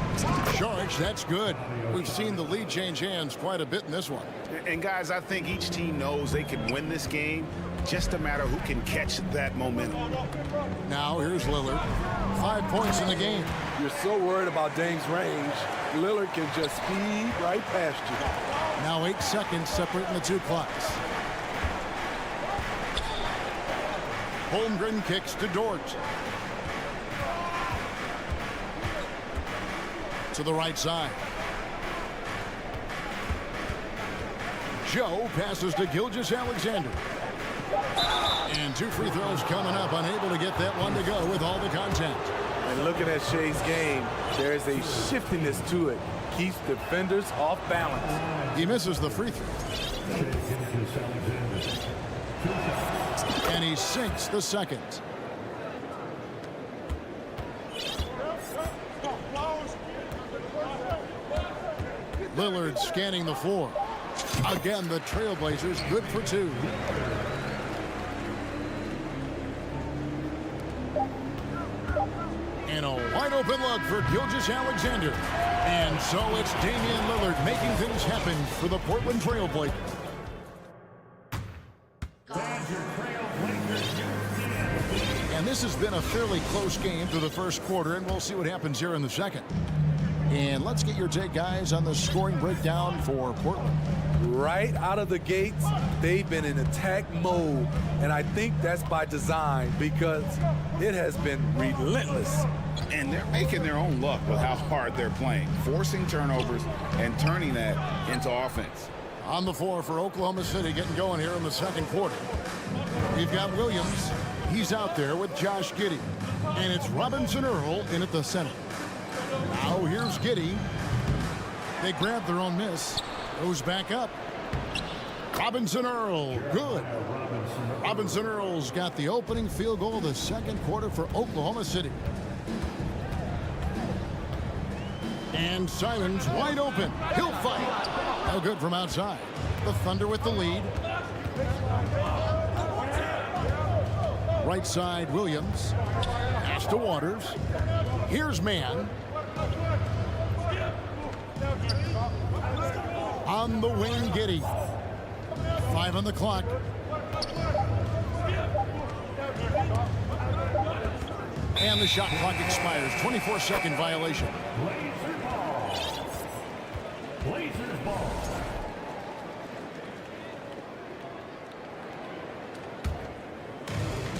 Charge, that's good. We've seen the lead change hands quite a bit in this one. And guys, I think each team knows they can win this game. Just a matter who can catch that momentum. Now here's Lillard. 5 points in the game. You're so worried about Dame's range. Lillard can just speed right past you. Now 8 seconds separating the two clocks. Holmgren kicks to Dort. To the right side. Joe passes to Gilgeous-Alexander. And 2 free throws coming up, unable to get that one to go with all the contact. And looking at Shea's game, there's a shiftiness to it. Keeps defenders off balance. He misses the free throw. And he sinks the second. Lillard scanning the floor. Again, the Trail Blazers good for 2. And a wide open look for Gilgeous-Alexander. And so it's Damian Lillard making things happen for the Portland Trail Blazers. And this has been a fairly close game through the first quarter, and we'll see what happens here in the second. And let's get your take, guys, on the scoring breakdown for Portland. Right out of the gates, they've been in attack mode. And I think that's by design because it has been relentless. And they're making their own luck with how hard they're playing, forcing turnovers and turning that into offense. On the floor for Oklahoma City, getting going here in the second quarter. We've got Williams. He's out there with Josh Giddey. And it's Robinson Earl in at the center. Now here's Giddey. They grab their own miss. Goes back up. Robinson Earl, good. Robinson Earl's got the opening field goal of the second quarter for Oklahoma City. And Simons wide open. He'll fight. No good from outside. The Thunder with the lead. Right side, Williams. Pass to Waters. Here's Mann. On the wing, Giddey. 5 on the clock. And the shot clock expires. 24-second violation. Blazers ball.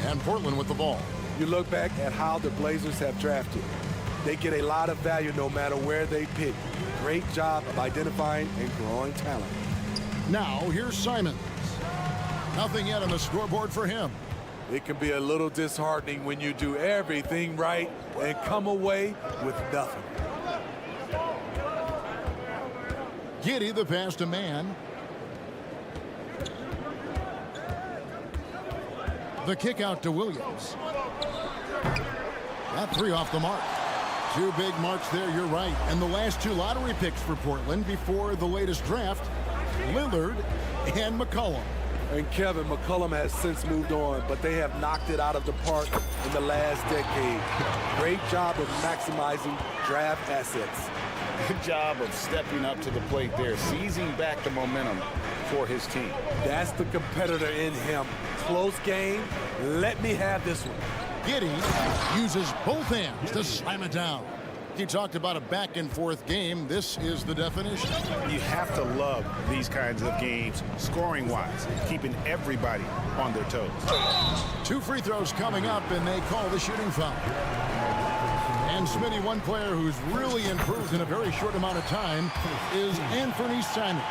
And Portland with the ball. You look back at how the Blazers have drafted. They get a lot of value no matter where they pick. Great job of identifying and growing talent. Now, here's Simons. Nothing yet on the scoreboard for him. It can be a little disheartening when you do everything right and come away with nothing. Giddey, the pass to Mann. The kick out to Williams. That 3 off the mark. 2 big marks there, you're right. And the last 2 lottery picks for Portland before the latest draft, Lillard and McCollum. And Kevin, McCollum has since moved on, but they have knocked it out of the park in the last decade. Great job of maximizing draft assets. Good job of stepping up to the plate there, seizing back the momentum for his team. That's the competitor in him. Close game. Let me have this one. Giddey uses both hands to slam it down. He talked about a back-and-forth game. This is the definition. You have to love these kinds of games, scoring-wise, keeping everybody on their toes. 2 free throws coming up, and they call the shooting foul. And Smitty, one player who's really improved in a very short amount of time is Anthony Simons.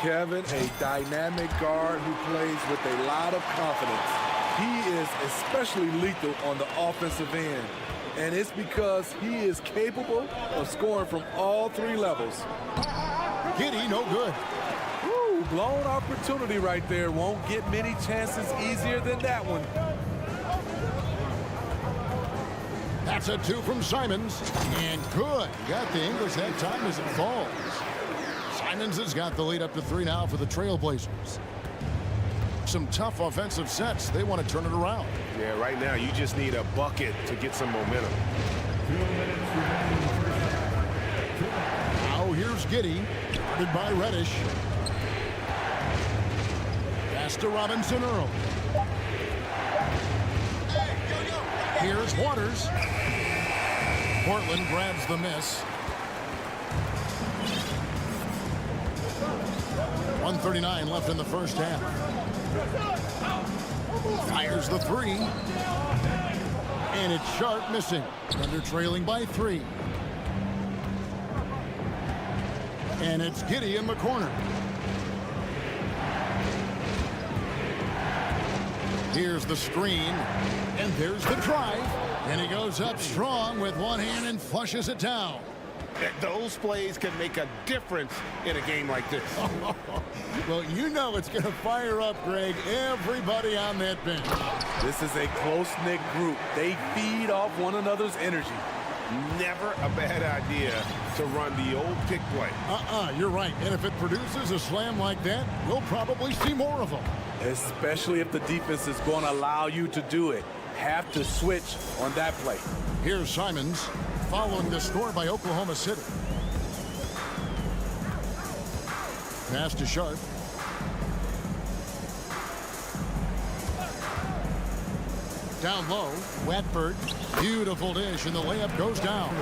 Kevin, a dynamic guard who plays with a lot of confidence. He is especially lethal on the offensive end. And it's because he is capable of scoring from all 3 levels. Giddey, no good. Woo, blown opportunity right there. Won't get many chances easier than that one. That's a 2 from Simons. And good. Got the English that time as it falls. Simons has got the lead up to 3 now for the Trail Blazers. Some tough offensive sets. They want to turn it around. Yeah, right now you just need a bucket to get some momentum. 2 minutes remaining first half. Now here's Giddey, guarded by Reddish. Pass to Robinson Earl. Here's Waters. Portland grabs the miss. 1:39 left in the first half. Fires the 3. And it's Sharp missing. Thunder trailing by 3. And it's Giddey in the corner. Here's the screen. And there's the drive. And he goes up strong with one hand and flushes it down. Those plays can make a difference in a game like this. Well, you know it's going to fire up, Greg, everybody on that bench. This is a close-knit group. They feed off one another's energy. Never a bad idea to run the old pick play. You're right. And if it produces a slam like that, we'll probably see more of them. Especially if the defense is going to allow you to do it. Have to switch on that play. Here's Simons following the score by Oklahoma City. Pass to Sharp. Down low, Watford. Beautiful dish, and the layup goes down.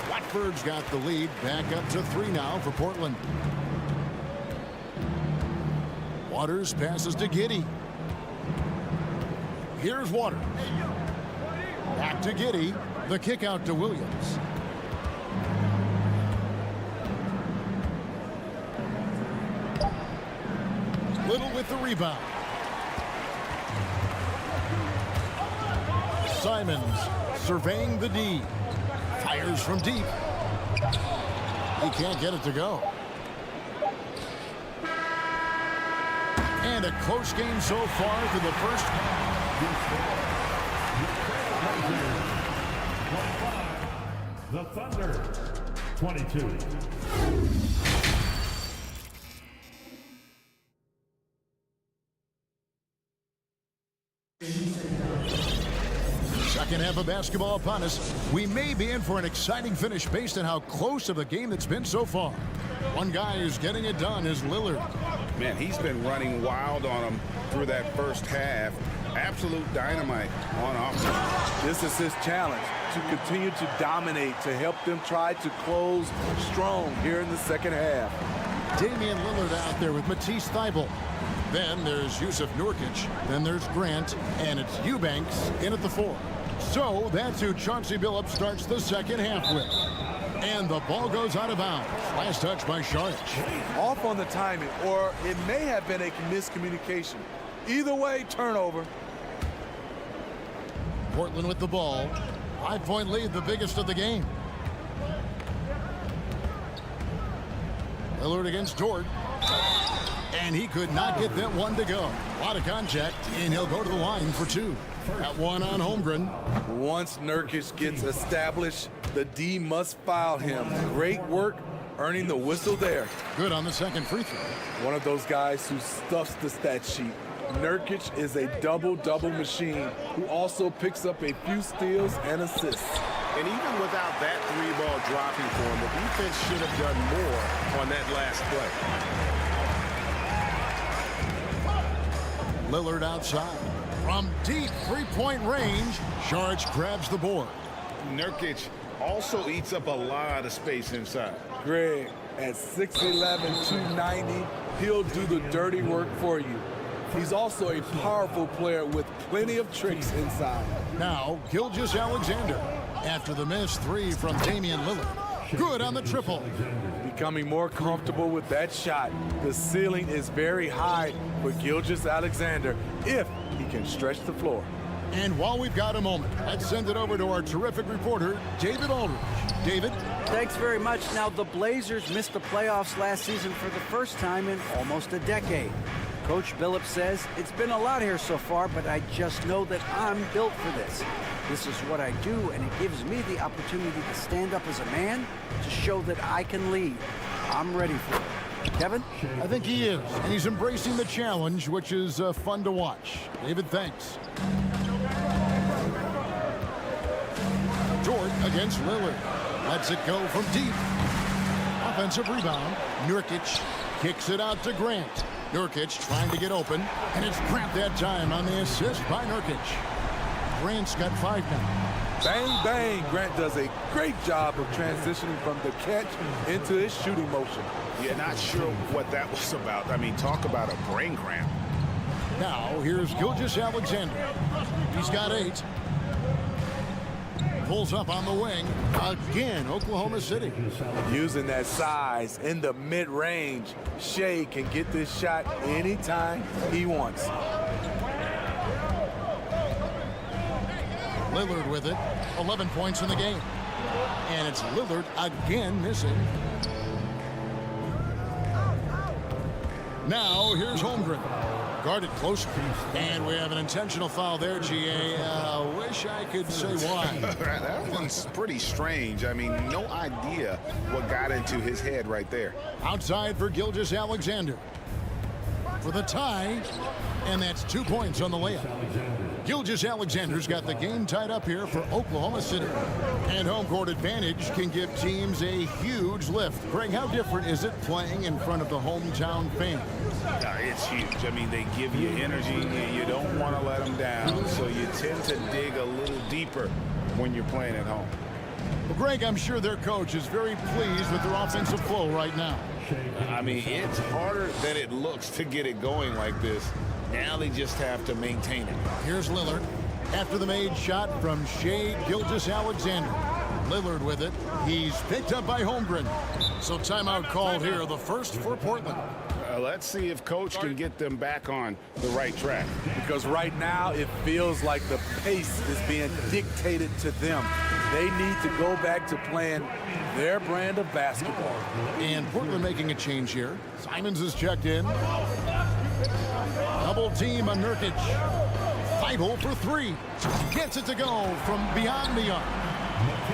Watford's got the lead. Back up to 3 now for Portland. Waters passes to Giddey. Here's Waters. Back to Giddey. The kick out to Williams. Little with the rebound. Simons surveying the D. Fires from deep. He can't get it to go. And a close game so far through the first. The Thunder, 22. Second half of basketball upon us. We may be in for an exciting finish based on how close of a game it's been so far. One guy who's getting it done is Lillard. Man, he's been running wild on him through that first half. Absolute dynamite on offense. This is his challenge, to continue to dominate, to help them try to close strong here in the second half. Damian Lillard out there with Matisse Thybulle. Then there's Yusuf Nurkic. Then there's Grant. And it's Eubanks in at the 4. So that's who Chauncey Billups starts the second half with. And the ball goes out of bounds. Last touch by Sharp. Off on the timing, or it may have been a miscommunication. Either way, turnover. Portland with the ball. 5-point lead, the biggest of the game. Lillard against Dort. And he could not get that one to go. A lot of contact, and he'll go to the line for 2. That one on Holmgren. Once Nurkic gets established, the D must foul him. Great work earning the whistle there. Good on the second free throw. One of those guys who stuffs the stat sheet. Nurkic is a double-double machine who also picks up a few steals and assists. And even without that 3-ball dropping for him, the defense should have done more on that last play. Lillard outside. From deep three-point range, Sharp grabs the board. Nurkic also eats up a lot of space inside. Greg, at 6'11", 290, he'll do the dirty work for you. He's also a powerful player with plenty of tricks inside. Now, Gilgeous-Alexander. After the missed 3 from Damian Lillard. Good on the triple. Becoming more comfortable with that shot. The ceiling is very high for Gilgeous-Alexander if he can stretch the floor. And while we've got a moment, let's send it over to our terrific reporter, David Aldridge. David? Thanks very much. Now, the Blazers missed the playoffs last season for the first time in almost a decade. Coach Billups says, it's been a lot here so far, but I just know that I'm built for this. This is what I do, and it gives me the opportunity to stand up as a man to show that I can lead. I'm ready for it. Kevin? I think he is, and he's embracing the challenge, which is fun to watch. David, thanks. Dort against Lillard. Lets it go from deep. Offensive rebound. Nurkic kicks it out to Grant. Nurkic trying to get open, and it's Grant that time on the assist by Nurkic. Grant's got 5 now. Bang, bang. Grant does a great job of transitioning from the catch into his shooting motion. Yeah, not sure what that was about. I mean, talk about a brain cramp. Now, here's Gilgeous-Alexander. He's got 8. Pulls up on the wing. Again, Oklahoma City. Using that size in the mid-range, Shea can get this shot anytime he wants. Lillard with it. 11 points in the game. And it's Lillard again missing. Now, here's Holmgren. Guarded closer. And we have an intentional foul there, GA. Wish I could say why. That one's pretty strange. I mean, no idea what got into his head right there. Outside for Gilgeous-Alexander. For the tie. And that's 2 points on the layup. Gilgeous-Alexander's got the game tied up here for Oklahoma City. And home court advantage can give teams a huge lift. Greg, how different is it playing in front of the hometown fans? It's huge. I mean, they give you energy. You don't want to let them down. So you tend to dig a little deeper when you're playing at home. Well, Greg, I'm sure their coach is very pleased with their offensive flow right now. I mean, it's harder than it looks to get it going like this. Now they just have to maintain it. Here's Lillard. After the made shot from Shea Gilgeous-Alexander. Lillard with it. He's picked up by Holmgren. So timeout called here, the first for Portland. Let's see if Coach can get them back on the right track. Because right now it feels like the pace is being dictated to them. They need to go back to playing their brand of basketball. And Portland making a change here. Simons is checked in. Double team on Nurkic. 5-hole for 3. Gets it to go from beyond the arc.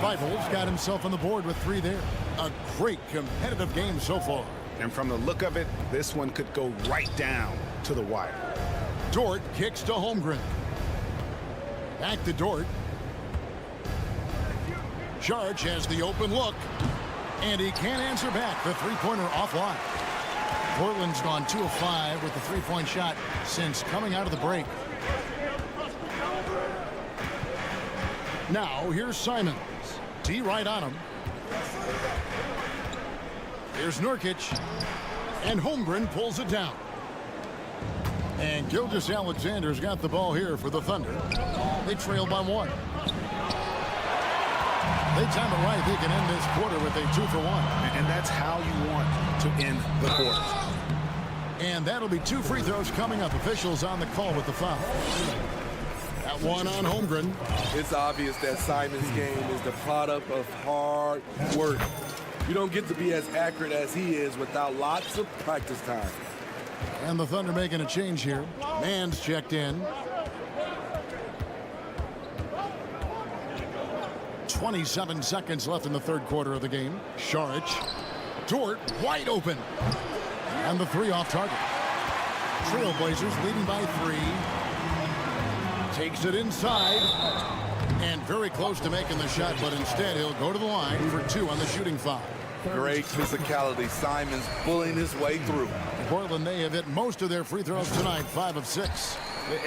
5-hole's got himself on the board with 3 there. A great competitive game so far. And from the look of it, this one could go right down to the wire. Dort kicks to Holmgren. Back to Dort. Sharge has the open look. And he can't answer back. The three-pointer offline. Portland's gone 2 of 5 with the three-point shot since coming out of the break. Now, here's Simons. D right on him. Here's Nurkic. And Holmgren pulls it down. And Gilgeous-Alexander's got the ball here for the Thunder. They trail by 1. They time it right. They can end this quarter with a 2 for 1. And that's how you want to end the quarter. And that'll be 2 free throws coming up. Officials on the call with the foul. That one on Holmgren. It's obvious that Simons' game is the product of hard work. You don't get to be as accurate as he is without lots of practice time. And the Thunder making a change here. Mann's checked in. 27 seconds left in the third quarter of the game. Saric. Dort wide open. And the 3 off target. Trail Blazers leading by 3. Takes it inside. And very close to making the shot, but instead he'll go to the line for 2 on the shooting foul. Great physicality. Simons bullying his way through. Portland, they have hit most of their free throws tonight, 5 of 6.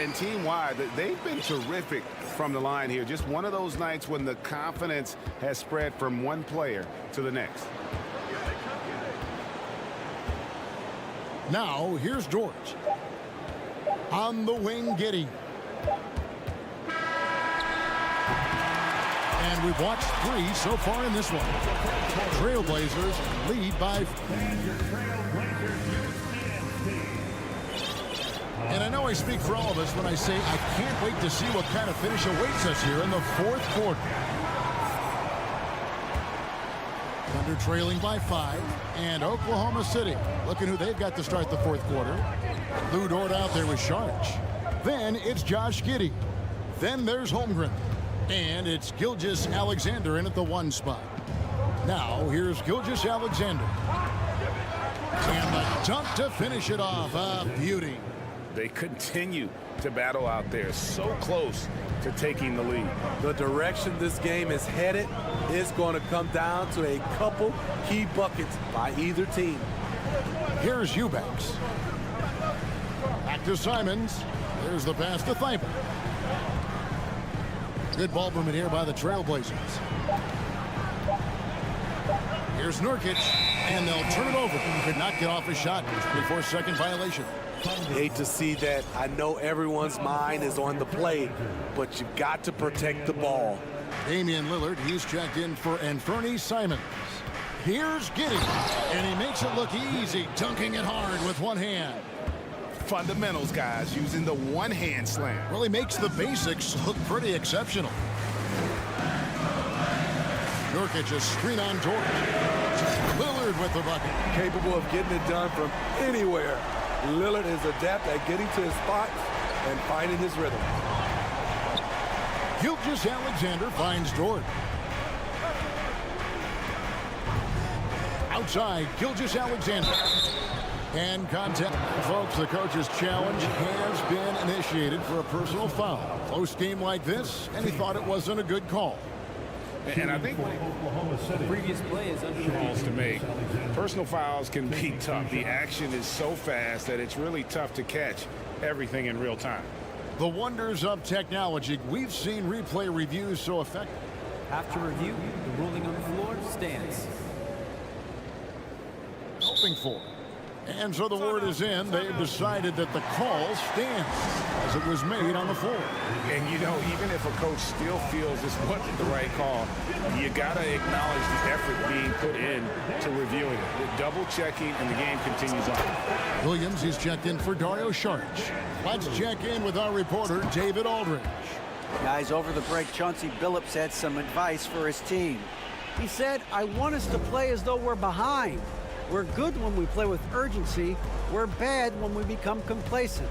And team-wide, they've been terrific from the line here. Just one of those nights when the confidence has spread from one player to the next. Now, here's George. On the wing, Giddey. And we've watched 3 so far in this one. Trail Blazers lead by... And I know I speak for all of us when I say I can't wait to see what kind of finish awaits us here in the fourth quarter. Thunder trailing by 5. And Oklahoma City looking who they've got to start the fourth quarter. Lou Dort out there with Sharge. Then it's Josh Giddey. Then there's Holmgren. And it's Gilgeous-Alexander in at the 1 spot. Now here's Gilgeous-Alexander. And the dunk to finish it off. A beauty. They continue to battle out there, so close to taking the lead. The direction this game is headed is going to come down to a couple key buckets by either team. Here's Eubanks. Back to Simons. There's the pass to Thibault. Good ball movement here by the Trail Blazers. Here's Nurkic, and they'll turn it over. Could not get off a shot. 24-second violation. Hate to see that. I know everyone's mind is on the play, but you've got to protect the ball. Damian Lillard, he's checked in for Anthony Simons. Here's Giddey, and he makes it look easy, dunking it hard with one hand. Fundamentals, guys, using the one-hand slam. Really makes the basics look pretty exceptional. Nurkic, a screen on George. Lillard with the bucket. Capable of getting it done from anywhere. Lillard is adept at getting to his spot and finding his rhythm. Gilgeous-Alexander finds Jordan. Outside, Gilgeous-Alexander. And contact. Folks, the coach's challenge has been initiated for a personal foul. Close game like this, and he thought it wasn't a good call. And I think the previous play is under calls to make. Personal fouls can be tough. The action is so fast that it's really tough to catch everything in real time. The wonders of technology. We've seen replay reviews so effective. After review, the ruling on the floor stands. Hoping for. And so the word is in. They've decided that the call stands as it was made on the floor. And, you know, even if a coach still feels this wasn't the right call, you got to acknowledge the effort being put in to reviewing it. They're double-checking, and the game continues on. Williams, he's checked in for Dario Saric. Let's check in with our reporter, David Aldridge. Guys, over the break, Chauncey Billups had some advice for his team. He said, I want us to play as though we're behind. We're good when we play with urgency. We're bad when we become complacent.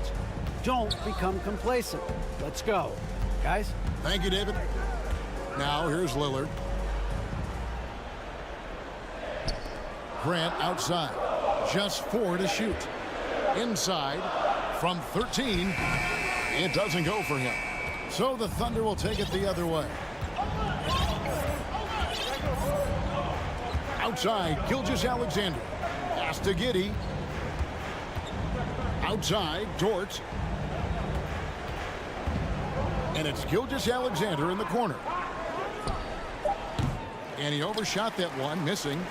Don't become complacent. Let's go. Guys? Thank you, David. Now, here's Lillard. Grant outside. Just 4 to shoot. Inside from 13. It doesn't go for him. So the Thunder will take it the other way. Outside, Gilgeous-Alexander. Pass to Giddey. Outside, Dort. And it's Gilgeous-Alexander in the corner. And he overshot that one, missing.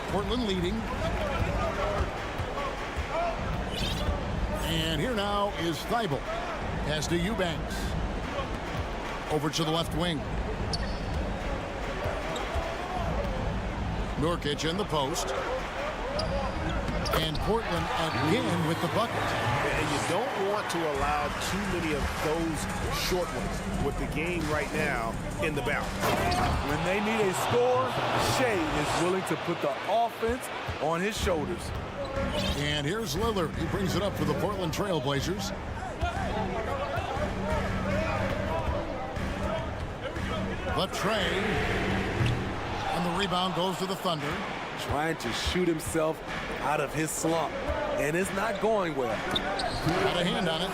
Portland leading. And here now is Thibault. Pass to Eubanks. Over to the left wing. Nurkic in the post. And Portland again with the bucket. And you don't want to allow too many of those short ones with the game right now in the balance. When they need a score, Shea is willing to put the offense on his shoulders. And here's Lillard. He brings it up for the Portland Trail Blazers. The tray. And the rebound goes to the Thunder. Trying to shoot himself out of his slump. And it's not going well. Got a hand on it.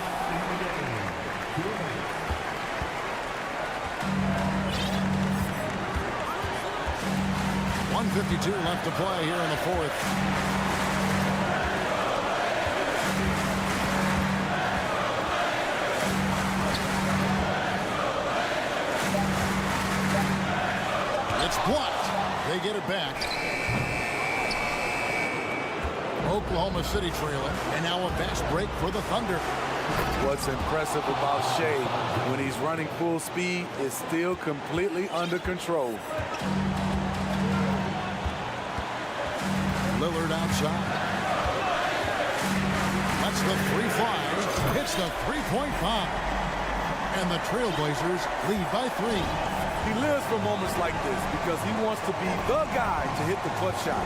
.152 left to play here in the fourth. It's blocked. They get it back. Oklahoma City trailing, and now a fast break for the Thunder. What's impressive about Shea when he's running full speed is still completely under control. Lillard outside. Lets the three fly. Hits the three-point bomb. And the Trailblazers lead by 3. He lives for moments like this because he wants to be the guy to hit the clutch shot.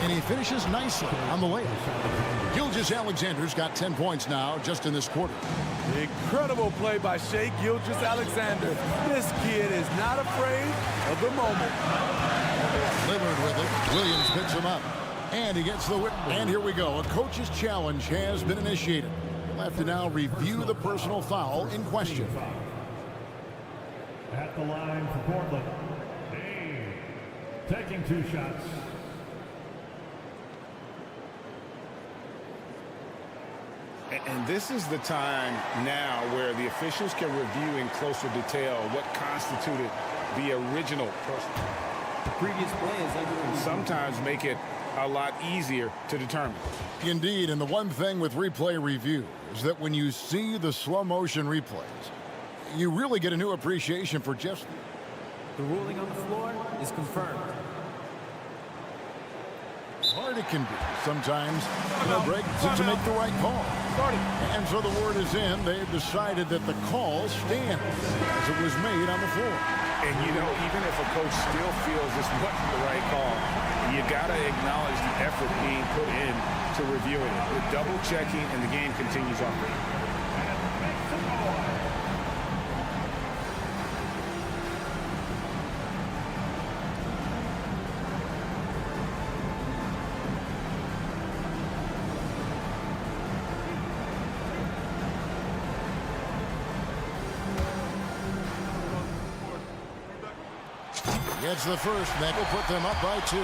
And he finishes nicely on the layup. Gilgeous-Alexander's got 10 points now just in this quarter. Incredible play by Shea Gilgeous-Alexander. This kid is not afraid of the moment. Lillard with it. Williams picks him up. And he gets the whip. And here we go. A coach's challenge has been initiated. We'll have to now review the personal foul in question. At the line for Portland, Dave, taking 2 shots. And this is the time now where the officials can review in closer detail what constituted the original personal. The previous play is under and sometimes make it a lot easier to determine. Indeed, and the one thing with replay review is that when you see the slow motion replays, you really get a new appreciation for just the ruling on the floor is confirmed. Hard it can be sometimes break to make the right call. And so the word is in. They've decided that the call stands as it was made on the floor. And you know, even if a coach still feels this wasn't the right call, you got to acknowledge the effort being put in to reviewing it. The double checking, and the game continues on. Gets the first, that will put them up by 2.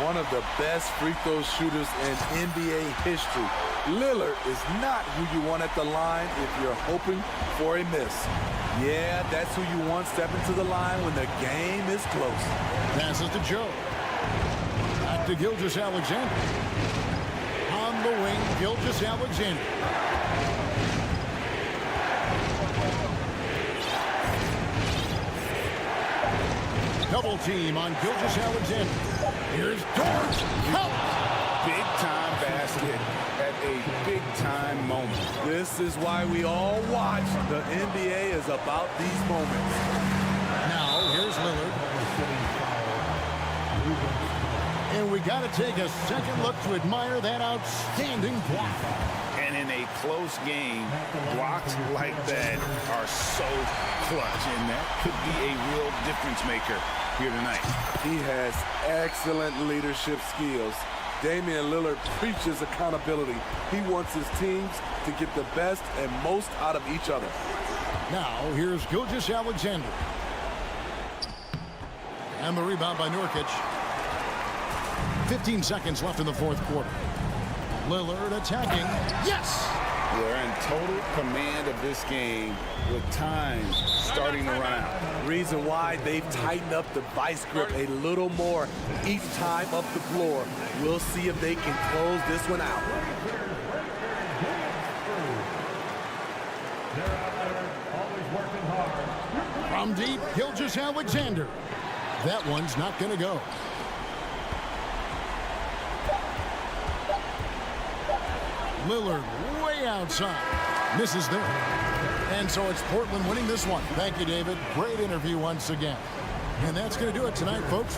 One of the best free throw shooters in NBA history. Lillard is not who you want at the line if you're hoping for a miss. Yeah, that's who you want stepping to the line when the game is close. Passes to Joe. Back to Gilgeous-Alexander. On the wing, Gilgeous-Alexander. Double team on Gilgeous-Alexander. Here's Dort. Big time basket at a big time moment. This is why we all watch. The NBA is about these moments. Now, here's Lillard. And we got to take a second look to admire that outstanding block. And in a close game, blocks like that are so clutch, and that could be a real difference maker here tonight. He has excellent leadership skills. Damian Lillard preaches accountability. He wants his teams to get the best and most out of each other. Now, here's Gilgeous-Alexander. And the rebound by Nurkic. 15 seconds left in the fourth quarter. Lillard attacking. Yes! We're in total command of this game with time starting to run out. Reason why they've tightened up the vice grip a little more each time up the floor. We'll see if they can close this one out. They're out there always working hard. From deep, Gilgeous-Alexander. That one's not going to go. Lillard way outside. Misses there. And so it's Portland winning this one. Thank you, David. Great interview once again. And that's going to do it tonight, folks.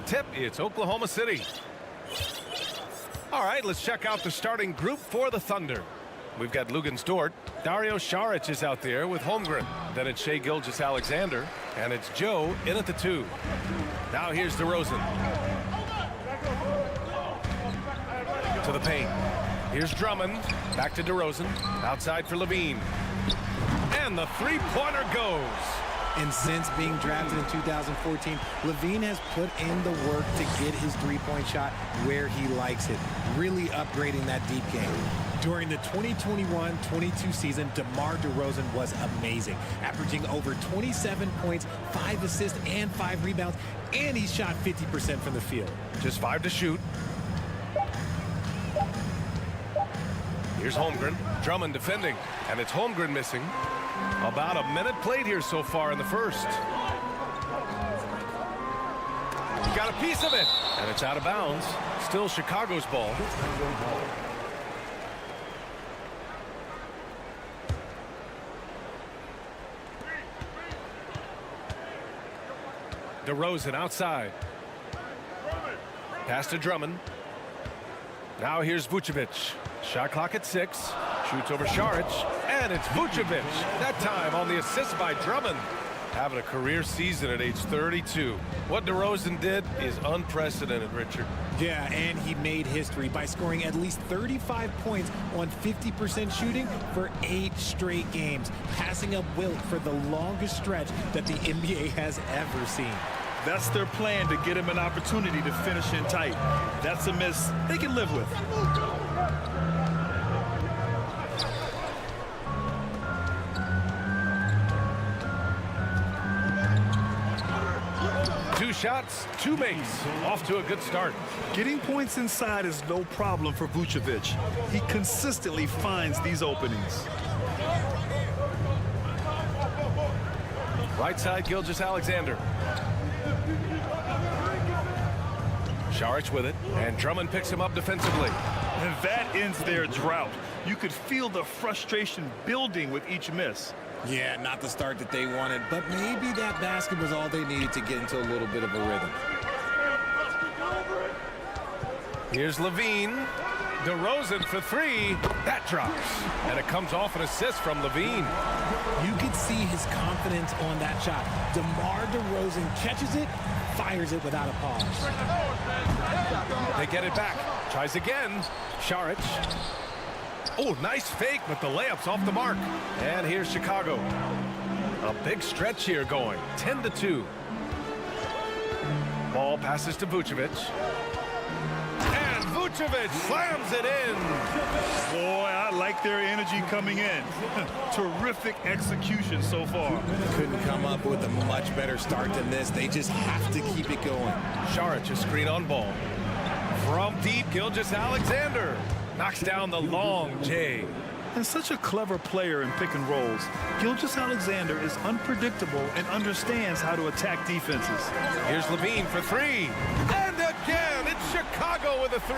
tip, it's Oklahoma City. All right, let's check out the starting group for the Thunder. We've got Luguentz Dort. Dario Saric is out there with Holmgren. Then it's Shai Gilgeous-Alexander. And it's Joe in at the 2. Now here's DeRozan. To the paint. Here's Drummond. Back to DeRozan. Outside for Levine. And the three-pointer goes. And since being drafted in 2014, Levine has put in the work to get his three-point shot where he likes it, really upgrading that deep game. During the 2021-22 season, DeMar DeRozan was amazing, averaging over 27 points, 5 assists, and 5 rebounds, and he shot 50% from the field. Just 5 to shoot. Here's Holmgren. Drummond defending, and it's Holmgren missing. About a minute played here so far in the first. He got a piece of it, and it's out of bounds. Still Chicago's ball. DeRozan outside. Pass to Drummond. Now here's Vucevic. Shot clock at 6. Shoots over Saric. And it's Vucevic. That time on the assist by Drummond. Having a career season at age 32. What DeRozan did is unprecedented, Richard. Yeah, and he made history by scoring at least 35 points on 50% shooting for 8 straight games, passing up Wilt for the longest stretch that the NBA has ever seen. That's their plan, to get him an opportunity to finish in tight. That's a miss they can live with. Two shots, 2 makes. Off to a good start. Getting points inside is no problem for Vucevic. He consistently finds these openings. Right side, Gilgeous-Alexander. Saric with it, and Drummond picks him up defensively. And that ends their drought. You could feel the frustration building with each miss. Yeah, not the start that they wanted, but maybe that basket was all they needed to get into a little bit of a rhythm. Here's Levine. DeRozan for 3. That drops. And it comes off an assist from Levine. You could see his confidence on that shot. DeMar DeRozan catches it, fires it without a pause. They get it back. Tries again. Saric. Oh, nice fake, but the layup's off the mark. And here's Chicago. A big stretch here going. 10-2. Ball passes to Vucevic. And Vucevic slams it in. Boy, I like their energy coming in. Terrific execution so far. Couldn't come up with a much better start than this. They just have to keep it going. Saric, a screen on ball. From deep, Gilgeous-Alexander knocks down the long J. And such a clever player in pick and rolls. Gilgeous-Alexander is unpredictable and understands how to attack defenses. Here's Levine for 3. And again, it's Chicago with a 3.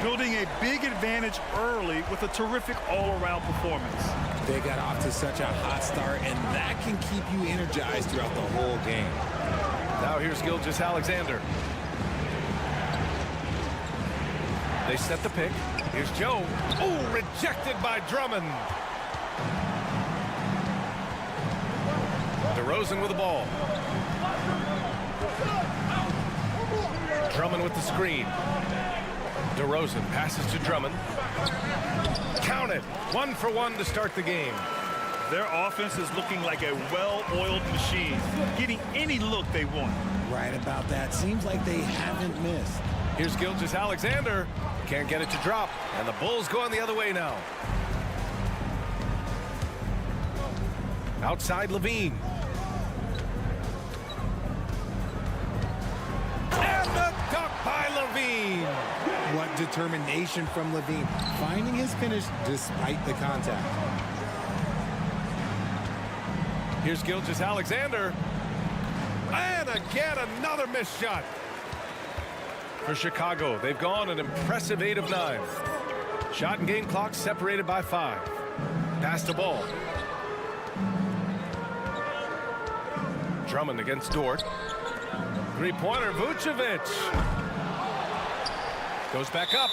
Building a big advantage early with a terrific all-around performance. They got off to such a hot start, and that can keep you energized throughout the whole game. Now here's Gilgeous-Alexander. They set the pick. Here's Joe. Oh, rejected by Drummond. DeRozan with the ball. Drummond with the screen. DeRozan passes to Drummond. Count it. 1 for 1 to start the game. Their offense is looking like a well-oiled machine, getting any look they want. Right about that. Seems like they haven't missed. Here's Gilgeous-Alexander. Can't get it to drop. And the Bulls going the other way now. Outside Levine. And the dunk by Levine. What determination from Levine, finding his finish despite the contact. Here's Gilgeous-Alexander. And again, another missed shot. For Chicago, they've gone an impressive 8 of 9. Shot and game clock separated by 5. Pass the ball. Drummond against Dort. Three-pointer, Vucevic. Goes back up.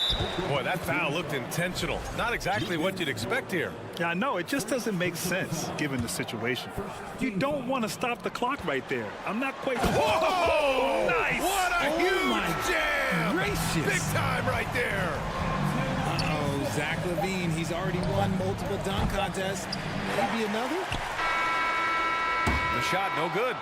Boy, that foul looked intentional. Not exactly what you'd expect here. Yeah, I know. It just doesn't make sense given the situation. You don't want to stop the clock right there. I'm not quite... Whoa! Nice! What a huge jam! Gracious. Big time right there. Uh-oh, Zach LaVine. He's already won multiple dunk contests. Maybe another? The shot no good.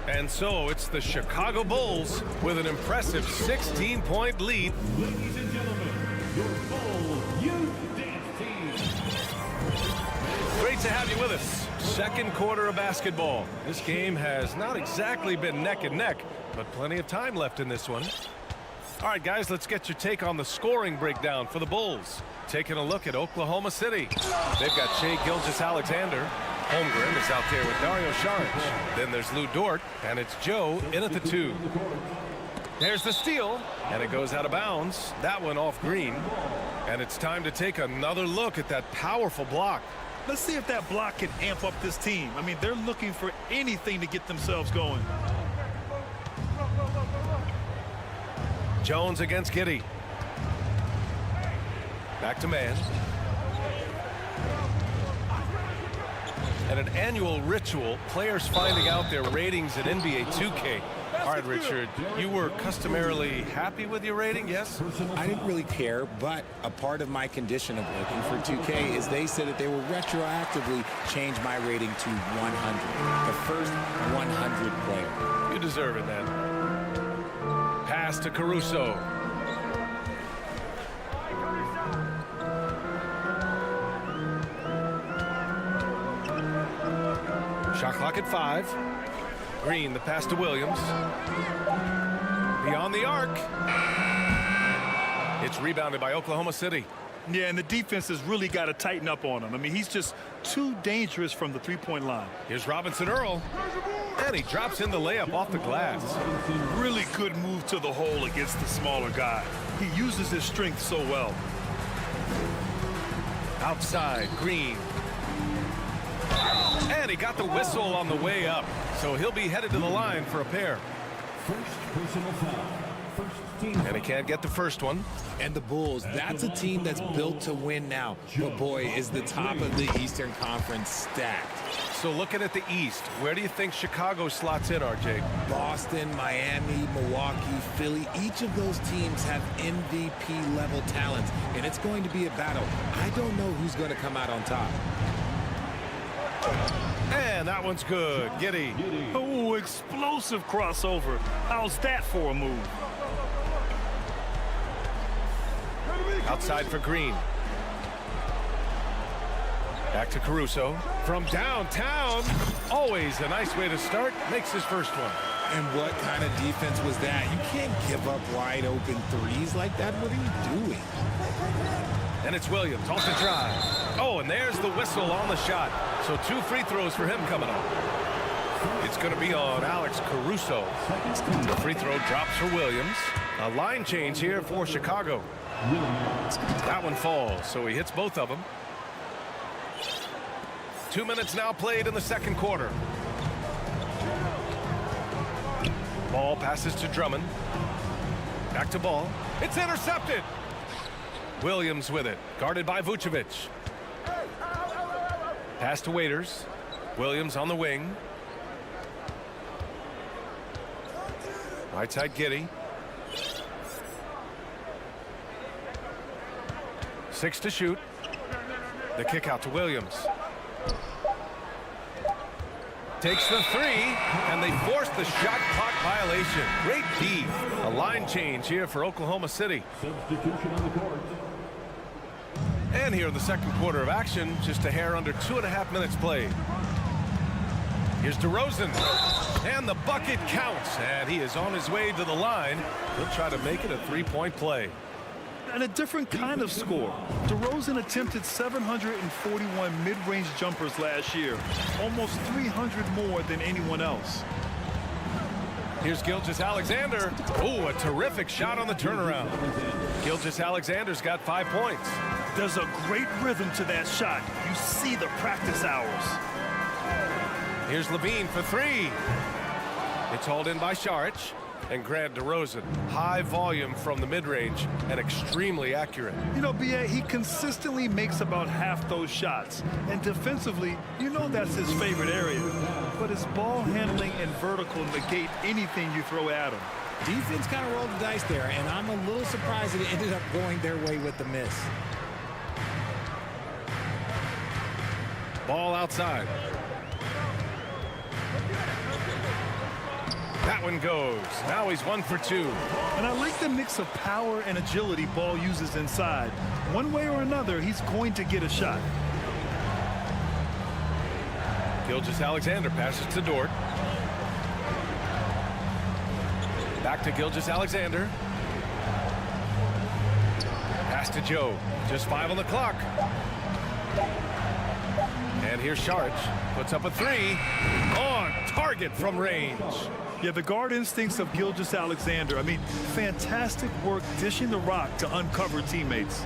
And so it's the Chicago Bulls with an impressive 16-point lead. Ladies and gentlemen, your Bulls Youth Dance Team. Great to have you with us. Second quarter of basketball. This game has not exactly been neck and neck, but plenty of time left in this one. All right, guys, let's get your take on the scoring breakdown for the Bulls. Taking a look at Oklahoma City. They've got Shai Gilgeous-Alexander. Holmgren is out there with Dario Saric. Then there's Lou Dort, and it's Joe in at the 2. There's the steal, and it goes out of bounds. That one off Green. And it's time to take another look at that powerful block. Let's see if that block can amp up this team. I mean, they're looking for anything to get themselves going. Jones against Giddey. Back to man. And an annual ritual, players finding out their ratings in NBA2K. All right, Richard, you were customarily happy with your rating, yes? I didn't really care, but a part of my condition of working for 2K is they said that they will retroactively change my rating to 100, the first 100 player. You deserve it, man. Pass to Caruso. Shot clock at 5. Green, the pass to Williams. Beyond the arc. It's rebounded by Oklahoma City. Yeah, and the defense has really got to tighten up on him. I mean, he's just too dangerous from the three-point line. Here's Robinson Earl. And he drops in the layup off the glass. Really good move to the hole against the smaller guy. He uses his strength so well. Outside, Green. And he got the whistle on the way up. So he'll be headed to the line for a pair. First personal foul. First team. And he can't get the first one. And the Bulls, that's a team that's built to win now. But boy, is the top of the Eastern Conference stacked. So looking at the East, where do you think Chicago slots in, RJ? Boston, Miami, Milwaukee, Philly, each of those teams have MVP level talents, and it's going to be a battle. I don't know who's going to come out on top. And that one's good. Giddey. Oh, explosive crossover. How's that for a move? Outside for Green. Back to Caruso. From downtown. Always a nice way to start. Makes his first one. And what kind of defense was that? You can't give up wide open threes like that. What are you doing? And it's Williams off the drive. Oh, and there's the whistle on the shot. So 2 free throws for him coming up. It's going to be on Alex Caruso. The free throw drops for Williams. A line change here for Chicago. That one falls, so he hits both of them. 2 minutes now played in the second quarter. Ball passes to Drummond. Back to Ball. It's intercepted. Williams with it, guarded by Vucevic. Pass to Waiters. Williams on the wing. Right side Giddey. 6 to shoot. The kick out to Williams. Takes the 3, and they force the shot clock violation. Great D. A line change here for Oklahoma City. Substitution on the court. And here in the second quarter of action, just a hair under 2.5 minutes played. Here's DeRozan, and the bucket counts, and he is on his way to the line. He'll try to make it a 3-point play. And a different kind of score. DeRozan attempted 741 mid-range jumpers last year, almost 300 more than anyone else. Here's Gilgeous-Alexander. Oh, a terrific shot on the turnaround. Gilgeous-Alexander's got 5 points. There's a great rhythm to that shot. You see the practice hours. Here's LaVine for 3. It's hauled in by Saric and Grant DeRozan. High volume from the mid-range and extremely accurate. You know, B.A., he consistently makes about half those shots. And defensively, you know that's his favorite area. But his ball handling and vertical negate anything you throw at him. Defense kind of rolled the dice there, and I'm a little surprised that it ended up going their way with the miss. Ball outside. That one goes. Now he's 1 for 2. And I like the mix of power and agility Ball uses inside. One way or another, he's going to get a shot. Gilgeous-Alexander passes to Dort. Back to Gilgeous-Alexander. Pass to Joe. Just 5 on the clock. And here's Saric. Puts up a 3. On target from range. Yeah, the guard instincts of Gilgeous-Alexander. I mean, fantastic work dishing the rock to uncover teammates.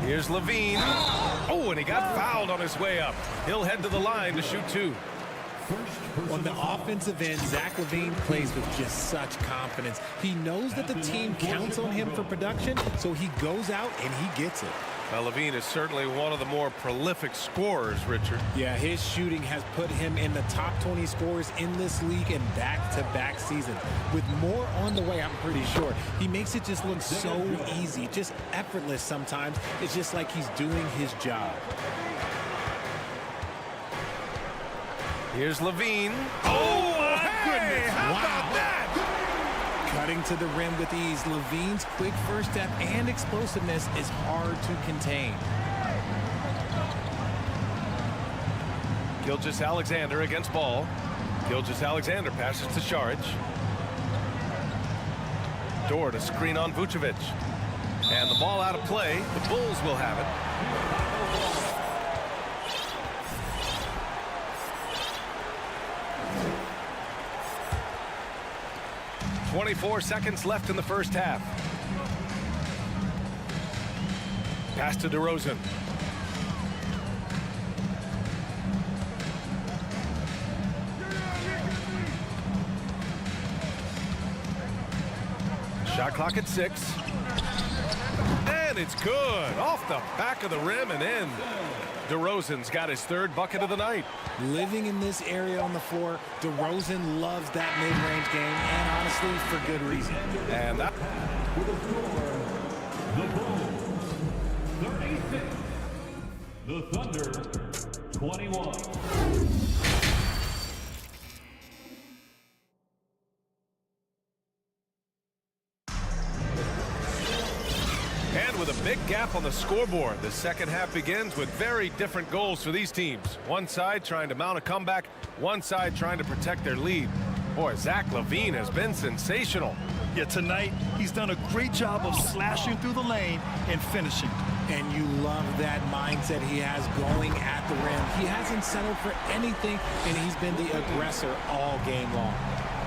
Here's Levine. Oh, and he got fouled on his way up. He'll head to the line to shoot 2. On the offensive end, Zach LaVine plays with just such confidence. He knows that the team counts on him for production, so he goes out and he gets it. Well, Levine is certainly one of the more prolific scorers, Richard. Yeah, his shooting has put him in the top 20 scorers in this league in back-to-back seasons. With more on the way, I'm pretty sure. He makes it just look so easy, just effortless sometimes. It's just like he's doing his job. Here's Levine. Oh, my goodness. How about that? Cutting to the rim with ease, Levine's quick first step and explosiveness is hard to contain. Gilgeous-Alexander against Ball. Gilgeous-Alexander passes to Saric. Dort a screen on Vucevic. And the ball out of play. The Bulls will have it. 24 seconds left in the first half. Pass to DeRozan. Shot clock at 6. And it's good. Off the back of the rim and in. DeRozan's got his 3rd bucket of the night. Living in this area on the floor, DeRozan loves that mid-range game, and honestly, for good reason. And that... The Bulls, 36. The Thunder, 21. With a big gap on the scoreboard, the second half begins with very different goals for these teams. One side trying to mount a comeback, one side trying to protect their lead. Boy, Zach LaVine has been sensational. Yeah, tonight he's done a great job of slashing through the lane and finishing. And you love that mindset he has going at the rim. He hasn't settled for anything, and he's been the aggressor all game long.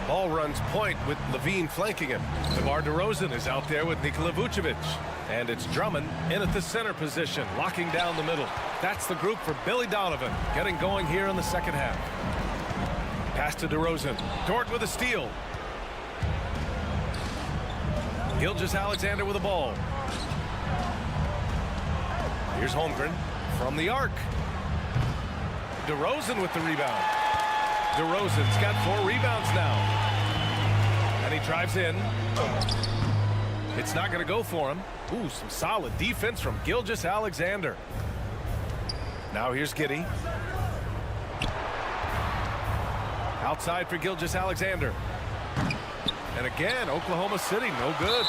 Ball runs point with LaVine flanking him. DeMar DeRozan is out there with Nikola Vucevic. And it's Drummond in at the center position, locking down the middle. That's the group for Billy Donovan, getting going here in the second half. Pass to DeRozan. Dort with a steal. Gilgeous-Alexander with the ball. Here's Holmgren from the arc. DeRozan with the rebound. DeRozan's got 4 rebounds now. And he drives in. It's not going to go for him. Ooh, some solid defense from Gilgeous-Alexander. Now here's Giddey. Outside for Gilgeous-Alexander. And again, Oklahoma City, no good.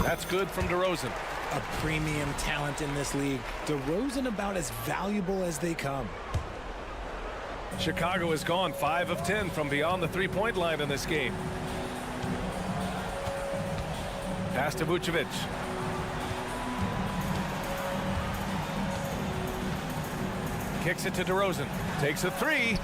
That's good from DeRozan. A premium talent in this league. DeRozan about as valuable as they come. Chicago has gone 5 of 10 from beyond the three-point line in this game. Pass to Vucevic. Kicks it to DeRozan. Takes a 3.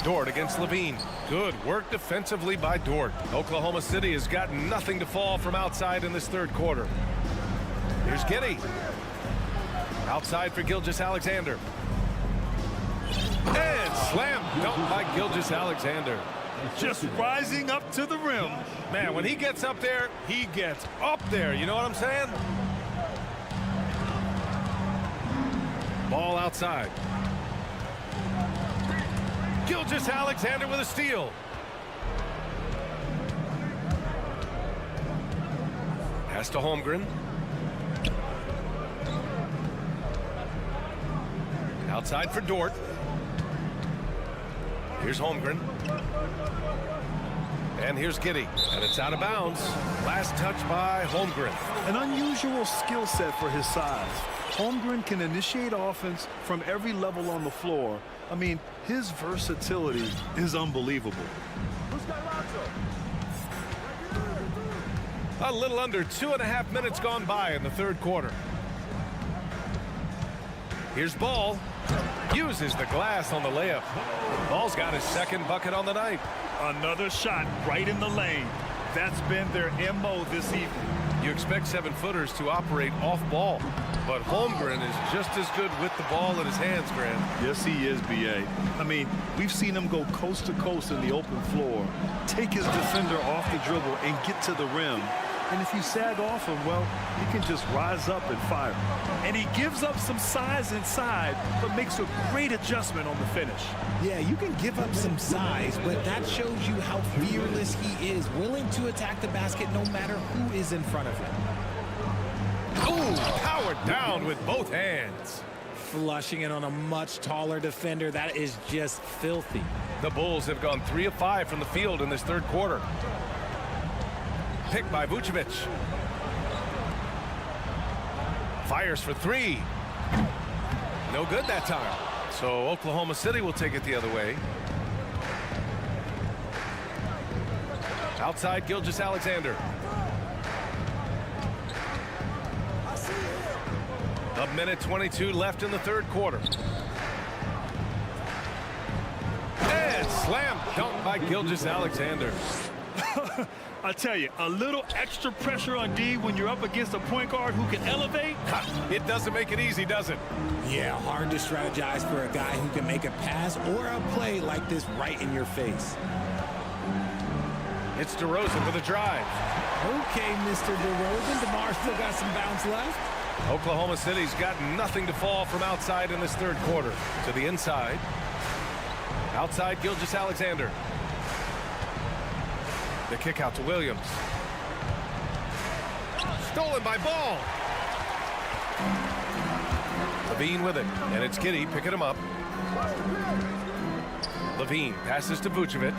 Dort against Levine. Good work defensively by Dort. Oklahoma City has got nothing to fall from outside in this third quarter. Here's Giddey. Outside for Gilgeous-Alexander. And slam dunk by Gilgeous-Alexander. Just rising up to the rim. Man, when he gets up there, he gets up there. You know what I'm saying? Ball outside. Gilgeous-Alexander with a steal. Pass to Holmgren. Outside for Dort. Here's Holmgren. And here's Giddey. And it's out of bounds. Last touch by Holmgren. An unusual skill set for his size. Holmgren can initiate offense from every level on the floor. I mean, his versatility is unbelievable. A little under 2.5 minutes gone by in the third quarter. Here's Ball. Uses the glass on the layup. Ball's got his second bucket on the night. Another shot right in the lane. That's been their MO this evening. You expect 7-footers to operate off ball, but Holmgren is just as good with the ball in his hands, Grant. Yes, he is, B.A. I mean, we've seen him go coast to coast in the open floor, take his defender off the dribble and get to the rim. And if you sag off him, well, he can just rise up and fire. And he gives up some size inside, but makes a great adjustment on the finish. Yeah, you can give up some size, but that shows you how fearless he is, willing to attack the basket no matter who is in front of him. Ooh, powered down with both hands. Flushing it on a much taller defender. That is just filthy. The Bulls have gone 3 of 5 from the field in this third quarter. Pick by Vucevic. Fires for 3. No good that time. So Oklahoma City will take it the other way. Outside Gilgeous-Alexander. A minute 22 left in the third quarter. And slam dunk by Gilgeous-Alexander. I tell you, a little extra pressure on D when you're up against a point guard who can elevate. It doesn't make it easy, does it? Yeah, hard to strategize for a guy who can make a pass or a play like this right in your face. It's DeRozan with a drive. Okay, Mr. DeRozan. DeMar still got some bounce left. Oklahoma City's got nothing to fall from outside in this third quarter. To the inside. Outside Gilgeous-Alexander. The kick out to Williams. Stolen by Ball. Levine with it, and it's Giddey picking him up. Levine passes to Vucevic.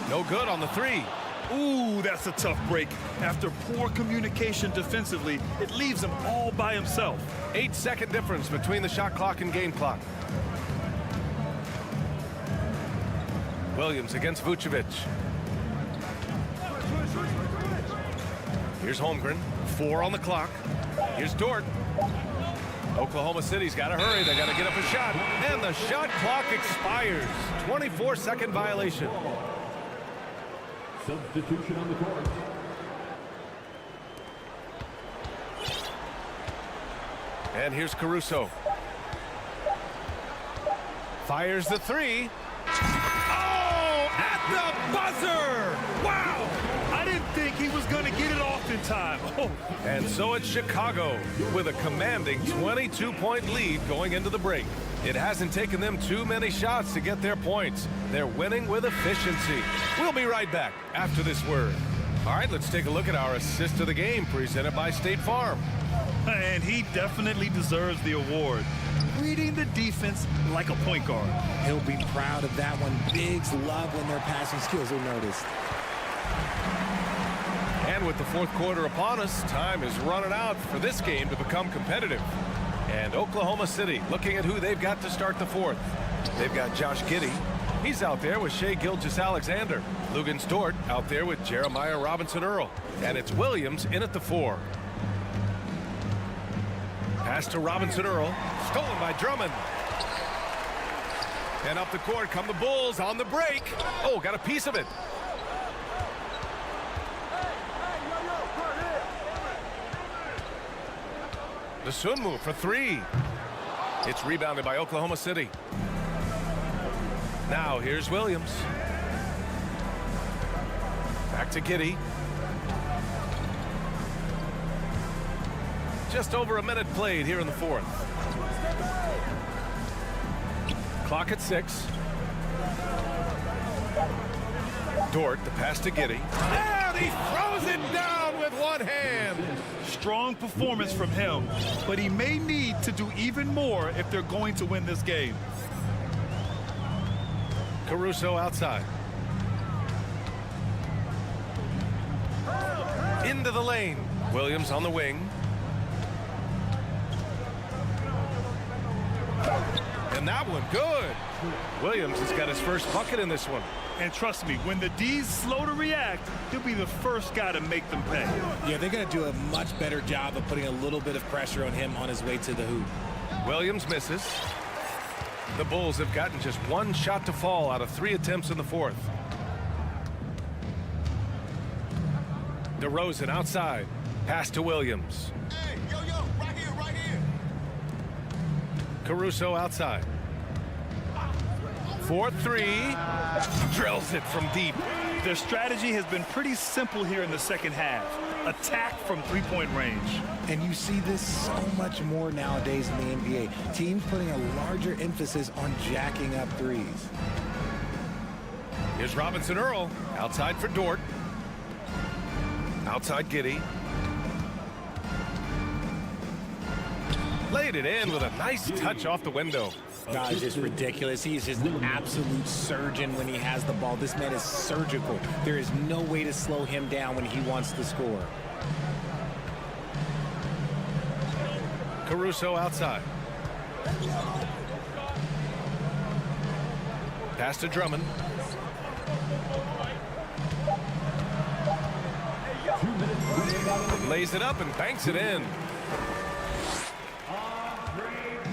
No good on the 3. Ooh, that's a tough break. After poor communication defensively, it leaves him all by himself. 8-second difference between the shot clock and game clock. Williams against Vucevic. Here's Holmgren. 4 on the clock. Here's Dort. Oklahoma City's got to hurry. They got to get up a shot. And the shot clock expires. 24-second violation. Substitution on the court. And here's Caruso. Fires the 3. Oh, at the buzzer! Wow! I didn't think he was going to get it off in time. Oh. And so it's Chicago with a commanding 22-point lead going into the break. It hasn't taken them too many shots to get their points. They're winning with efficiency. We'll be right back after this word. All right, let's take a look at our assist of the game presented by State Farm. And he definitely deserves the award. Reading the defense like a point guard. He'll be proud of that one. Bigs love when their passing skills are noticed. And with the fourth quarter upon us, time is running out for this game to become competitive. And Oklahoma City looking at who they've got to start the fourth. They've got Josh Giddey. He's out there with Shai Gilgeous-Alexander. Luguentz Dort out there with Jeremiah Robinson-Earl. And it's Williams in at the 4. Pass to Robinson-Earl. Stolen by Drummond. And up the court come the Bulls on the break. Oh, got a piece of it. The Sun move for three. It's rebounded by Oklahoma City. Now here's Williams. Back to Giddey. Just over a minute played here in the fourth. Clock at 6. Dort, the pass to Giddey. And he throws it down with one hand. Strong performance from him, but he may need to do even more if they're going to win this game. Caruso outside. Into the lane. Williams on the wing. And that one good. Williams has got his first bucket in this one. And trust me, when the D's slow to react, he'll be the first guy to make them pay. Yeah, they're going to do a much better job of putting a little bit of pressure on him on his way to the hoop. Williams misses. The Bulls have gotten just one shot to fall out of 3 attempts in the fourth. DeRozan outside. Pass to Williams. Hey, yo, right here, right here. Caruso outside. 4-3. Drills it from deep. Their strategy has been pretty simple here in the second half. Attack from three-point range. And you see this so much more nowadays in the NBA. Teams putting a larger emphasis on jacking up threes. Here's Robinson Earl. Outside for Dort. Outside Giddey. Laid it in with a nice touch off the window. God, it's just ridiculous. He is just an absolute surgeon when he has the ball. This man is surgical. There is no way to slow him down when he wants to score. Caruso outside. Pass to Drummond. Lays it up and banks it in.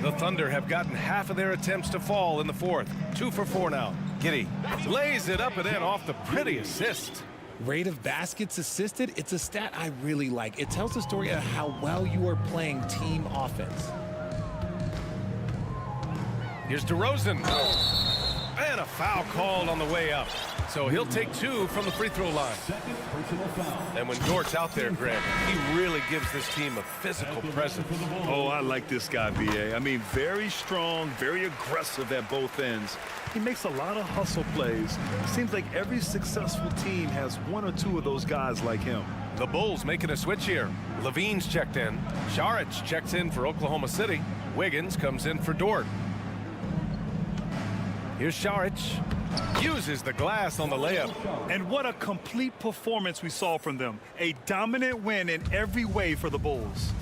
The Thunder have gotten half of their attempts to fall in the fourth. 2 for 4 now. Giddey lays it up and in off the pretty assist. Rate of baskets assisted, it's a stat I really like. It tells the story of how well you are playing team offense. Here's DeRozan. And a foul called on the way up. So he'll take 2 from the free throw line. And when Dort's out there, Greg, he really gives this team a physical presence. Oh, I like this guy, B.A. I mean, very strong, very aggressive at both ends. He makes a lot of hustle plays. It seems like every successful team has 1 or 2 of those guys like him. The Bulls making a switch here. Levine's checked in. Saric checks in for Oklahoma City. Wiggins comes in for Dort. Here's Saric. Uses the glass on the layup. And what a complete performance we saw from them. A dominant win in every way for the Bulls.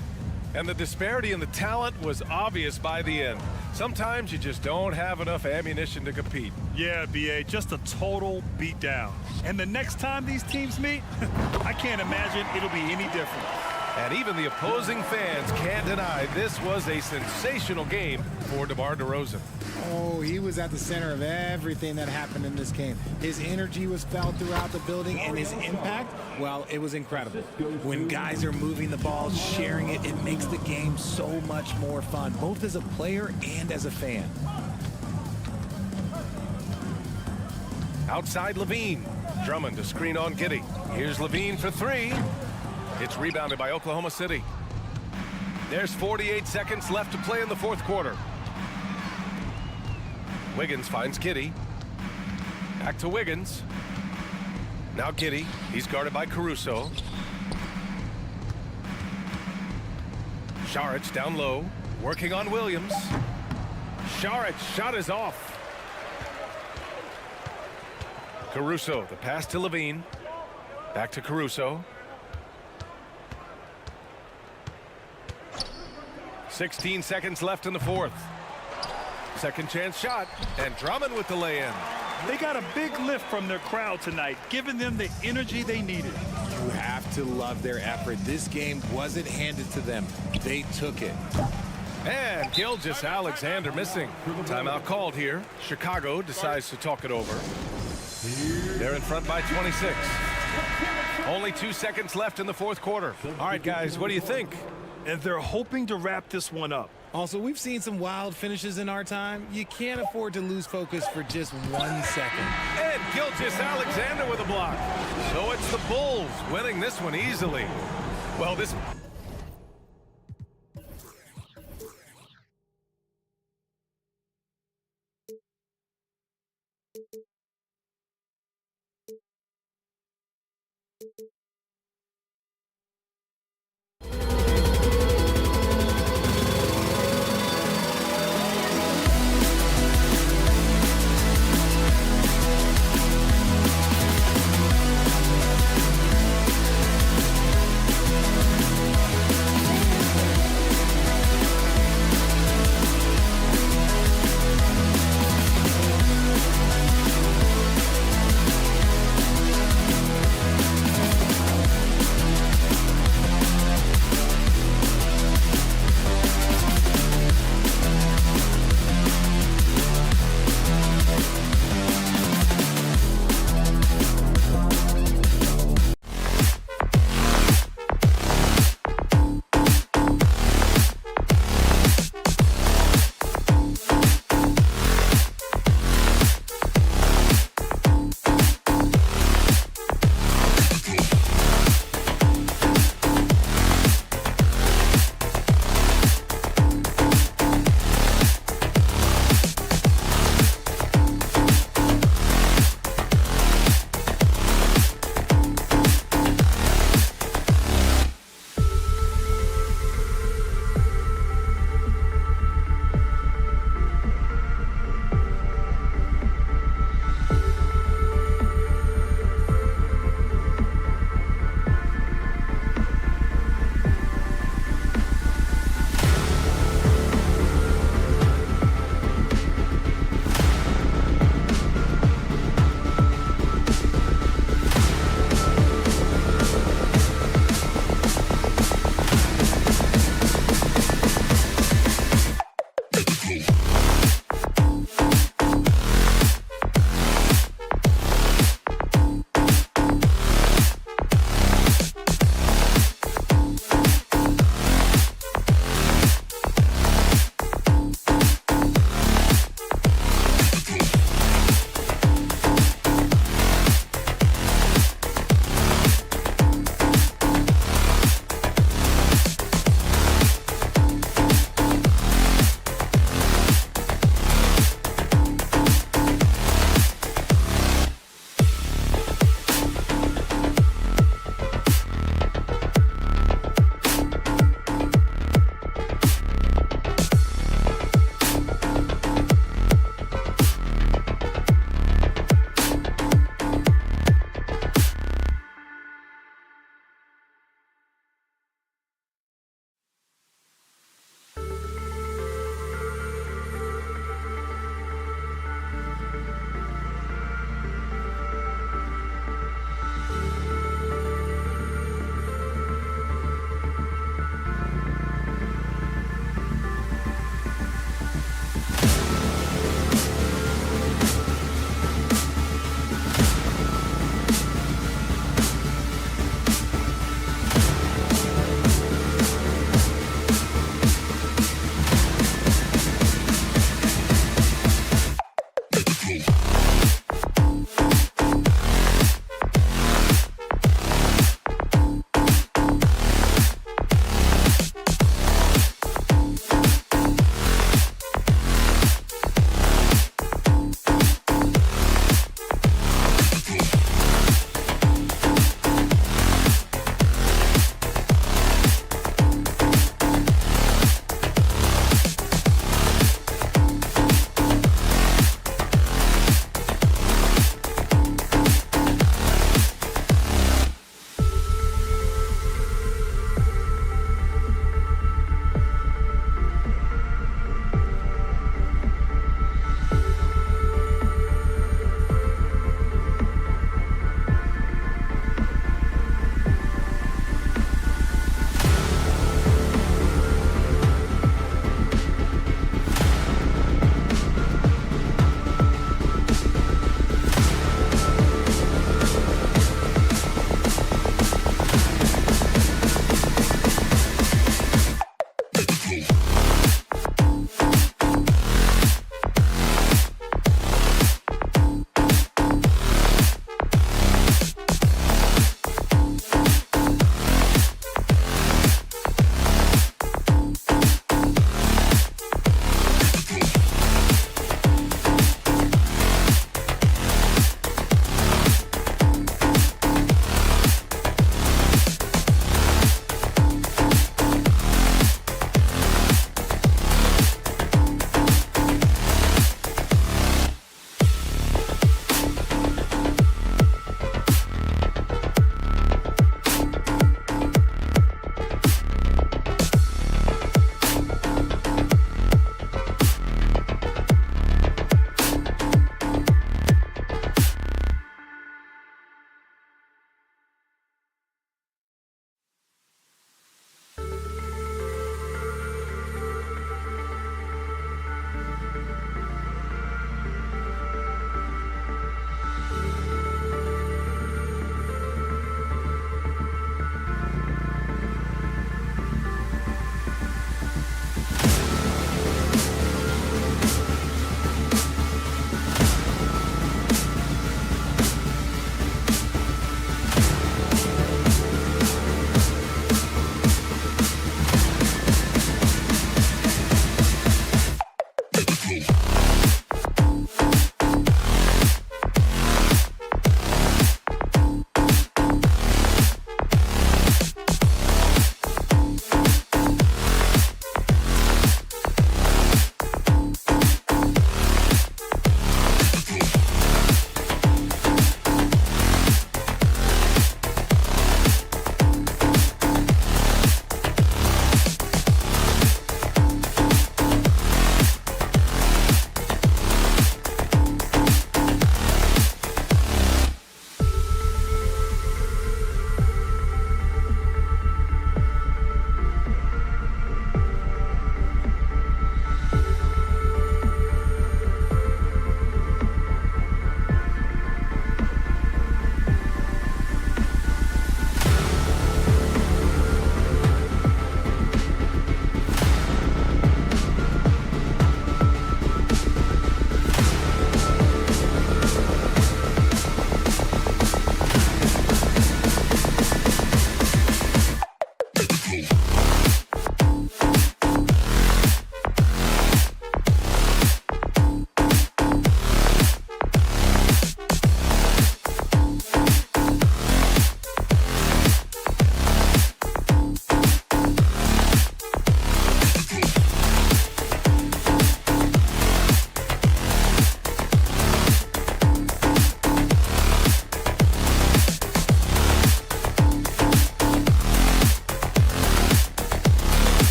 And the disparity in the talent was obvious by the end. Sometimes you just don't have enough ammunition to compete. Yeah, B.A., just a total beatdown. And the next time these teams meet, I can't imagine it'll be any different. And even the opposing fans can't deny this was a sensational game for DeMar DeRozan. Oh, he was at the center of everything that happened in this game. His energy was felt throughout the building, and his impact, well, it was incredible. When guys are moving the ball, sharing it, it makes the game so much more fun, both as a player and as a fan. Outside Levine. Drummond to screen on Giddey. Here's Levine for 3. It's rebounded by Oklahoma City. There's 48 seconds left to play in the fourth quarter. Wiggins finds Giddey. Back to Wiggins. Now Giddey. He's guarded by Caruso. Saric down low. Working on Williams. Saric shot is off. Caruso, the pass to Levine. Back to Caruso. 16 seconds left in the fourth. Second chance shot, and Drummond with the lay-in. They got a big lift from their crowd tonight, giving them the energy they needed. You have to love their effort. This game wasn't handed to them. They took it. And Gilgeous-Alexander missing. Timeout called here. Chicago decides to talk it over. They're in front by 26. Only 2 seconds left in the fourth quarter. All right, guys, what do you think? And they're hoping to wrap this one up. Also, we've seen some wild finishes in our time. You can't afford to lose focus for just 1 second. And Gilgeous-Alexander with a block. So it's the Bulls winning this one easily. Well, this...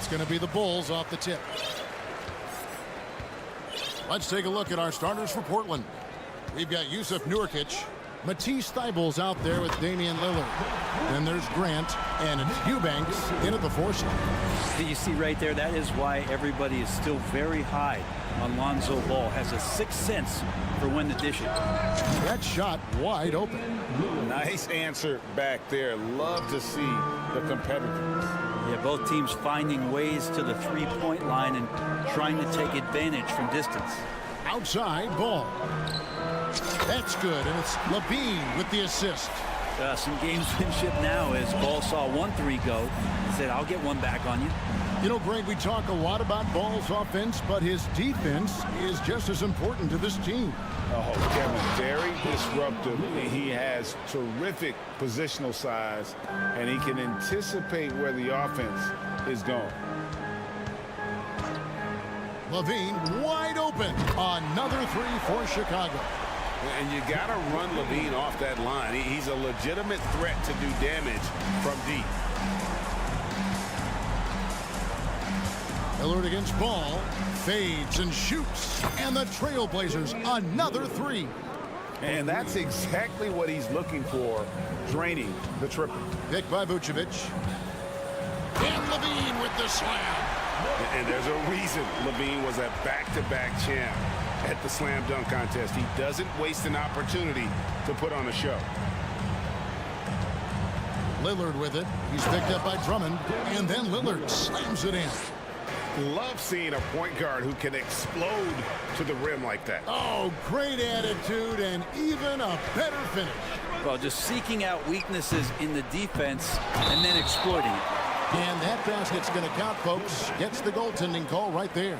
It's going to be the Bulls off the tip. Let's take a look at our starters for Portland. We've got Yusuf Nurkic, Matisse Thybulle's out there with Damian Lillard. Then there's Grant, and it's Eubanks in at the 4 slot. You see right there, that is why everybody is still very high on Lonzo Ball. Has a sixth sense for when to dish it. That shot wide open. Nice answer back there. Love to see the competitors. Yeah, both teams finding ways to the three-point line and trying to take advantage from distance. Outside Ball. That's good, and it's Levine with the assist. Some gamesmanship now as Ball saw 1-3 go. He said, I'll get one back on you. You know, Greg, we talk a lot about Ball's offense, but his defense is just as important to this team. Oh, Kevin, very disruptive. He has terrific positional size, and he can anticipate where the offense is going. Levine wide open. Another 3 for Chicago. And you got to run Levine off that line. He's a legitimate threat to do damage from deep. Lillard against Ball. Fades and shoots. And the Trail Blazers another 3. And that's exactly what he's looking for, draining the triple. Picked by Vucevic. And Levine with the slam. And there's a reason Levine was a back-to-back champ at the slam dunk contest. He doesn't waste an opportunity to put on a show. Lillard with it. He's picked up by Drummond. And then Lillard slams it in. Love seeing a point guard who can explode to the rim like that. Oh, great attitude and even a better finish. Well, just seeking out weaknesses in the defense and then exploiting it. And that basket's going to count, folks. Gets the goaltending call right there.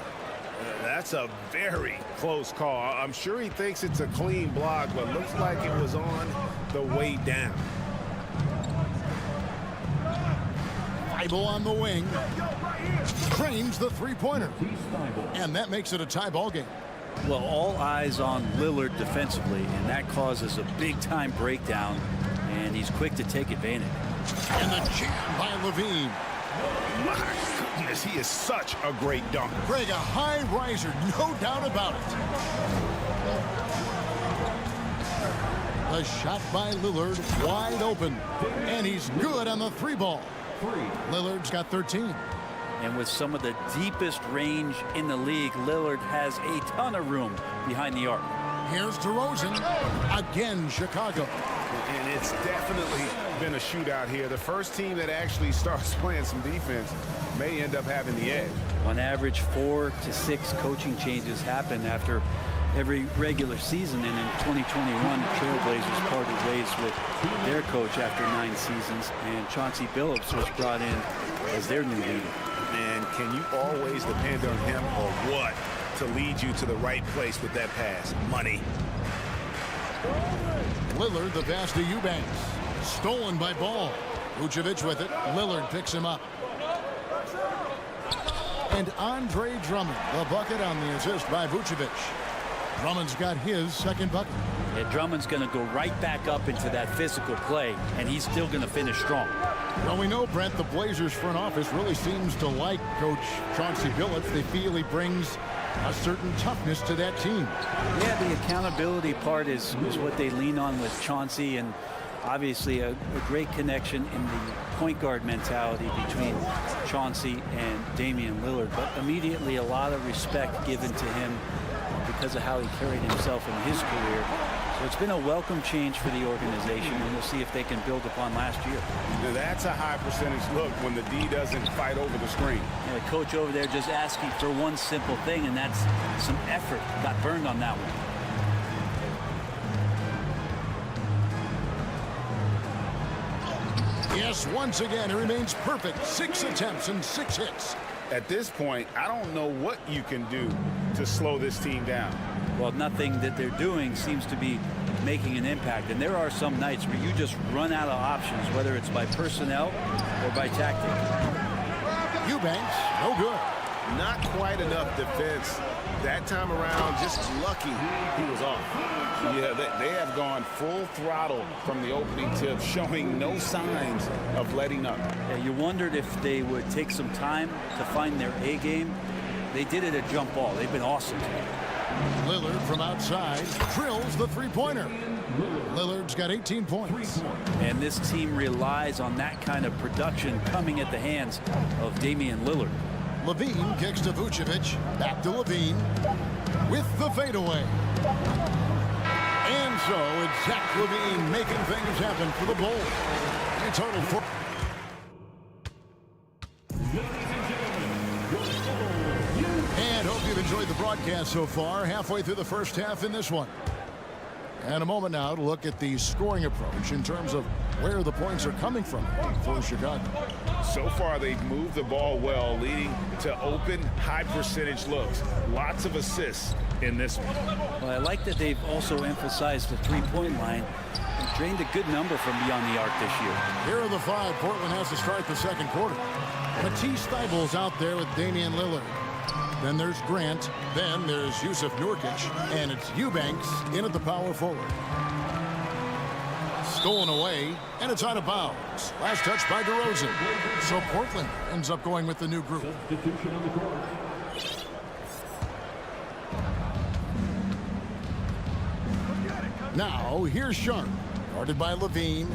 That's a very close call. I'm sure he thinks it's a clean block, but looks like it was on the way down. Thybulle on the wing. Drains the three-pointer. And that makes it a tie ball game. Well, all eyes on Lillard defensively, and that causes a big-time breakdown, and he's quick to take advantage. And the jam by Levine. My goodness, he is such a great dunker. Greg, a high riser, no doubt about it. The shot by Lillard, wide open. And he's good on the 3-ball. Lillard's got 13. And with some of the deepest range in the league, Lillard has a ton of room behind the arc. Here's DeRozan. Again, Chicago. And it's definitely been a shootout here. The first team that actually starts playing some defense may end up having the edge. On average, 4 to 6 coaching changes happen after every regular season. And in 2021, the Trail Blazers parted ways with their coach after 9 seasons. And Chauncey Billups was brought in as their new leader. And can you always depend on him or what to lead you to the right place with that pass? Money. Lillard, the pass to Eubanks. Stolen by Ball. Vucevic with it. Lillard picks him up. And Andre Drummond, the bucket on the assist by Vucevic. Drummond's got his second bucket. Yeah, Drummond's going to go right back up into that physical play, and he's still going to finish strong. Well, we know, Brent, the Blazers front office really seems to like Coach Chauncey Billups. They feel he brings a certain toughness to that team. Yeah, the accountability part is what they lean on with Chauncey, and obviously a great connection in the point guard mentality between Chauncey and Damian Lillard. But immediately a lot of respect given to him because of how he carried himself in his career. So it's been a welcome change for the organization, and we'll see if they can build upon last year. That's a high percentage look when the D doesn't fight over the screen. Yeah, the coach over there just asking for one simple thing, and that's some effort. Got burned on that one. Yes, once again, he remains perfect. 6 attempts and 6 hits. At this point, I don't know what you can do to slow this team down. Well, nothing that they're doing seems to be making an impact. And there are some nights where you just run out of options, whether it's by personnel or by tactic. Eubanks, no good. Not quite enough defense That time around, just lucky he was off. Yeah, they have gone full throttle from the opening tip, showing no signs of letting up. Yeah, you wondered if they would take some time to find their A game. They did it at jump ball. They've been awesome today. Lillard from outside drills the three-pointer. Lillard's got 18 points. And this team relies on that kind of production coming at the hands of Damian Lillard. Levine kicks to Vucevic. Back to Levine with the fadeaway. And so it's Zach Levine making things happen for the Bulls. A total for... And hope you've enjoyed the broadcast so far. Halfway through the first half in this one. And a moment now to look at the scoring approach in terms of where the points are coming from for Chicago. So far, they've moved the ball well, leading to open, high-percentage looks. Lots of assists in this one. Well, I like that they've also emphasized the three-point line and drained a good number from beyond the arc this year. Here are the five Portland has to start the second quarter. Matisse Thybulle's out there with Damian Lillard. Then there's Grant. Then there's Yusuf Nurkic. And it's Eubanks in at the power forward. Stolen away, and it's out of bounds. Last touch by DeRozan. So Portland ends up going with the new group. Now, here's Sharp. Guarded by Levine.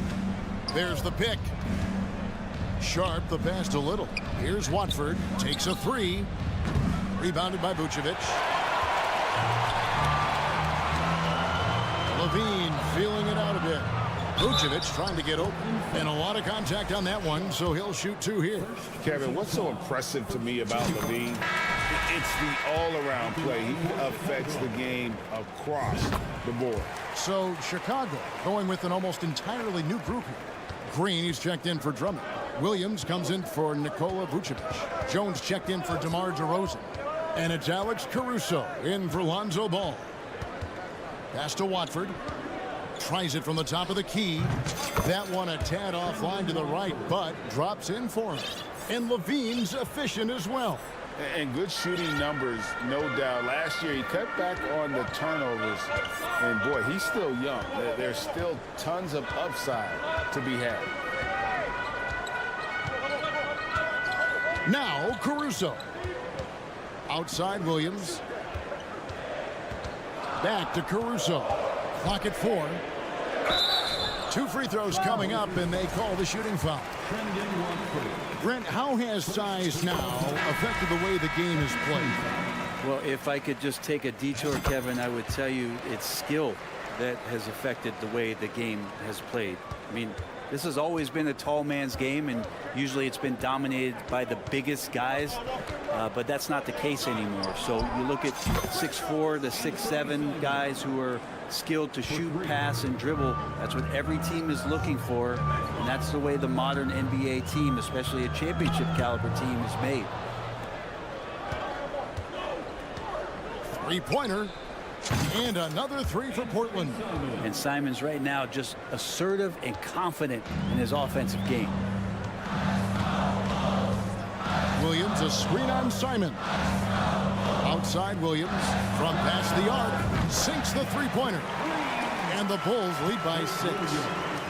There's the pick. Sharp, the pass to Little. Here's Watford. Takes a three. Rebounded by Vucevic. Levine feeling it out a bit. Vucevic trying to get open. And a lot of contact on that one, so he'll shoot two here. Kevin, what's so impressive to me about Levine? It's the all-around play. He affects the game across the board. So Chicago going with an almost entirely new group here. Green, he's checked in for Drummond. Williams comes in for Nikola Vucevic. Jones checked in for DeMar DeRozan. And it's Alex Caruso in for Lonzo Ball. Pass to Watford. Tries it from the top of the key. That one a tad offline to the right, but drops in for him. And Levine's efficient as well. And good shooting numbers, no doubt. Last year, he cut back on the turnovers. And, boy, he's still young. There's still tons of upside to be had. Now, Caruso. Outside Williams. Back to Caruso. Clock at 4. 2 free throws coming up, and they call the shooting foul. Brent, how has size now affected the way the game is played? Well, if I could just take a detour, Kevin, I would tell you it's skill that has affected the way the game has played. I mean, this has always been a tall man's game, and usually it's been dominated by the biggest guys, but that's not the case anymore. So you look at 6'4", the 6'7" guys who are skilled to shoot, pass, and dribble. That's what every team is looking for, and that's the way the modern NBA team, especially a championship caliber team, is made. Three-pointer. And another three for Portland. And Simon's right now just assertive and confident in his offensive game. Williams, a screen on Simon. Outside Williams from past the arc. Sinks the three-pointer. And the Bulls lead by 6.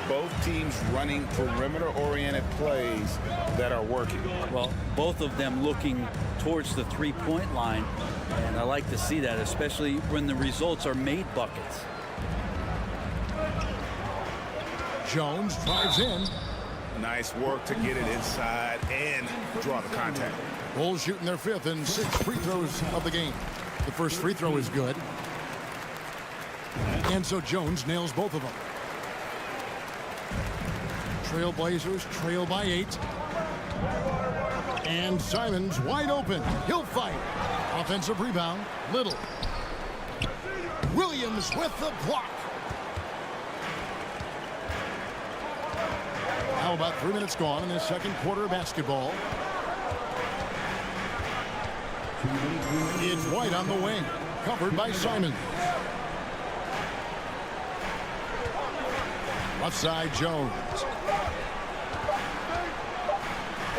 Both teams running perimeter-oriented plays that are working. Well, both of them looking towards the three-point line. And I like to see that, especially when the results are made buckets. Jones drives in. Nice work to get it inside and draw the contact. Bulls shooting their 5th and 6th free throws of the game. The first free throw is good. And so Jones nails both of them. Trail Blazers trail by 8. And Simon's wide open. He'll fight. Offensive rebound. Little. Williams with the block. Now about 3 minutes gone in the second quarter of basketball. It's White on the wing. Covered by Simon. Left side Jones.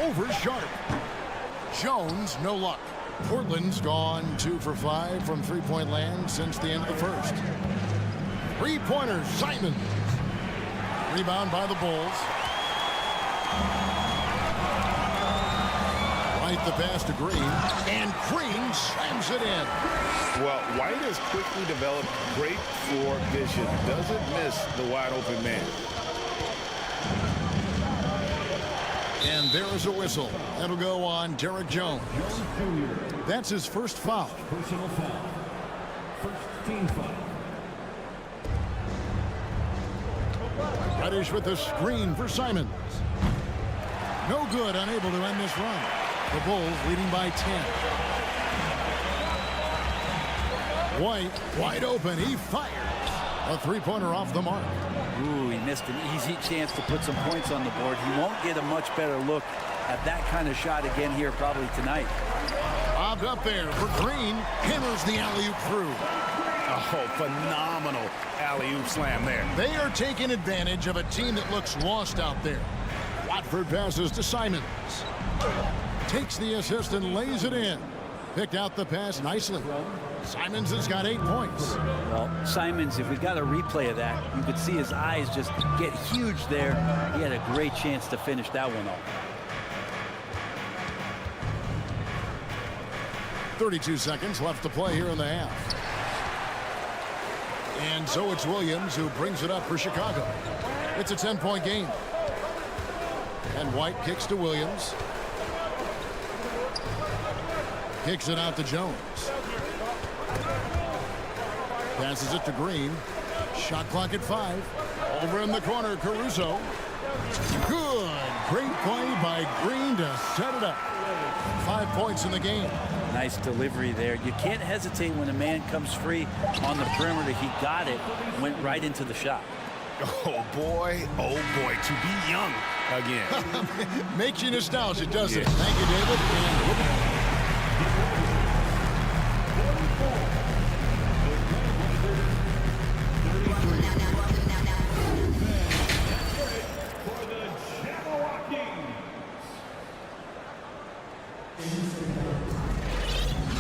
Over Sharp. Jones, no luck. Portland's gone 2 for 5 from three-point land since the end of the first. Three-pointer, Simons. Rebound by the Bulls. White the pass to Green, and Green slams it in. Well, White has quickly developed great floor vision. Doesn't miss the wide open man. And there is a whistle. That'll go on Derek Jones. That's his first foul. Personal foul. First team foul. Reddish with the screen for Simons. No good, unable to end this run. The Bulls leading by 10. White, wide open, he fires. A three-pointer off the mark. Ooh, he missed an easy chance to put some points on the board. He won't get a much better look at that kind of shot again here probably tonight. Bobbed up there for Green. Hammers the alley-oop through. Oh, phenomenal alley-oop slam there. They are taking advantage of a team that looks lost out there. Watford passes to Simons. Takes the assist and lays it in. Picked out the pass nicely. Simons has got 8 points. Well, Simons, if we got a replay of that, you could see his eyes just get huge there. He had a great chance to finish that one off. 32 seconds left to play here in the half. And so it's Williams who brings it up for Chicago. It's a 10-point game. And White kicks to Williams. Kicks it out to Jones. Passes it to Green. Shot clock at 5. Over in the corner, Caruso. Good. Great play by Green to set it up. 5 points in the game. Nice delivery there. You can't hesitate when a man comes free on the perimeter. He got it, went right into the shot. Oh boy, to be young again. Makes you nostalgic, doesn't it? Thank you, David.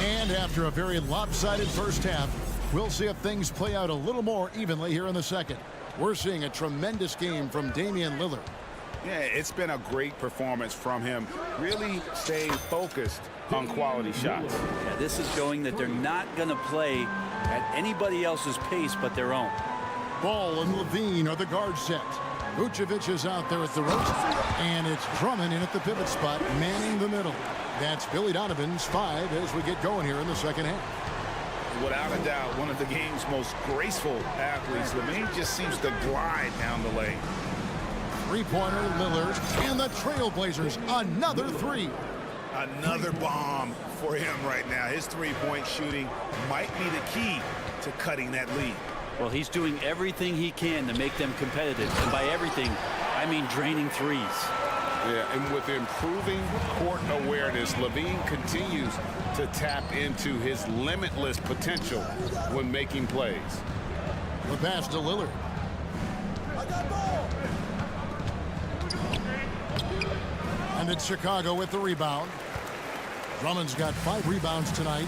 And after a very lopsided first half, we'll see if things play out a little more evenly here in the second. We're seeing a tremendous game from Damian Lillard. Yeah, it's been a great performance from him. Really staying focused on quality shots. Yeah, this is showing that they're not going to play at anybody else's pace but their own. Ball and Levine are the guard set. Vucevic is out there at the roast, and it's Drummond in at the pivot spot, manning the middle. That's Billy Donovan's 5 as we get going here in the second half. Without a doubt, one of the game's most graceful athletes. Levine just seems to glide down the lane. Three-pointer, Lillard, and the Trail Blazers, another 3. Another bomb for him right now. His three-point shooting might be the key to cutting that lead. Well, he's doing everything he can to make them competitive. And by everything, I mean draining threes. Yeah, and with improving court awareness, Levine continues to tap into his limitless potential when making plays. The pass to Lillard. And it's Chicago with the rebound. Drummond's got 5 rebounds tonight.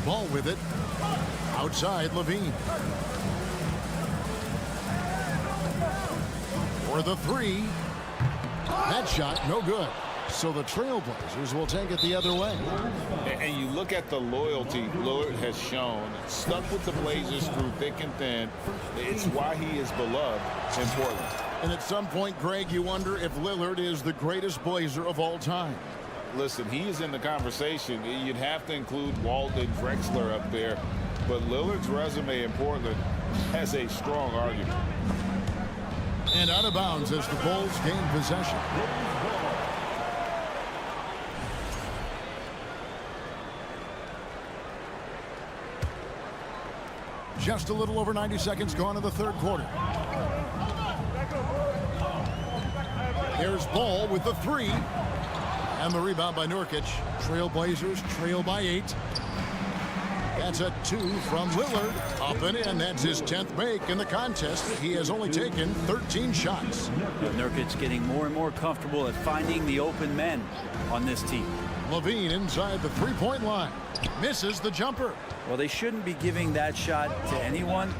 Ball with it. Outside, Levine. For the 3. That shot, no good. So the Trail Blazers will take it the other way. And you look at the loyalty Lillard has shown, stuck with the Blazers through thick and thin. It's why he is beloved in Portland. And at some point, Greg, you wonder if Lillard is the greatest Blazer of all time. Listen, he is in the conversation. You'd have to include Walton Drexler up there. But Lillard's resume in Portland has a strong argument. And out of bounds as the Bulls gain possession. Just a little over 90 seconds gone in the third quarter. There's Ball with the 3. And the rebound by Nurkic. Trail Blazers trail by 8. That's a 2 from Lillard. Up and in. That's his 10th make in the contest. He has only taken 13 shots. Nurkic's getting more and more comfortable at finding the open men on this team. LaVine inside the three-point line. Misses the jumper. Well, they shouldn't be giving that shot to anyone,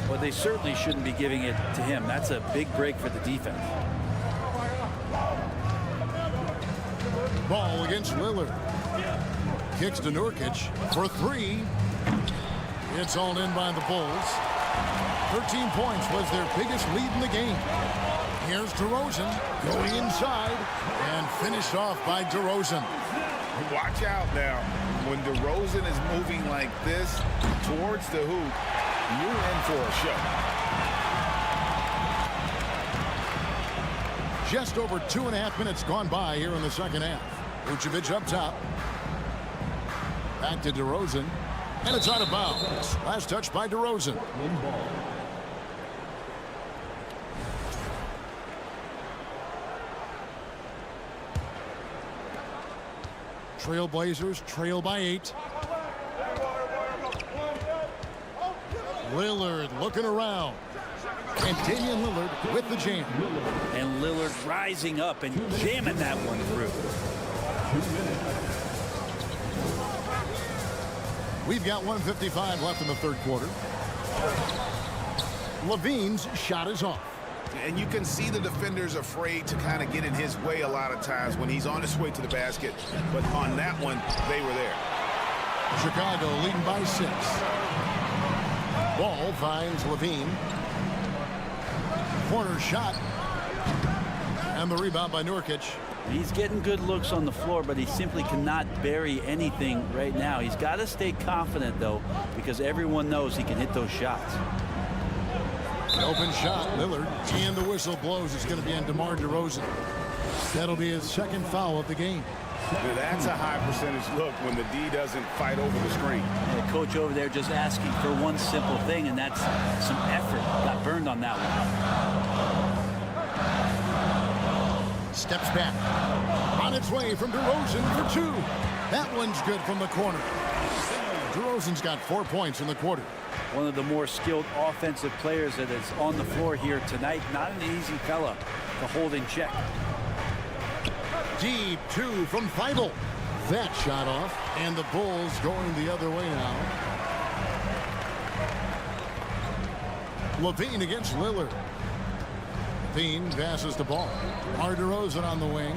but they certainly shouldn't be giving it to him. That's a big break for the defense. Ball against Lillard. Kicks to Nurkic for 3. It's all in by the Bulls. 13 points was their biggest lead in the game. Here's DeRozan going inside and finished off by DeRozan. Watch out now. When DeRozan is moving like this towards the hoop, you're in for a show. Just over 2.5 minutes gone by here in the second half. Vucevic up top. Back to DeRozan. And it's out of bounds. Last touch by DeRozan. Trail Blazers trail by 8. Lillard looking around. And Damian Lillard with the jam. And Lillard rising up and jamming that one through. We've got 1:55 left in the third quarter. LaVine's shot is off. And you can see the defenders afraid to kind of get in his way a lot of times when he's on his way to the basket. But on that one, they were there. Chicago leading by 6. Ball finds LaVine. Corner shot. And the rebound by Nurkic. He's getting good looks on the floor, but he simply cannot bury anything right now. He's got to stay confident, though, because everyone knows he can hit those shots. Open shot, Lillard, and the whistle blows. It's going to be on DeMar DeRozan. That'll be his second foul of the game. That's a high percentage look when the D doesn't fight over the screen. The coach over there just asking for one simple thing, and that's some effort. Got burned on that one. Steps back. On its way from DeRozan for 2. That one's good from the corner. DeRozan's got 4 points in the quarter. One of the more skilled offensive players that is on the floor here tonight. Not an easy fella to hold in check. Deep 2 from Feibel. That shot off, and the Bulls going the other way now. LaVine against Lillard. LaVine passes the ball. DeRozan on the wing.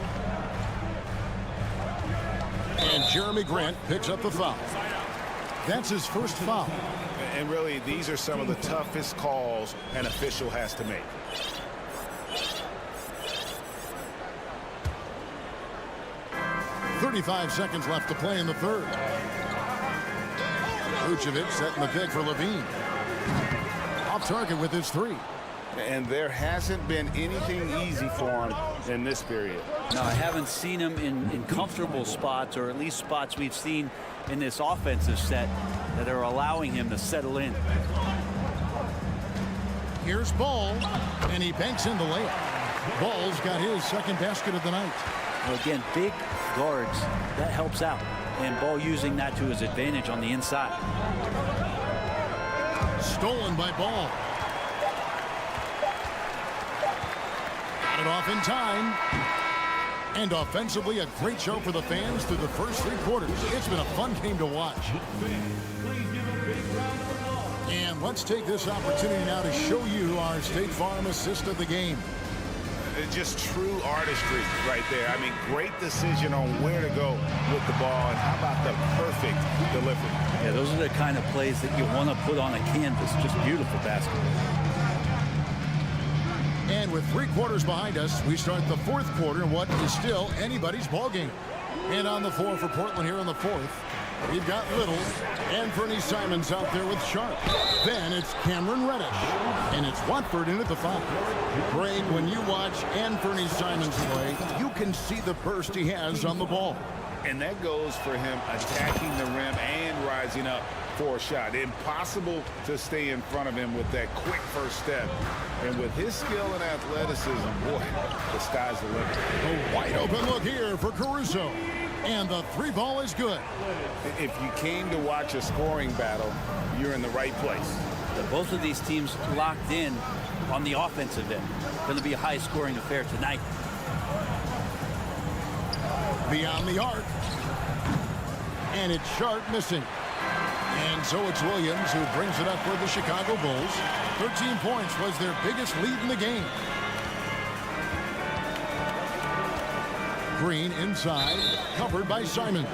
And Jeremy Grant picks up the foul. That's his first foul. And really, these are some of the toughest calls an official has to make. .35 seconds left to play in the third. Vucevic setting the pick for LaVine. Off target with his 3. And there hasn't been anything easy for him in this period. No, I haven't seen him in comfortable spots, or at least spots we've seen in this offensive set that are allowing him to settle in. Here's Ball, and he banks in the layup. Ball's got his second basket of the night. Well, again, big guards, that helps out. And Ball using that to his advantage on the inside. Stolen by Ball. Got it off in time. And offensively, a great show for the fans through the first 3 quarters. It's been a fun game to watch. And let's take this opportunity now to show you our State Farm assist of the game. Just true artistry right there. I mean, great decision on where to go with the ball, and how about the perfect delivery. Yeah, those are the kind of plays that you want to put on a canvas. Just beautiful basketball. And with 3 quarters behind us, we start the 4th quarter in what is still anybody's ball game. And on the floor for Portland here in the 4th, we've got Little and Fernie Simons out there with Sharp. Then it's Cameron Reddish. And it's Watford in at the 5. Greg, when you watch Fernie Simons play, you can see the burst he has on the ball. And that goes for him attacking the rim and rising up for a shot. Impossible to stay in front of him with that quick first step. And with his skill and athleticism, boy, the sky's the limit. A wide open look here for Caruso. And the three ball is good. If you came to watch a scoring battle, you're in the right place. Both of these teams locked in on the offensive end. Going to be a high-scoring affair tonight. Beyond the arc. And it's Sharp missing. And so it's Williams who brings it up for the Chicago Bulls. 13 points was their biggest lead in the game. Green inside, covered by Simon.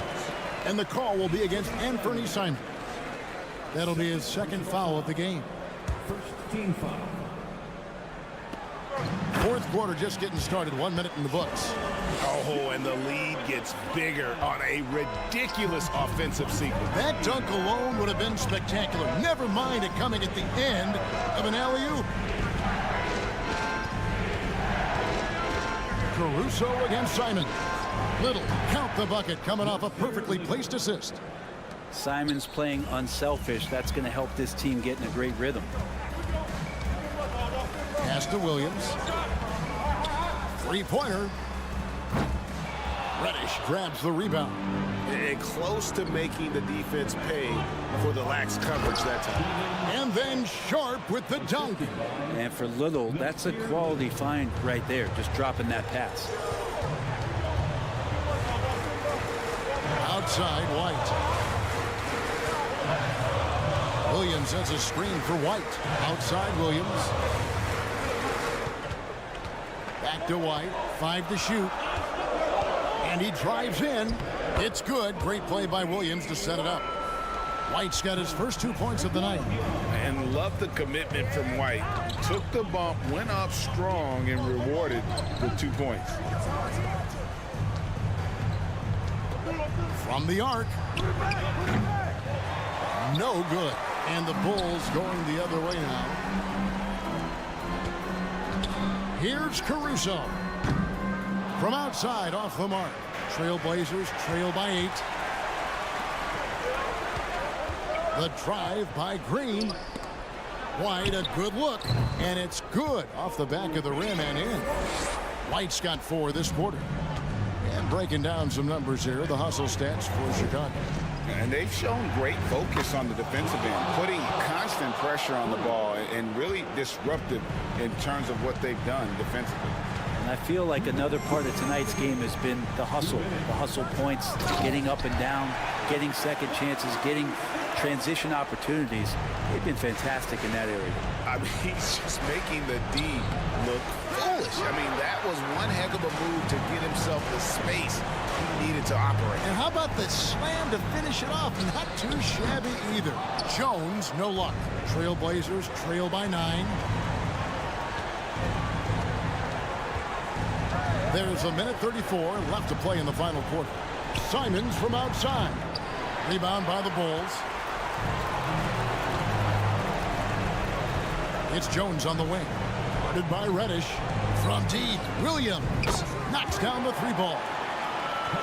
And the call will be against Anthony Simon. That'll be his second foul of the game. First team foul. Fourth quarter just getting started. 1 minute in the books. Oh, and the lead gets bigger on a ridiculous offensive sequence. That dunk alone would have been spectacular. Never mind it coming at the end of an alley-oop. Caruso against Simon. Little, count the bucket, coming off a perfectly placed assist. Simon's playing unselfish. That's going to help this team get in a great rhythm. Pass to Williams. Three-pointer. Reddish grabs the rebound. And close to making the defense pay for the lax coverage that time. And then Sharp with the dunk. And for Little, that's a quality find right there, just dropping that pass. Outside, White. Williams sets a screen for White. Outside, Williams. Back to White. 5 to shoot. And he drives in. It's good. Great play by Williams to set it up. White's got his first 2 points of the night. And love the commitment from White. Took the bump, went up strong, and rewarded with 2 points. From the arc. No good. And the Bulls going the other way now. Here's Caruso. From outside, off the mark. Trail Blazers trail by 8. The drive by Green. White, a good look. And it's good off the back of the rim and in. White's got 4 this quarter. And breaking down some numbers here, the hustle stats for Chicago. And they've shown great focus on the defensive end, putting constant pressure on the ball and really disruptive in terms of what they've done defensively. And I feel like another part of tonight's game has been the hustle points, getting up and down, getting second chances, getting transition opportunities. They've been fantastic in that area. I mean, he's just making the D look foolish. I mean, that was one heck of a move to get himself the space he needed to operate. And how about the slam to finish it off? Not too shabby either. Jones, no luck. Trail Blazers trail by 9. There's a minute 34 left to play in the final quarter. Simons from outside. Rebound by the Bulls. It's Jones on the wing. Guarded by Reddish. From deep, Williams knocks down the 3-ball.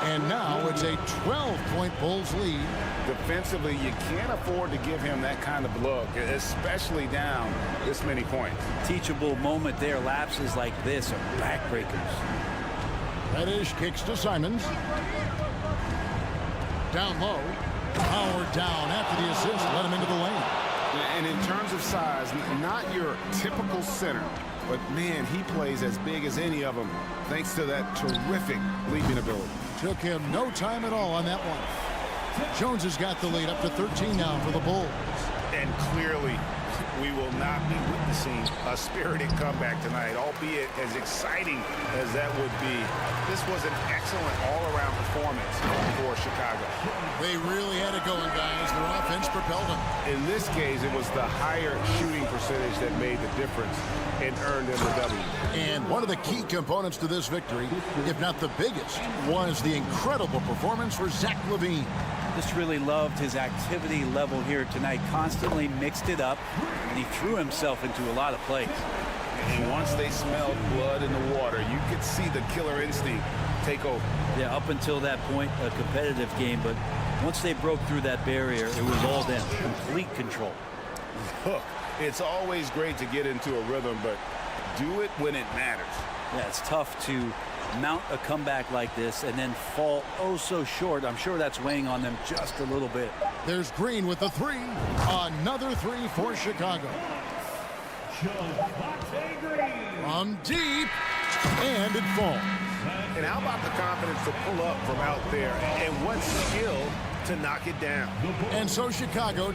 And now it's a 12-point Bulls lead. Defensively, you can't afford to give him that kind of look, especially down this many points. Teachable moment there. Lapses like this are backbreakers. Reddish kicks to Simons. Down low. Powered down after the assist. Let him into the lane. And in terms of size, not your typical center, but man, he plays as big as any of them thanks to that terrific leaping ability. Took him no time at all on that one. Jones has got the lead up to 13 now for the Bulls. And clearly, we will not be witnessing a spirited comeback tonight, albeit as exciting as that would be. This was an excellent all-around performance for Chicago. They really had it going, guys. Their offense propelled them. In this case, it was the higher shooting percentage that made the difference and earned them the W. And one of the key components to this victory, if not the biggest, was the incredible performance for Zach LaVine. Just really loved his activity level here tonight. Constantly mixed it up, and he threw himself into a lot of plays. And once they smelled blood in the water, you could see the killer instinct take over. Yeah, up until that point, a competitive game, but once they broke through that barrier, it was all them. Complete control. Look, it's always great to get into a rhythm, but do it when it matters. Yeah, it's tough to mount a comeback like this and then fall oh so short. I'm sure that's weighing on them just a little bit. There's Green with the three. Another three for Chicago. From deep, and it falls. And how about the confidence to pull up from out there, and what skill to knock it down. And so Chicago